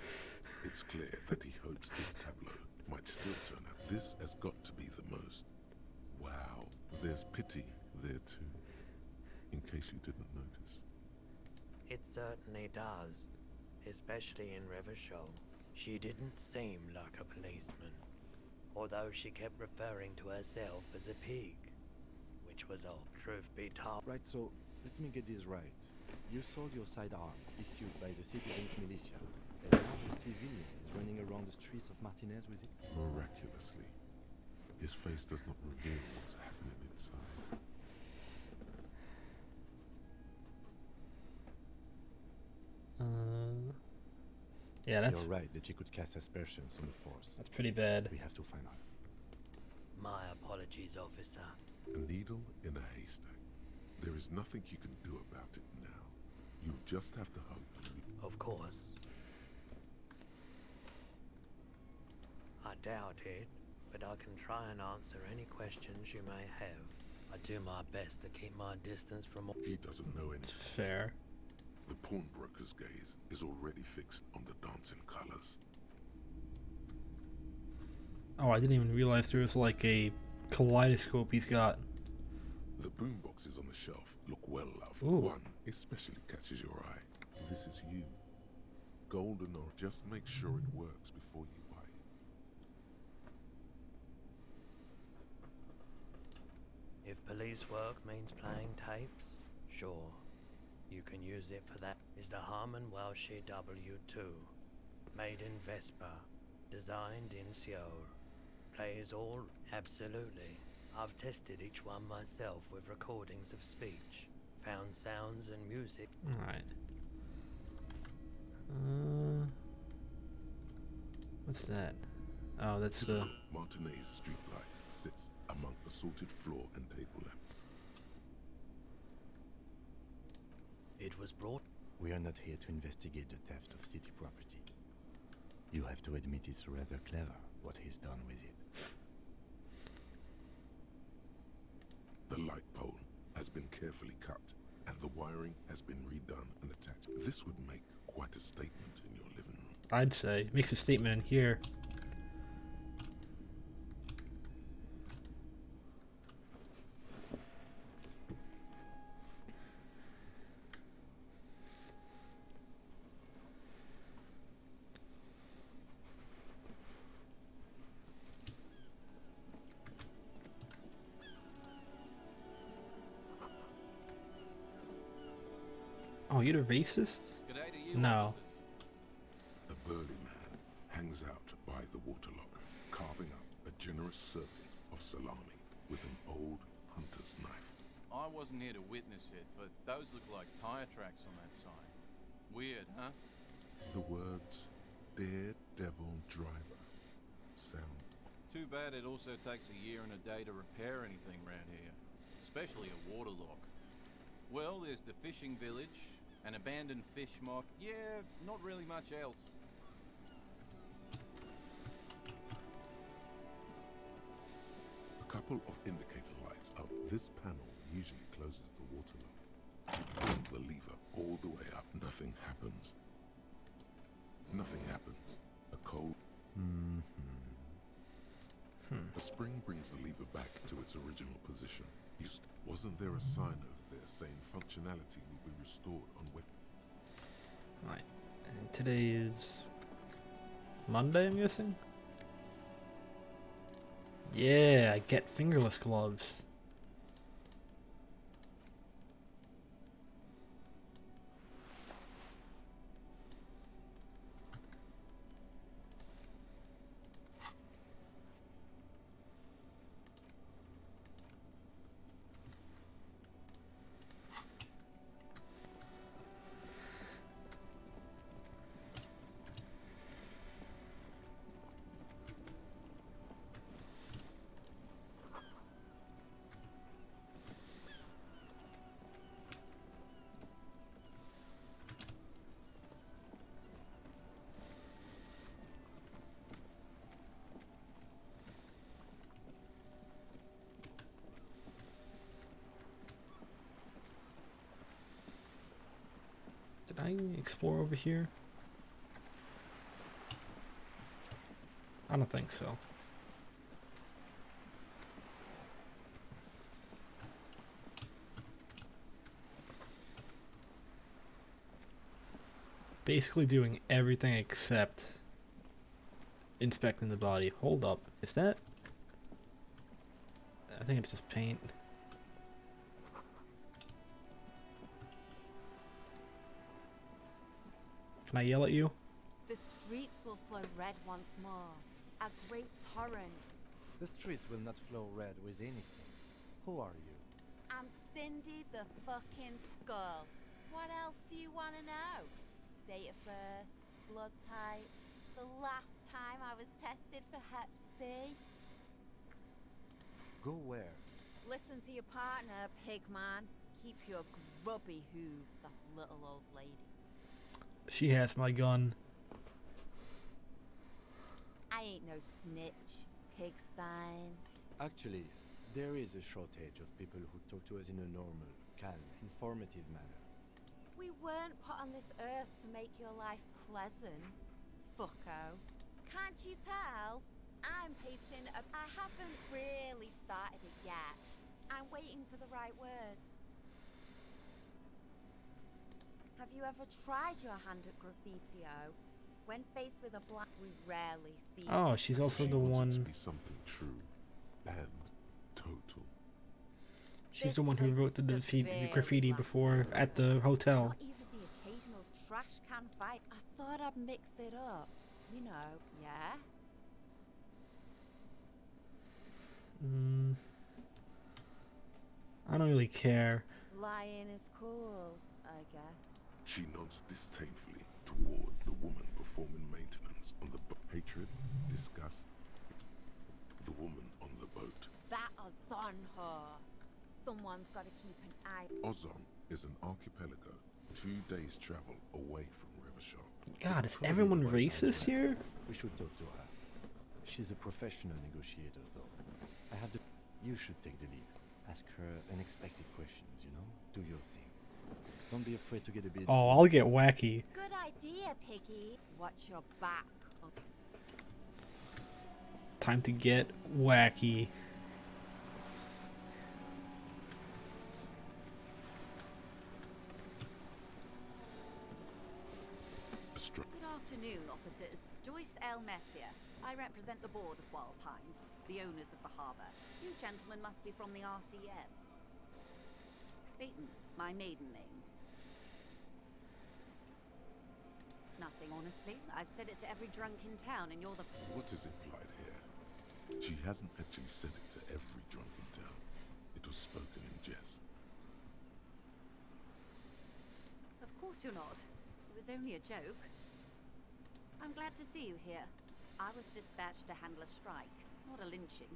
It's clear that he hopes this tableau might still turn out. This has got to be the most. Wow, there's pity there too, in case you didn't notice. It certainly does, especially in Revachol. She didn't seem like a policeman, although she kept referring to herself as a pig, which was all. Truth be told. Right, so let me get this right. You sold your sidearm, issued by the citizens' militia, and now the civilian is running around the streets of Martinez with it? Miraculously, his face does not reveal what's happening inside. Yeah, that's... You're right that she could cast aspersions on the force. That's pretty bad. We have to find out. My apologies, officer. A needle in a haystack. There is nothing you can do about it now. You just have to hope. Of course. I doubt it, but I can try and answer any questions you may have. I do my best to keep my distance from all... He doesn't know anything. Fair. The pawnbroker's gaze is already fixed on the dancing colors. Oh, I didn't even realize there was like a kaleidoscope he's got. The boomboxes on the shelf look well loved. Ooh. One especially catches your eye. This is you. Golden or just make sure it works before you buy it. If police work means playing tapes, sure. You can use it for that. Is the Harmon Welshie W2. Made in Vespa. Designed in Seoul. Plays all... Absolutely. I've tested each one myself with recordings of speech. Found sounds and music. Alright. What's that? Oh, that's the... Martinez streetlight sits among assorted floor and table lamps. It was brought... We are not here to investigate the theft of city property. You have to admit it's rather clever what he's done with it. The light pole has been carefully cut, and the wiring has been redone and attached. This would make quite a statement in your living room. I'd say. Makes a statement in here. Oh, you're the racist? No. A burly man hangs out by the waterlock, carving up a generous serving of salami with an old hunter's knife. I wasn't here to witness it, but those look like tire tracks on that sign. Weird, huh? The words Daredevil Driver sound. Too bad it also takes a year and a day to repair anything around here, especially a waterlock. Well, there's the fishing village, an abandoned fish market. Yeah, not really much else. A couple of indicator lights up. This panel usually closes the waterlock. You pull the lever all the way up. Nothing happens. Nothing happens. A cold... A spring brings the lever back to its original position. Wasn't there a sign over there saying functionality will be restored on web? Right. And today is Monday, I'm guessing? Yeah, I get fingerless gloves. Did I explore over here? I don't think so. Basically doing everything except inspecting the body. Hold up. Is that? I think it's just paint. Can I yell at you? The streets will flow red once more. A great torrent. The streets will not flow red with anything. Who are you? I'm Cindy the fucking Skull. What else do you want to know? Date of birth, blood type, the last time I was tested for Hep C. Go where? Listen to your partner, pigman. Keep your grubby hooves off little old ladies. She has my gun. I ain't no snitch, pigstein. Actually, there is a shortage of people who talk to us in a normal, calm, informative manner. We weren't put on this earth to make your life pleasant, fucko. Can't you tell? I'm painting a... I haven't really started it yet. I'm waiting for the right words. Have you ever tried your hand at graffiti-o? When faced with a black, we rarely see... Oh, she's also the She wants it to one... be something true and total. She's the one who wrote the graffiti before at the hotel. Not even the occasional trash can fight. I thought I'd mix it up. You know, yeah? I don't really care. Lying is cool, I guess. She nods disdainfully toward the woman performing maintenance on the boat. Hatred, disgust. The woman on the boat. That is on her. Someone's got to keep an eye. Ozon is an archipelago 2 days travel away from Rivershore. God, is everyone racist here? We should talk to her. She's a professional negotiator, though. I have the... You should take the lead. Ask her unexpected questions, you know? Do your thing. Don't be afraid to get a bit... Oh, I'll get wacky. Good idea, Piggy. Watch your back. Time to get wacky. Good afternoon, officers. Joyce L. Messier. I represent the board of Wild Pines, the owners of the harbour. You gentlemen must be from the RCM. Beaton, my maiden name. Nothing, honestly. I've said it to every drunk in town, and you're the... What is implied here? She hasn't actually said it to every drunk in town. It was spoken in jest. Of course you're not. It was only a joke. I'm glad to see you here. I was dispatched to handle a strike, not a lynching.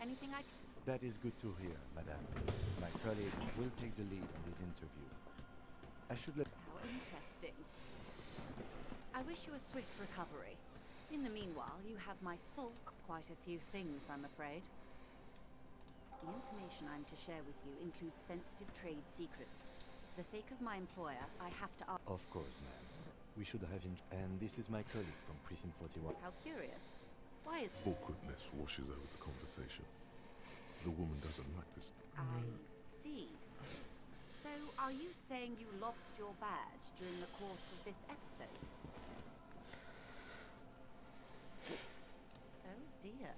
Anything I can... That is good to hear, madame. My colleague will take the lead on this interview. I should let... How interesting. I wish you a swift recovery. In the meanwhile, you have my full... Quite a few things, I'm afraid. The information I'm to share with you includes sensitive trade secrets. For the sake of my employer, I have to ask... Of course, ma'am. We should have him... And this is my colleague from Precinct 41. How curious. Why is... Awkwardness washes over the conversation. The woman doesn't like this. I see. So, are you saying you lost your badge during the course of this episode? Oh dear.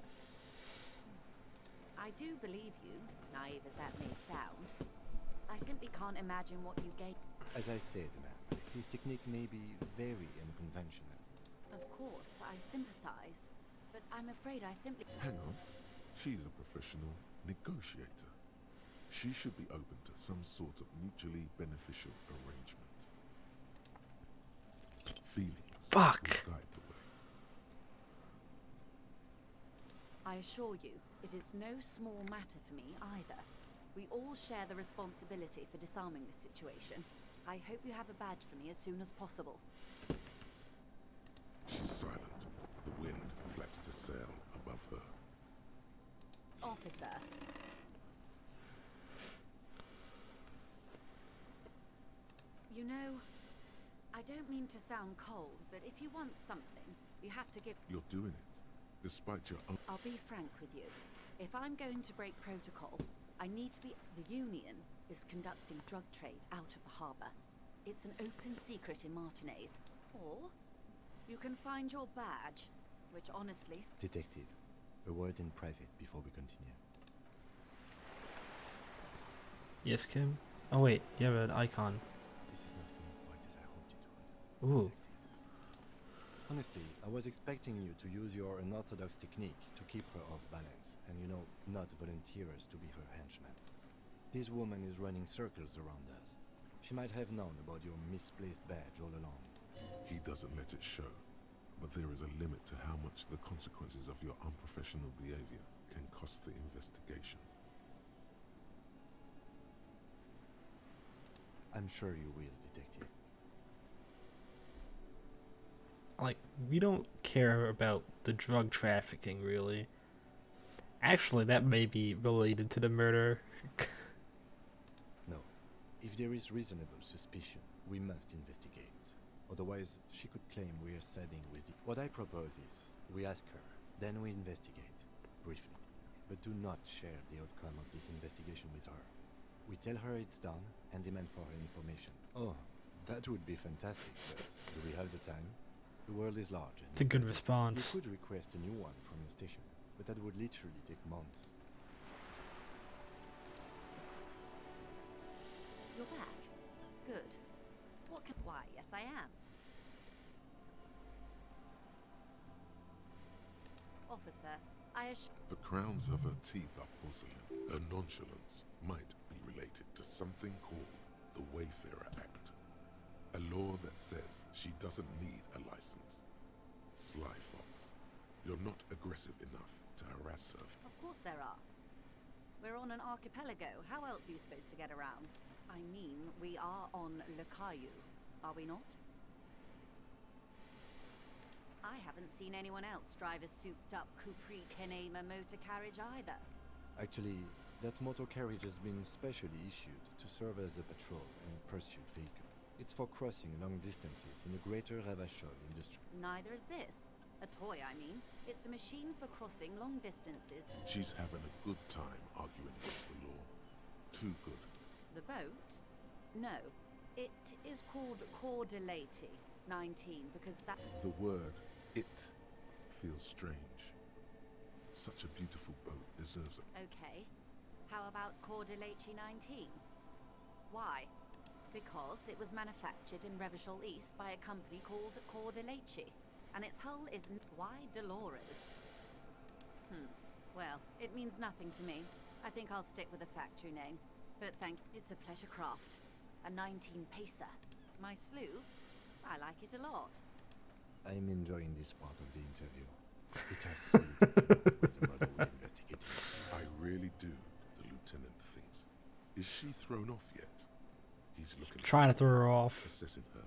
I do believe you, naive as that may sound. I simply can't imagine what you gave... As I said, ma'am, his technique may be very unconventional. Of course, I sympathize, but I'm afraid I simply... Hang on. She's a professional negotiator. She should be open to some sort of mutually beneficial arrangement. Feelings Fuck. will guide the way. I assure you, it is no small matter for me either. We all share the responsibility for disarming this situation. I hope you have a badge for me as soon as possible. She's silent. The wind flaps the sail above her. Officer. You know, I don't mean to sound cold, but if you want something, you have to give... You're doing it, despite your own... I'll be frank with you. If I'm going to break protocol, I need to be... The Union is conducting drug trade out of the harbour. It's an open secret in Martinez. Or you can find your badge, which honestly... Detective, a word in private before we continue. Yes, Kim? Oh wait, you have an icon. This is not going quite as I hoped it would. Ooh. Honestly, I was expecting you to use your unorthodox technique to keep her off balance, and you know, not volunteer us to be her henchman. This woman is running circles around us. She might have known about your misplaced badge all along. He doesn't let it show, but there is a limit to how much the consequences of your unprofessional behavior can cost the investigation. I'm sure you will, detective. Like, we don't care about the drug trafficking, really. Actually, that may be related to the murder. No. If there is reasonable suspicion, we must investigate. Otherwise, she could claim we are siding with the... What I propose is, we ask her, then we investigate, briefly. But do not share the outcome of this investigation with her. We tell her it's done, and demand for her information. Oh, that would be fantastic, but do we have the time? The world is large. And it's a good response. You could request a new one from your station, but that would literally take months. You're back. Good. What can... Why, yes I am. Officer, I assure... The crowns of her teeth are porcelain. Her nonchalance might be related to something called the Wayfarer Act. A law that says she doesn't need a license. Sly fox, you're not aggressive enough to harass her. Of course there are. We're on an archipelago. How else are you supposed to get around? I mean, we are on Le Caillou, are we not? I haven't seen anyone else drive a souped-up Capri Kenema motor carriage either. Actually, that motor carriage has been specially issued to serve as a patrol and pursuit vehicle. It's for crossing long distances in the greater Ravachol industry. Neither is this. A toy, I mean. It's a machine for crossing long distances. She's having a good time arguing against the law. Too good. The boat? No. It is called Cordelati 19 because that... The word "it" feels strange. Such a beautiful boat deserves it. Okay. How about Cordelati 19? Why? Because it was manufactured in Revachol East by a company called Cordelati. And its hull is... Why Dolores? Well, it means nothing to me. I think I'll stick with the factory name. But it's a pleasure craft. A 19 pacer. My sloop? I like it a lot. I'm enjoying this part of the interview. It has something to do with the murder we're investigating. I really do, the lieutenant thinks. Is she thrown off yet? He's looking... Trying to throw her off. Assessing her.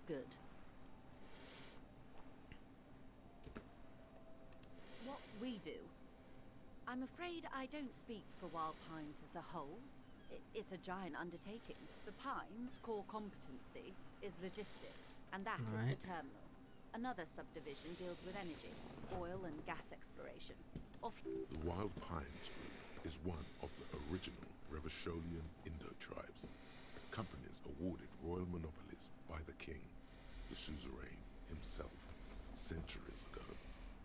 Good. What we do? I'm afraid I don't speak for Wild Pines as a whole. It's a giant undertaking. The Pines' core competency is logistics, and that is the terminal. Another subdivision deals with energy, oil and gas exploration. The Wild Pines Group is one of the original Revacholian Indo-tribes. Companies awarded royal monopolies by the king, the suzerain himself, centuries ago.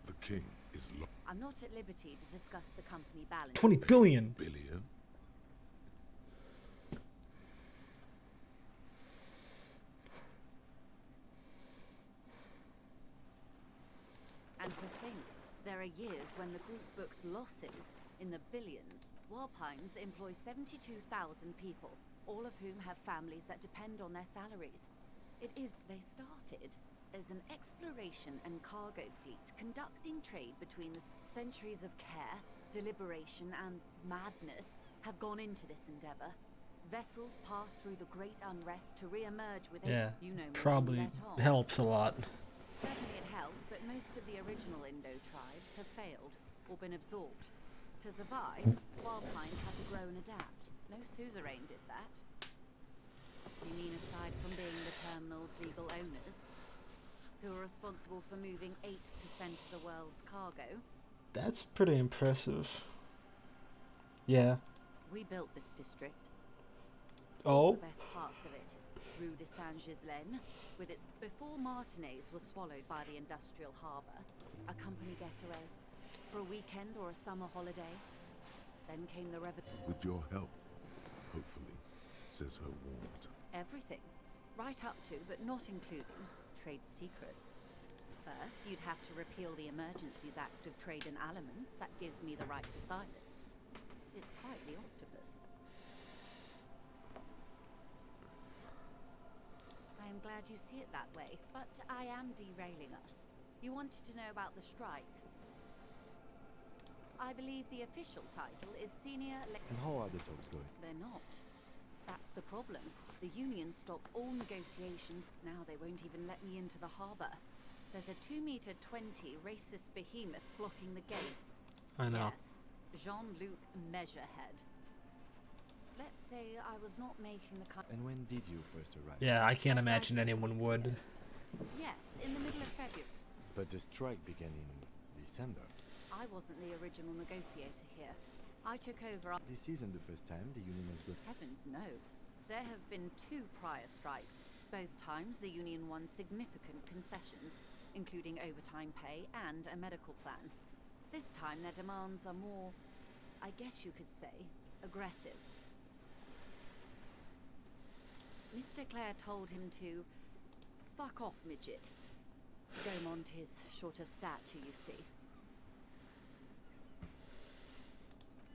The king is I'm not at liberty to discuss the company balance. 20 billion. Billion? And to think, there are years when the group books losses in the billions. Walpines employs 72,000 people, all of whom have families that depend on their salaries. They started as an exploration and cargo fleet conducting trade between the centuries of care, deliberation and madness have gone into this endeavor. Vessels pass through the great unrest to re-emerge with probably helps a lot. Certainly it helped, but most of the original Indo tribes have failed or been absorbed. To survive, Wildpines had to grow and adapt. No suzerain did that. You mean aside from being the terminal's legal owners, who are responsible for moving 8% of the world's cargo? That's pretty impressive. Yeah. We built this district. Oh. The best parts of it. Rue de Saint-Ghislain, with its... Before Martinez was swallowed by the industrial harbour, a company getaway, for a weekend or a summer holiday. Then came the revolution. With your help, hopefully, says her warned. Everything. Right up to, but not including, trade secrets. First, you'd have to repeal the Emergencies Act of Trade in Aliments. That gives me the right to silence. It's quite the octopus. I am glad you see it that way, but I am derailing us. You wanted to know about the strike. I believe the official title is Senior... And how are the talks going? They're not. That's the problem. The union stopped all negotiations. Now they won't even let me into the harbour. There's a 2-meter 20 racist behemoth blocking the gates. I know. Yes, Jean-Luc Measurehead. Let's say I was not making the cut. And when did you first arrive? Yeah, I can't imagine anyone would. Yes, in the middle of February. But the strike began in December. I wasn't the original negotiator here. I took over. This isn't the first time the union has got... Heavens, no. There have been 2 prior strikes. Both times the union won significant concessions, including overtime pay and a medical plan. This time their demands are more, I guess you could say, aggressive. Mr. Clare told him to fuck off, midget. Gaumont is short of stature, you see.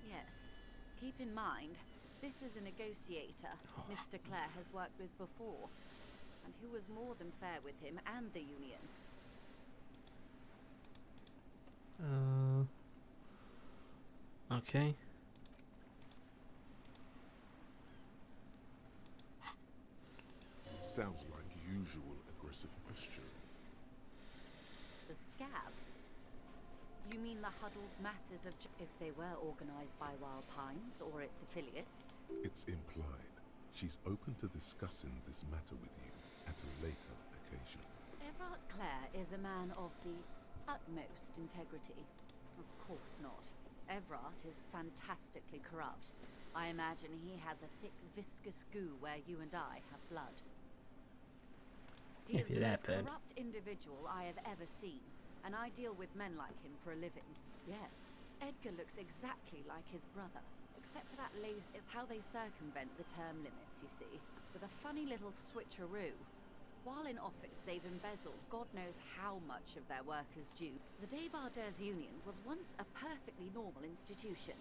Yes. Keep in mind, this is a negotiator Mr. Clare has worked with before, and who was more than fair with him and the Union. Okay. Sounds like usual aggressive posture. The scabs? You mean the huddled masses of... if they were organized by Wild Pines or its affiliates? It's implied. She's open to discussing this matter with you at a later occasion. Everard Clare is a man of the utmost integrity. Of course not. Everard is fantastically corrupt. I imagine he has a thick, viscous goo where you and I have blood. He is the most corrupt individual I have ever seen, and I deal with men like him for a living. Yes, Edgar looks exactly like his brother, except for that lazy... It's how they circumvent the term limits, you see, with a funny little switcheroo. While in office, they've embezzled God knows how much of their workers' due. The Débardeurs Union was once a perfectly normal institution.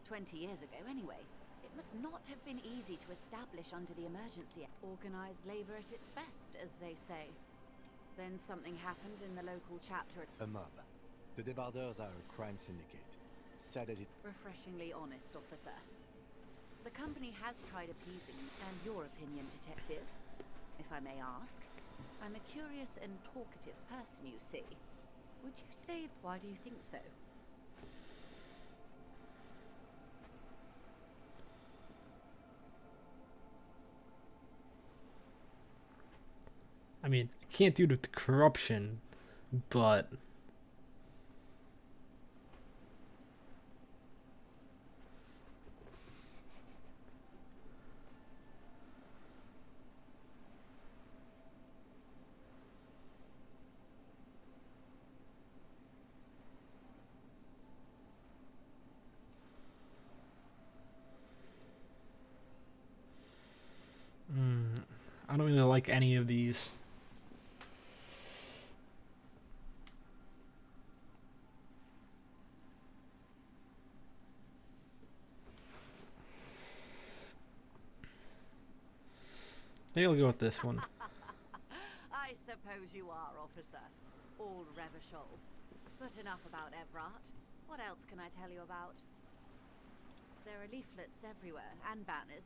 20 years ago, anyway. It must not have been easy to establish under the Emergency Act. Organized labor at its best, as they say. Then something happened in the local chapter. A mob. The Débardeurs are a crime syndicate. Sad as it... Refreshingly honest, officer. The company has tried appeasing, and your opinion, detective, if I may ask. I'm a curious and talkative person, you see. Would you say... Why do you think so? I mean, I can't do the corruption, but... I don't really like any of these. Maybe I'll go with this one. I suppose you are, officer. All Revachol. But enough about Everard. What else can I tell you about? There are leaflets everywhere, and banners.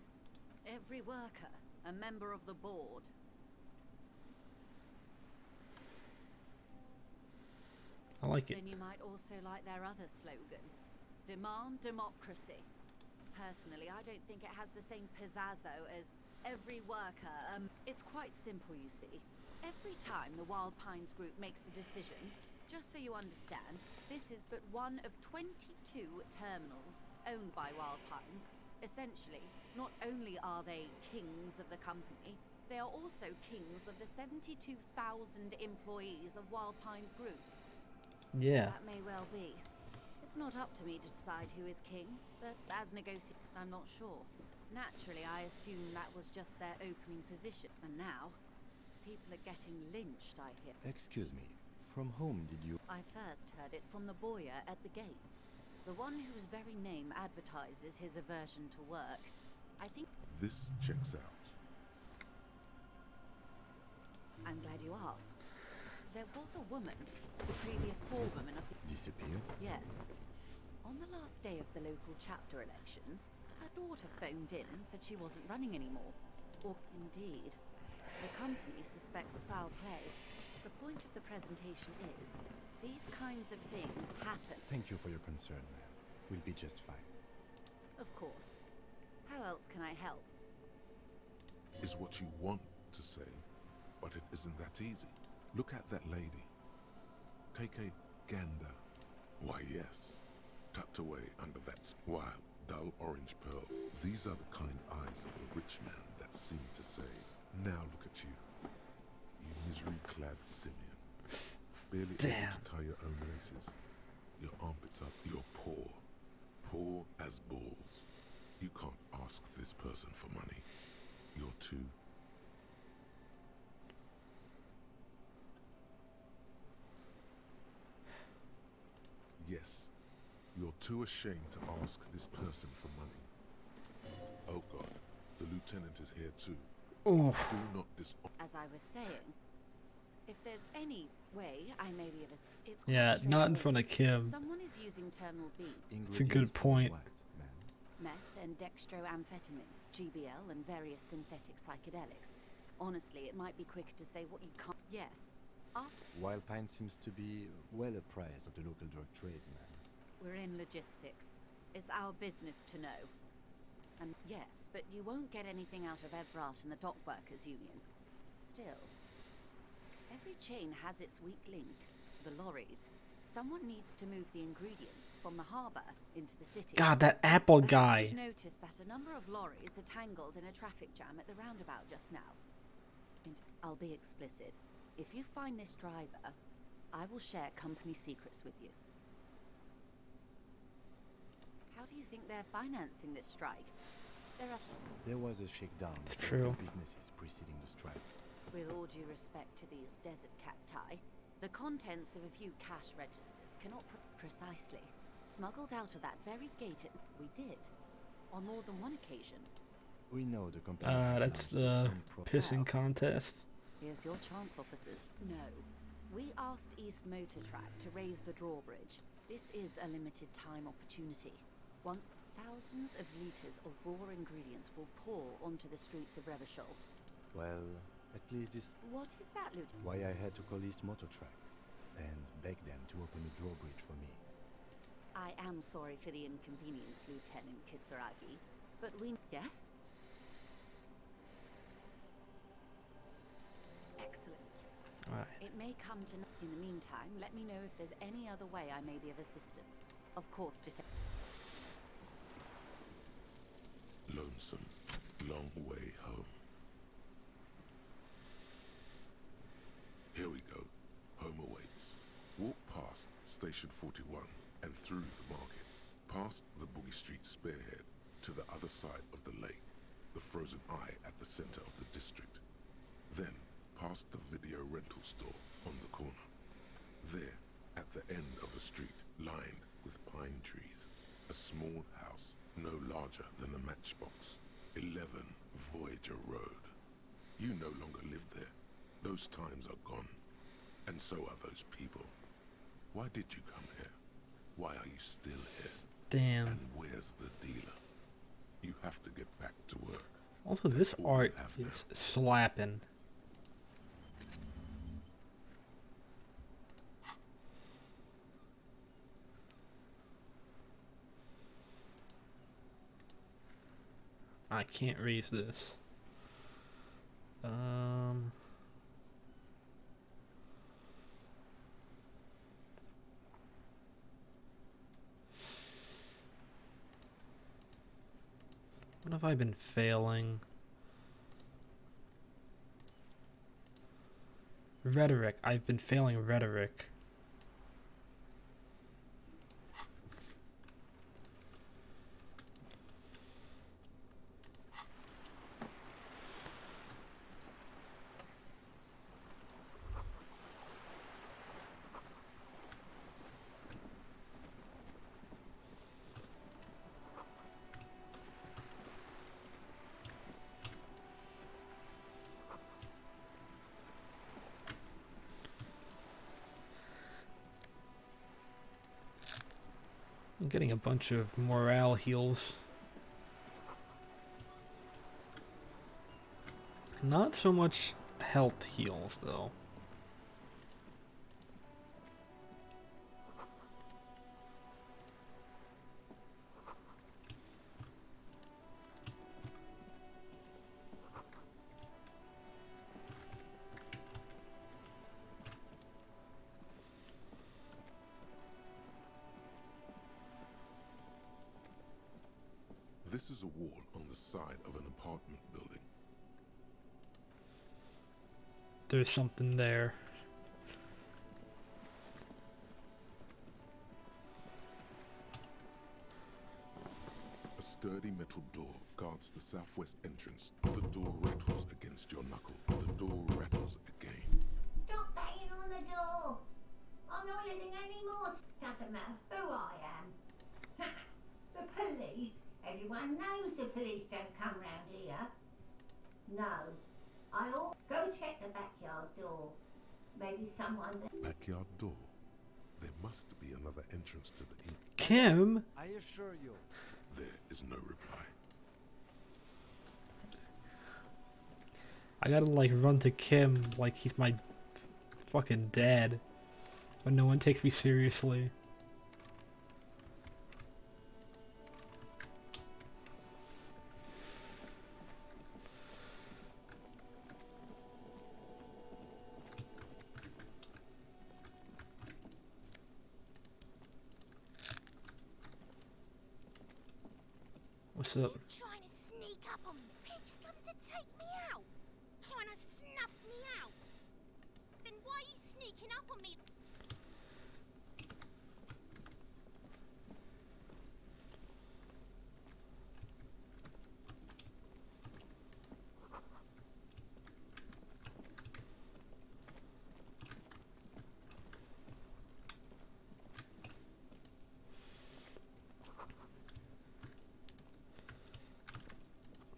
Every worker, a member of the board. I like it. Then you might also like their other slogan. Demand democracy. Personally, I don't think it has the same pizzazzo as every worker. It's quite simple, you see. Every time the Wild Pines Group makes a decision, just so you understand, this is but one of 22 terminals owned by Wild Pines. Essentially, not only are they kings of the company, they are also kings of the 72,000 employees of Wild Pines Group. Yeah. That may well be. It's not up to me to decide who is king, but as negotiator, I'm not sure. Naturally, I assume that was just their opening position, and now, people are getting lynched, I hear. Excuse me, from whom did you... I first heard it from the bowyer at the gates. The one whose very name advertises his aversion to work. I think... This checks out. I'm glad you asked. There was a woman, the previous forewoman of the... Disappeared? Yes. On the last day of the local chapter elections, her daughter phoned in and said she wasn't running anymore. Or, indeed, the company suspects foul play. The point of the presentation is, these kinds of things happen. Thank you for your concern, ma'am. We'll be just fine. Of course. How else can I help? Is what you want to say, but it isn't that easy. Look at that lady. Take a gander. Why, yes. Tucked away under that wild, dull orange pearl. These are the kind eyes of a rich man that seem to say, now look at you. You misery-clad simian. Barely able to tie your own laces. Your armpits up. You're poor. Poor as balls. You can't ask this person for money. You're too Yes. You're too ashamed to ask this person for money. Oh God, the lieutenant is here too. Oof. Do not dishonor. As I was saying, if there's any way I may be of it's Yeah, quite not in front of straightforward. Kim. Someone is using terminal B. It's a good point. Meth and dextroamphetamine, GBL and various synthetic psychedelics. Honestly, it might be quicker to say what you can't. Yes. After Wild Pine seems to be well apprised of the local drug trade, man. we're in logistics. It's our business to know. And yes, but you won't get anything out of Evrart and the Dock Workers Union. Still, every chain has its weak link. The lorries. Someone needs to move the ingredients from the harbour into the city. God, that Apple Perhaps guy. you've noticed that a number of lorries are tangled in a traffic jam at the roundabout just now. And I'll be explicit. If you find this driver, I will share company secrets with you. How do you think they're financing this strike? There was a shakedown It's of true. the businesses preceding the strike. With all due respect to these desert cacti, the contents of a few cash registers cannot precisely smuggled out of that very gate we did on more than one occasion. We know the company. That's the pissing contest. Here's your chance, officers. No. We asked East Motor Track to raise the drawbridge. This is a limited time opportunity. Once thousands of liters of raw ingredients will pour onto the streets of Revachol. Well, at least this. What is that, Lieutenant? Why I had to call East Motor Track and beg them to open the drawbridge for me. I am sorry for the inconvenience, Lieutenant Kisaragi, but we... Yes? Excellent. Alright. It may come to... In the meantime, let me know if there's any other way I may be of assistance. Of course, Lonesome, long way home. Here we go. Home awaits. Walk past Station 41 and through the market, past the Boogie Street spearhead to the other side of the lake, the frozen eye at the center of the district. Then past the video rental store on the corner. There, at the end of a street lined with pine trees, a small house no larger than a matchbox. 11 Voyager Road. You no longer live there. Those times are gone. And so are those people. Why did you come here? Why are you still here? Damn. And where's the dealer? You have to get back to work. Also, this art is slapping. I can't raise this. What have I been failing? Rhetoric. I've been failing rhetoric. I'm getting a bunch of morale heals. Not so much health heals, though. This is a wall on the side of an apartment building. There's something there. A sturdy metal door guards the southwest entrance. The door rattles against your knuckle. The door rattles again. Stop banging on the door! I'm not living anymore. Doesn't matter who I am. The police? Everyone knows the police don't come round here. No. I'll go check the backyard door. Maybe someone there. Backyard door. There must be another entrance to the inn. Kim? I assure you. There is no reply. I gotta like run to Kim like he's my fucking dad. When no one takes me seriously. What's up? Trying to sneak up on me. Pigs come to take me out. Trying to snuff me out. Then why are you sneaking up on me?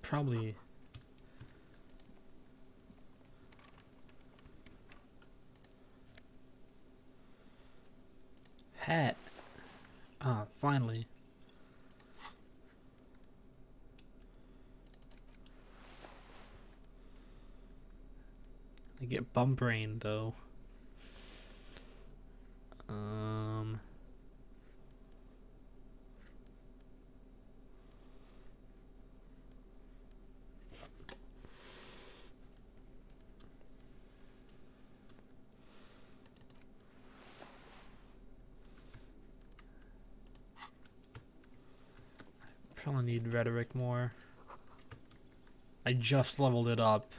Probably. Hat. Ah, finally. I get bum brain though. Probably need rhetoric more. I just leveled it up.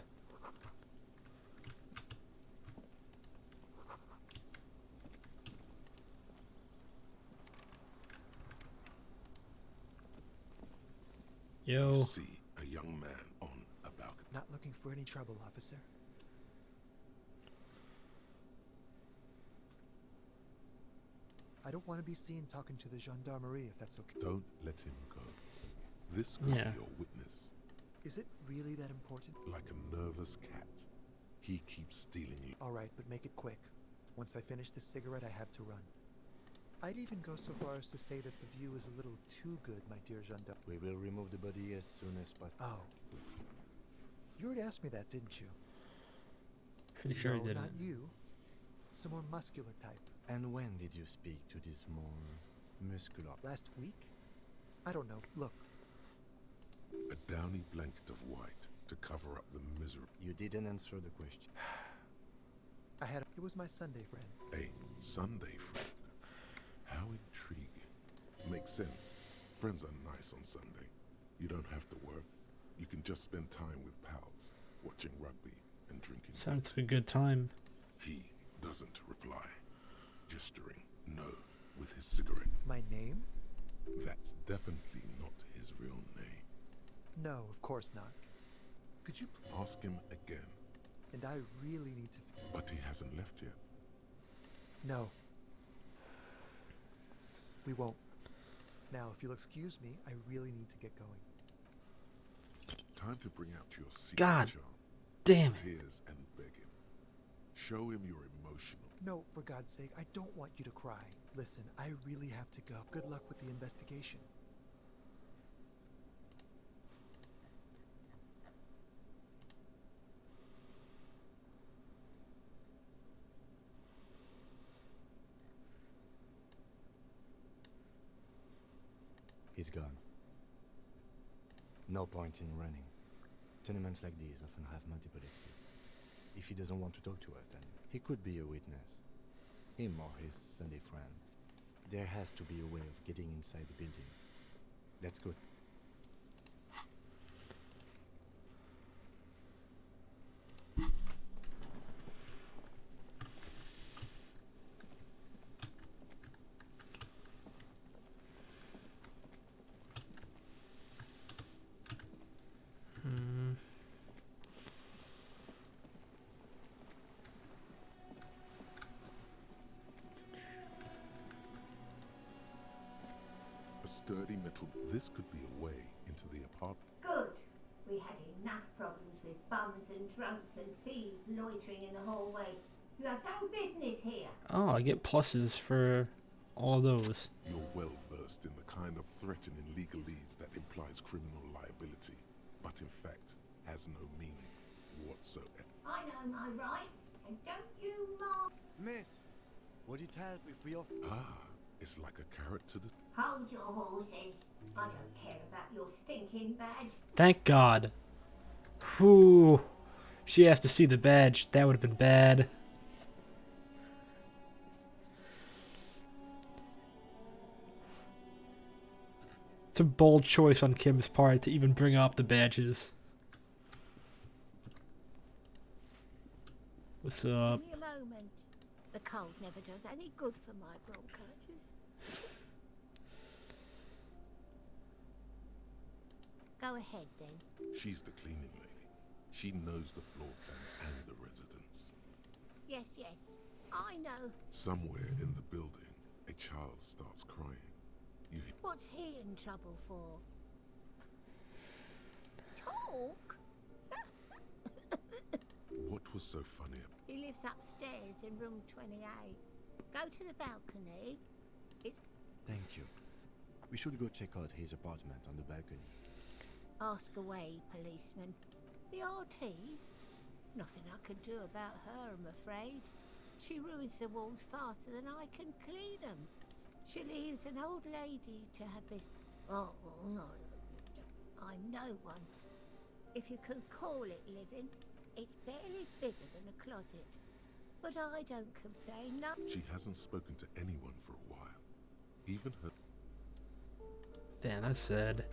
Yo. See a young man on a balcony. Not looking for any trouble, officer. I don't want to be seen talking to the gendarmerie if that's okay. Don't let him go. This could be your witness. Is it really that important? Like a nervous cat. He keeps stealing you. All right, but make it quick. Once I finish this cigarette, I have to run. I'd even go so far as to say that the view is a little too good, my dear gendarme. We will remove the body as soon as possible. Oh. You already asked me that, didn't you? Pretty sure I No, didn't. not you. Some more muscular type. And when did you speak to this more muscular? Last week? I don't know. Look. A downy blanket of white to cover up the misery. You didn't answer the question. It was my Sunday friend. A Sunday friend. How intriguing. Makes sense. Friends are nice on Sunday. You don't have to work. You can just spend time with pals, watching rugby and drinking. Sounds like a good time. He doesn't reply, gesturing no with his cigarette. My name? That's definitely not his real name. No, of course not. Could you ask him again? And I really need to. But he hasn't left yet. No. We won't. Now, if you'll excuse me, I really need to get going. Time to bring out your secret God charm. damn it. Tears and beg him. Show him you're emotional. No, for God's sake, I don't want you to cry. Listen, I really have to go. Good luck with the investigation. He's gone. No point in running. Tenements like these often have multiple exits. If he doesn't want to talk to us, then he could be a witness. Him or his Sunday friend. There has to be a way of getting inside the building. That's good. sturdy metal. This could be a way into the apartment. Good. We had enough problems with bums and drunks and thieves loitering in the hallway. You have no business here. Oh, I get pluses for all of those. You're well versed in the kind of threatening legalese that implies criminal liability, but in fact has no meaning whatsoever. I know my rights, and don't you mark. Miss, would it help if we offer... Ah, it's like a carrot to the... Hold your horses. I don't care about your stinking badge. Thank God. Whew. She has to see the badge. That would have been bad. It's a bold choice on Kim's part to even bring up the badges. What's up? Give me a moment. The cold never does any good for my bronchitis. Go ahead then. She's the cleaning lady. She knows the floor plan and the residence. Yes, yes. I know. Somewhere in the building, a child starts crying. You hear... What's he in trouble for? Talk? What was so funny? He lives upstairs in room 28. Go to the balcony. It's... Thank you. We should go check out his apartment on the balcony. Ask away, policeman. The artiste? Nothing I can do about her, I'm afraid. She ruins the walls faster than I can clean them. She leaves an old lady to her business. Oh, no, I'm no one. If you can call it living, it's barely bigger than a closet. But I don't complain, no. She hasn't spoken to anyone for a while. Even her... Damn, that's sad.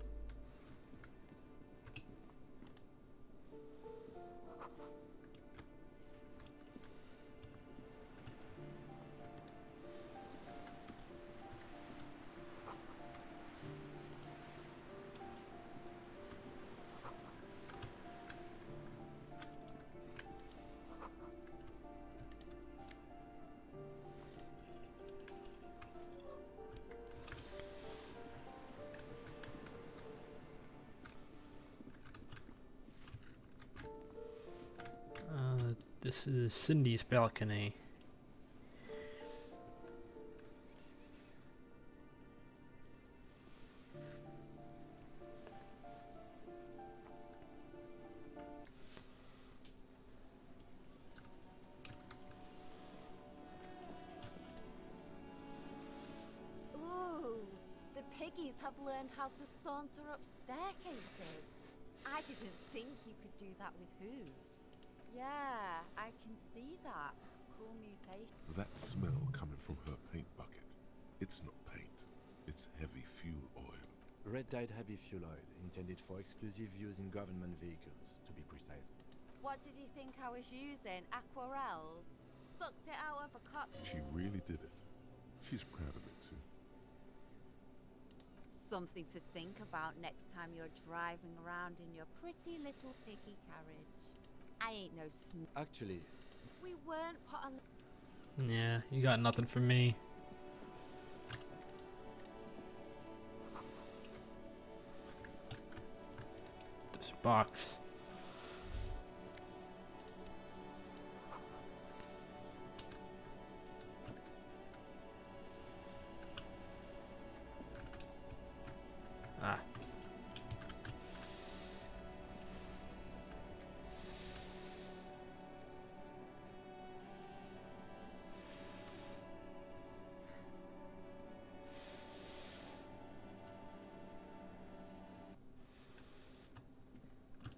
This is Cindy's balcony. Ooh, the piggies have learned how to saunter up staircases. I didn't think you could do that with hooves. Yeah, I can see that. Cool mutation. That smell coming from her paint bucket. It's not paint. It's heavy fuel oil. Red dyed heavy fuel oil, intended for exclusive use in government vehicles, to be precise. What did you think I was using? Aquarels? Sucked it out of a cup. She really did it. She's proud of it too. Something to think about next time you're driving around in your pretty little piggy carriage. I ain't no Actually, we weren't put on. Yeah, you got nothing for me. This box. Ah.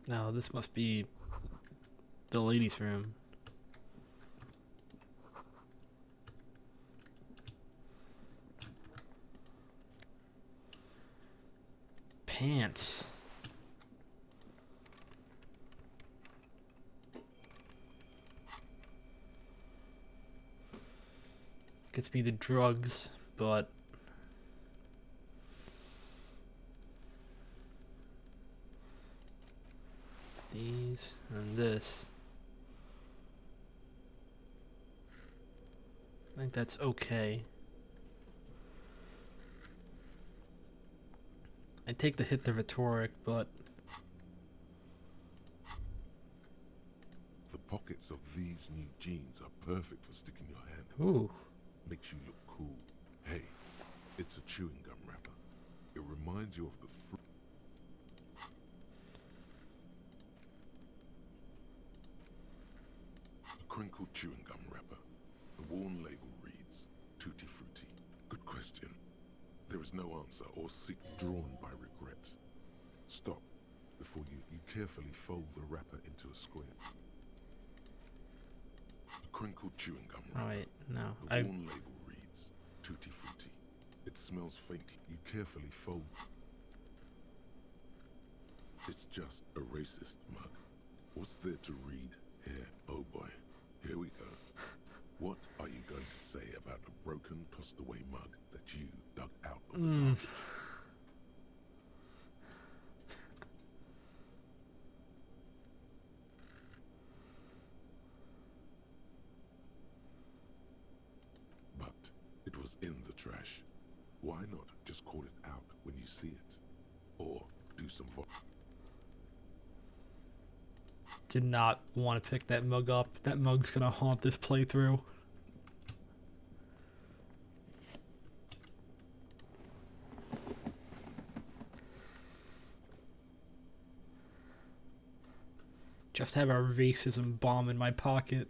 Now this must be the ladies' room. Pants. Gets me the drugs, but these and this. I think that's okay. I take the hit the rhetoric, but The pockets of these new jeans are perfect for sticking your hand into. ooh, Makes you look cool. Hey, it's a chewing gum wrapper. It reminds you of the fruit. A crinkled chewing gum wrapper. The worn label reads, Tutti Frutti. Good question. There is no answer or seek drawn by regret. Stop before you carefully fold the wrapper into a square. A crinkled chewing gum wrapper. wait, no, The worn label reads, Tutti Frutti. It smells faintly. You carefully fold. It's just a racist mug. What's there to read here? Oh boy, here we go. What are you going to say about a broken, tossed away mug that you dug out of the garbage? But it was in the trash. Why not just call it out when you see it? Or do some did not want to pick that mug up. That mug's gonna haunt this playthrough. Just have a racism bomb in my pocket.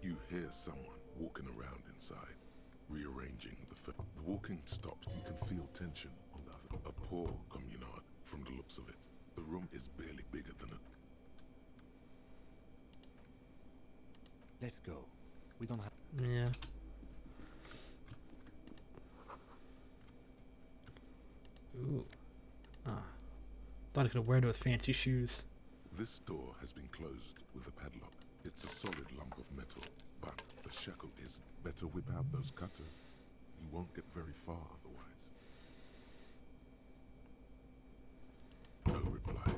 You hear someone walking around inside, rearranging the film. The walking stops. You can feel tension on the other. A poor communard from the looks of it. The room is barely bigger than a... Let's go. We don't have... Yeah. Ooh. Ah. Thought I could wear it with fancy shoes. This door has been closed with a padlock. It's a solid lump of metal, but the shackle is better whip out those cutters. You won't get very far otherwise. No reply.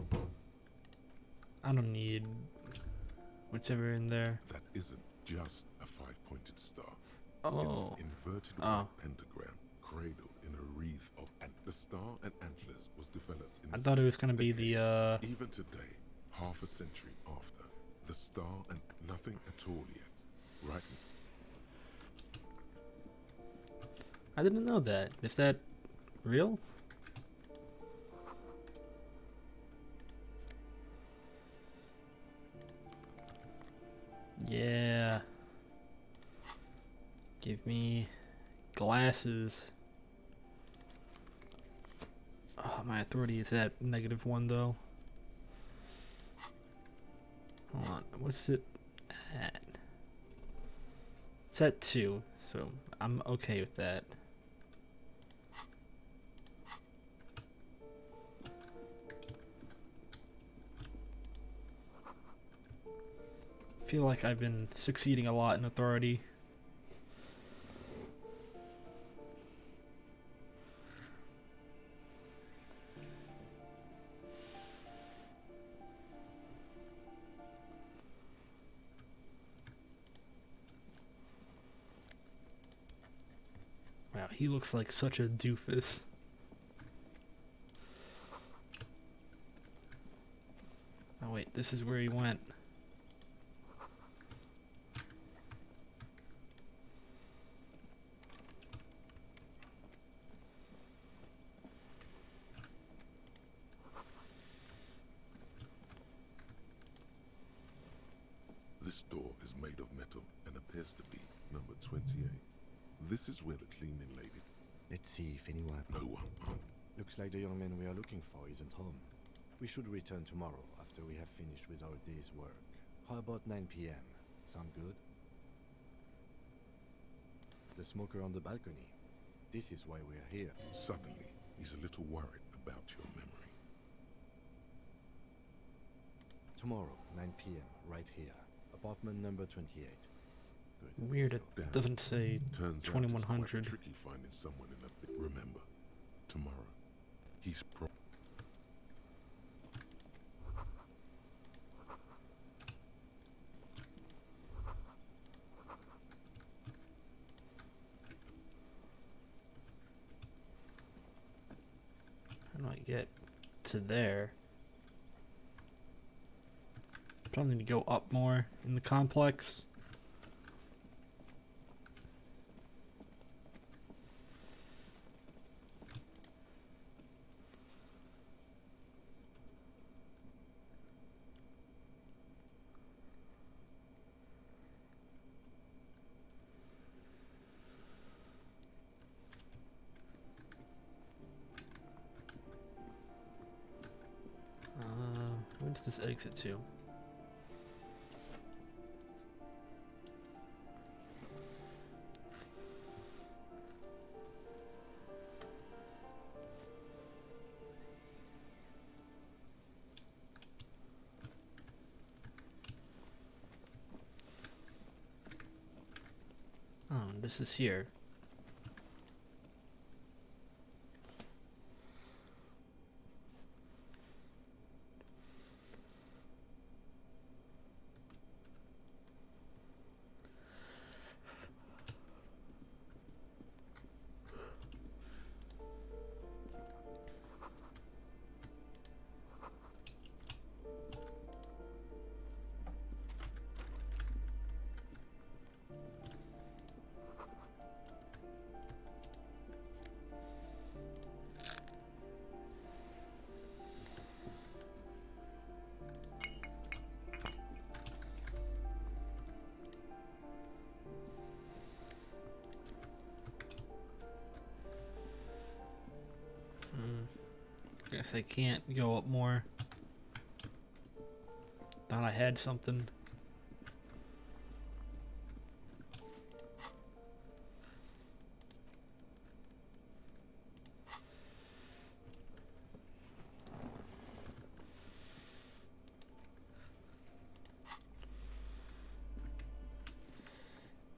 I don't need whatever in there. That isn't just a five-pointed star. Oh. It's an inverted white pentagram cradled in a wreath of the star and antlers was developed in I thought it was gonna be the Even today, half a century after, the star and nothing at all yet. Right? I didn't know that. Is that real? Yeah. Give me glasses. Oh, my authority is at -1 though. Hold on. What's it at? It's at 2, so I'm okay with that. Feel like I've been succeeding a lot in authority. Wow, he looks like such a doofus. Oh wait, this is where he went. is made of metal and appears to be number 28. This is where the cleaning lady... Let's see if anyone... No one. Looks like the young man we are looking for isn't home. We should return tomorrow after we have finished with our day's work. How about 9 p.m.? Sound good? The smoker on the balcony. This is why we are here. Suddenly, he's a little worried about your memory. Tomorrow, 9 p.m., right here. Apartment number 28. Good. Weird, it doesn't say Turns 2100. out it's quite tricky finding someone in a... Remember, tomorrow, he's How do I get to there? Probably need to go up more in the complex. Where does this exit to? Oh, this is here. Guess I can't go up more. Thought I had something.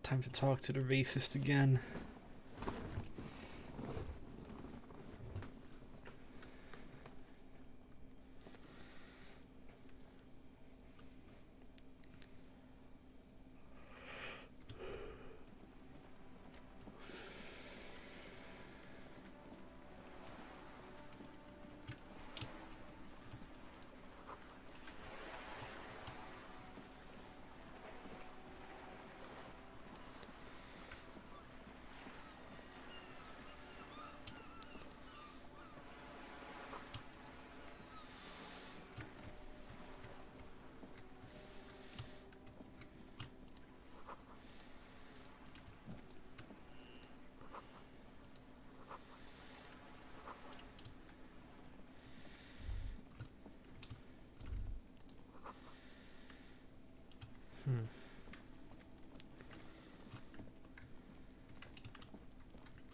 Time to talk to the racist again.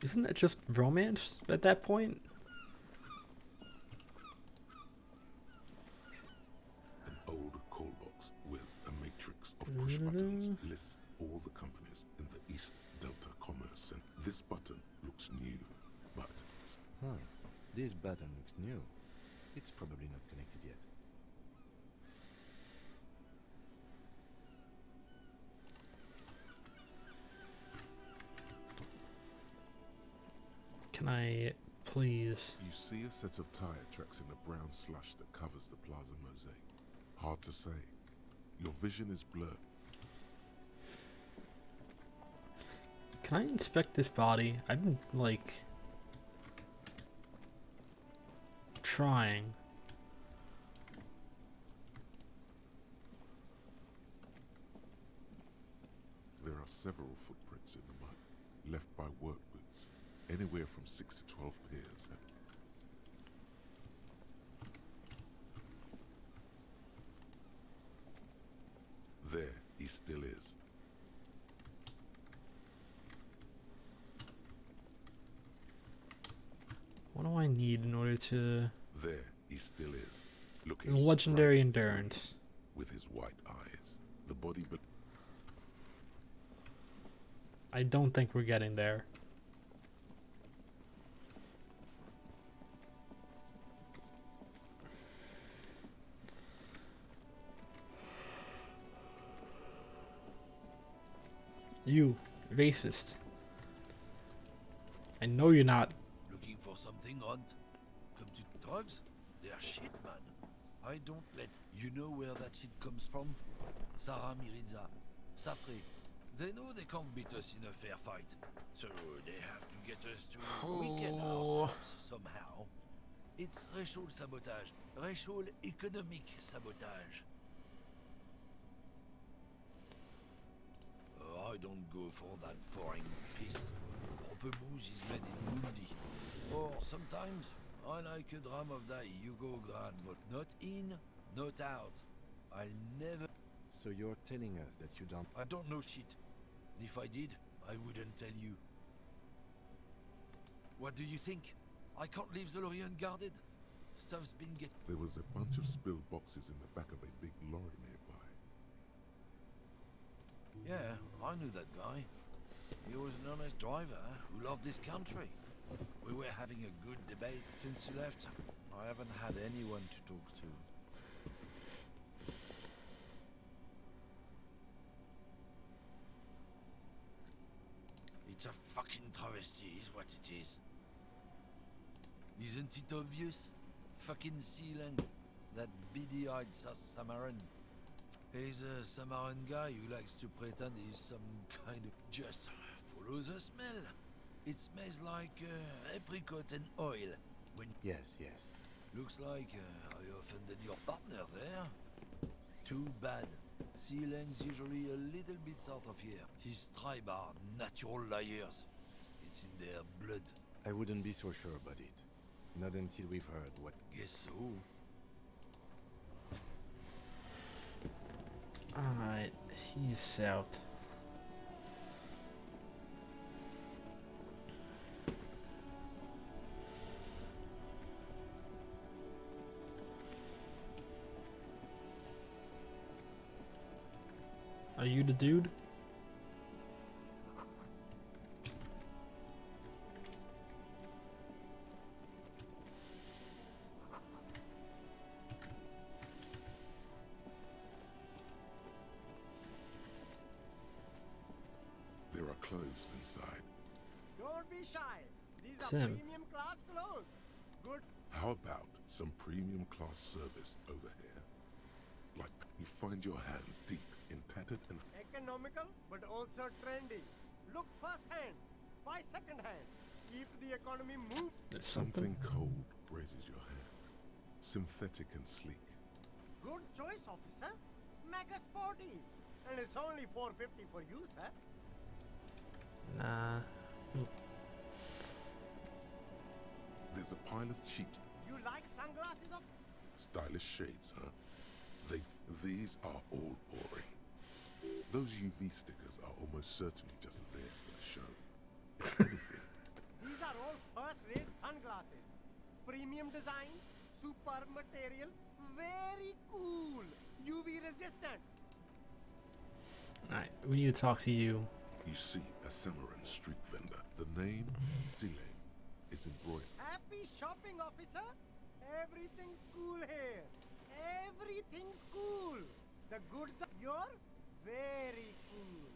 Isn't that just romance at that point? An old call box with a matrix of push buttons lists all the companies in the East Delta Commerce Center. This button looks new, but... Huh. This button looks new. It's probably not connected yet. Can I please? You see a set of tire tracks in the brown slush that covers the plaza mosaic. Hard to say. Your vision is blurred. Can I inspect this body? I've been, like, trying. several footprints in the mud, left by work boots. Anywhere from 6 to 12 pairs. There, he still is. What do I need in order to... There, he still is. Looking legendary right endurance. with his white eyes. The body... I don't think we're getting there. You, racist. I know you're not. Looking for something, Hunt? Come to drugs? They're shit, man. I don't let... You know where that shit comes from? Sarah Miriza, Safri. They know they can't beat us in a fair fight. So they have to get us to weaken ourselves somehow. It's racial sabotage. Racial economic sabotage. I don't go for that foreign piece. Proper booze is made in Mundi. Or sometimes I like a dram of that Hugo Grand, but not in, not out. I'll never... So you're telling us that you don't... I don't know shit. And if I did, I wouldn't tell you. What do you think? I can't leave the lorry unguarded. Stuff's been get... There was a bunch of spilled boxes in the back of a big lorry nearby. Yeah, I knew that guy. He was an honest driver who loved this country. We were having a good debate since you left. I haven't had anyone to talk to. It's a fucking travesty is what it is. Isn't it obvious? Fucking Sealand, that beady-eyed South Samaran. He's a Samaran guy who likes to pretend he's some kind of... Just follow the smell. It smells like apricot and oil. When... Yes, yes. Looks like I offended your partner there. Too bad. Sealang's usually a little bit south of here. His tribe are natural liars. It's in their blood. I wouldn't be so sure about it. Not until we've heard what... Guess so. Alright, he's south. Are you the dude? There are clothes inside. Don't be shy. These are Tim. premium class clothes. Good. How about some premium class service over here? Like you find your hands deep in tattered and... Economical, but also trendy. Look first hand, buy second hand. Keep the economy moving. There's Something cold grazes your hand. Synthetic and sleek. Good choice, officer. Mega sporty. And it's only $4.50 for you, sir. Nah. There's a pile of cheap, You like sunglasses of... stylish shades, huh? These are all boring. Those UV stickers are almost certainly just there for the show. If anything, These are all first-rate sunglasses. Premium design, super material, very cool. UV resistant. Alright, we need to talk to you. you see a Samaran street vendor. The name, Sile, is embroidered. Happy shopping, officer. Everything's cool here. Everything's cool. The goods are your very cool.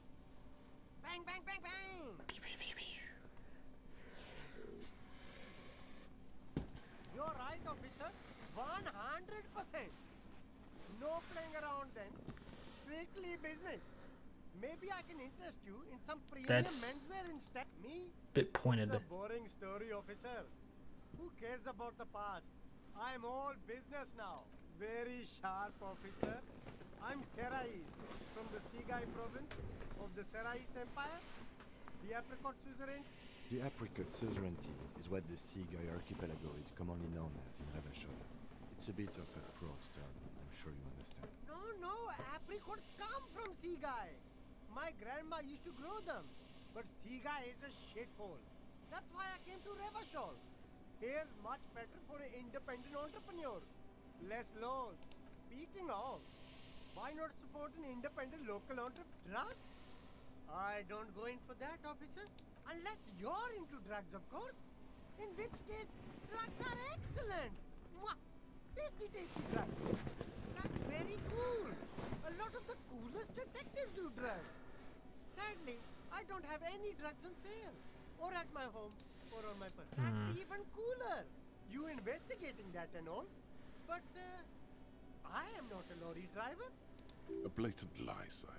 Bang, bang, bang, bang. You're right, officer. 100%. No playing around then. Strictly business. Maybe I can interest you in some premium That's menswear instead. Me? bit pointed. It's a boring story, officer. Who cares about the past? I'm all business now. Very sharp, officer. I'm Serais from the Sigai province of the Serais Empire, the apricot suzerain. The apricot suzerainty is what the Seaguy archipelago is commonly known as in Revachol. It's a bit of a fraud term, I'm sure you understand. No, apricots come from Sigai. My grandma used to grow them, but Sigai is a shithole. That's why I came to Revachol. Here's much better for an independent entrepreneur. Less laws. Speaking of, why not support an independent local entrepreneur? Drugs? I don't go in for that, officer. Unless you're into drugs, of course. In which case, drugs are excellent. Mwah! Tasty drugs. That's very cool. A lot of the coolest detectives do drugs. Sadly, I don't have any drugs on sale. Or at my home, or on my person. That's even cooler. You investigating that and all. But, I am not a lorry driver. A blatant lie, sire.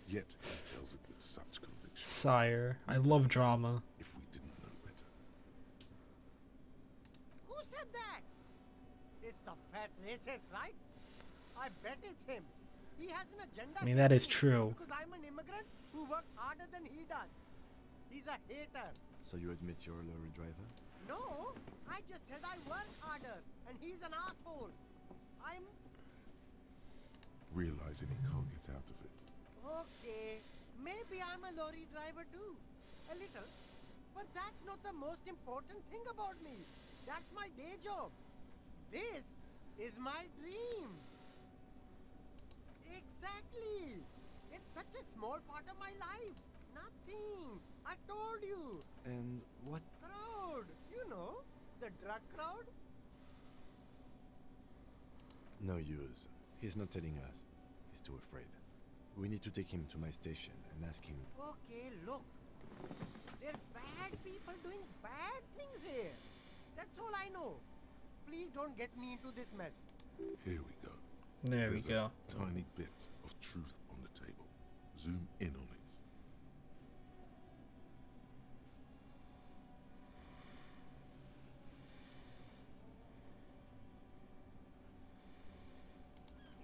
Yet he tells it with such conviction. Sire, I love drama. If we didn't know better. Who said that? It's the fat racist, right? I bet it's him. He has an agenda. I mean, that is true. Because I'm an immigrant who works harder than he does. He's a hater. So you admit you're a lorry driver? No, I just said I work harder, and he's an asshole. I'm... Realizing he can't get out of it. Okay, maybe I'm a lorry driver too. A little. But that's not the most important thing about me. That's my day job. This is my dream. Exactly. It's such a small part of my life. Nothing. I told you. And what? Crowd. You know, the drug crowd. No use. He's not telling us. He's too afraid. We need to take him to my station and ask him. Okay, look. There's bad people doing bad things here. That's all I know. Please don't get me into this mess. Here we go. There There's we go. A tiny bit of truth on the table. Zoom in on it.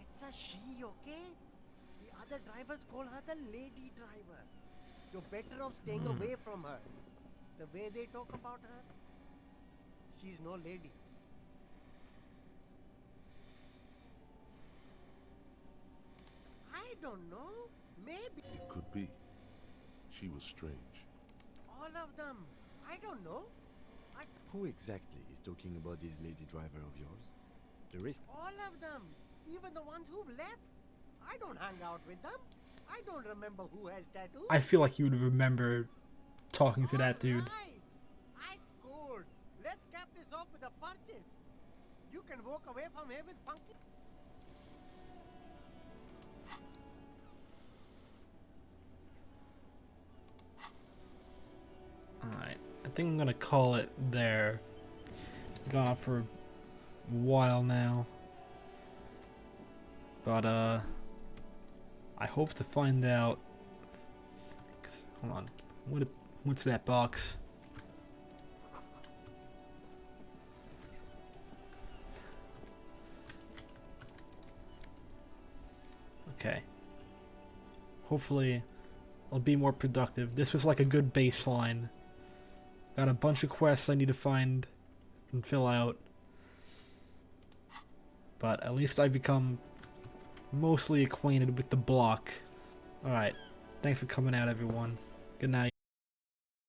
It's a she, okay? The other drivers call her the lady driver. You're better off staying away from her. The way they talk about her, she's no lady. I don't know. Maybe. It could be. She was strange. All of them. I don't know. Who exactly is talking about this lady driver of yours? The risk. All of them. Even the ones who've left. I don't hang out with them. I don't remember who has tattoos. I feel like you would remember talking to that dude. Right. I scored. Let's cap this off with a purchase. You can walk away from here with funky. Alright, I think I'm gonna call it there. Gone on for a while now. But, I hope to find out. Hold on. What's that box? Okay. Hopefully, I'll be more productive. This was like a good baseline. Got a bunch of quests I need to find and fill out. But at least I've become mostly acquainted with the block. Alright. Thanks for coming out, everyone. Good night.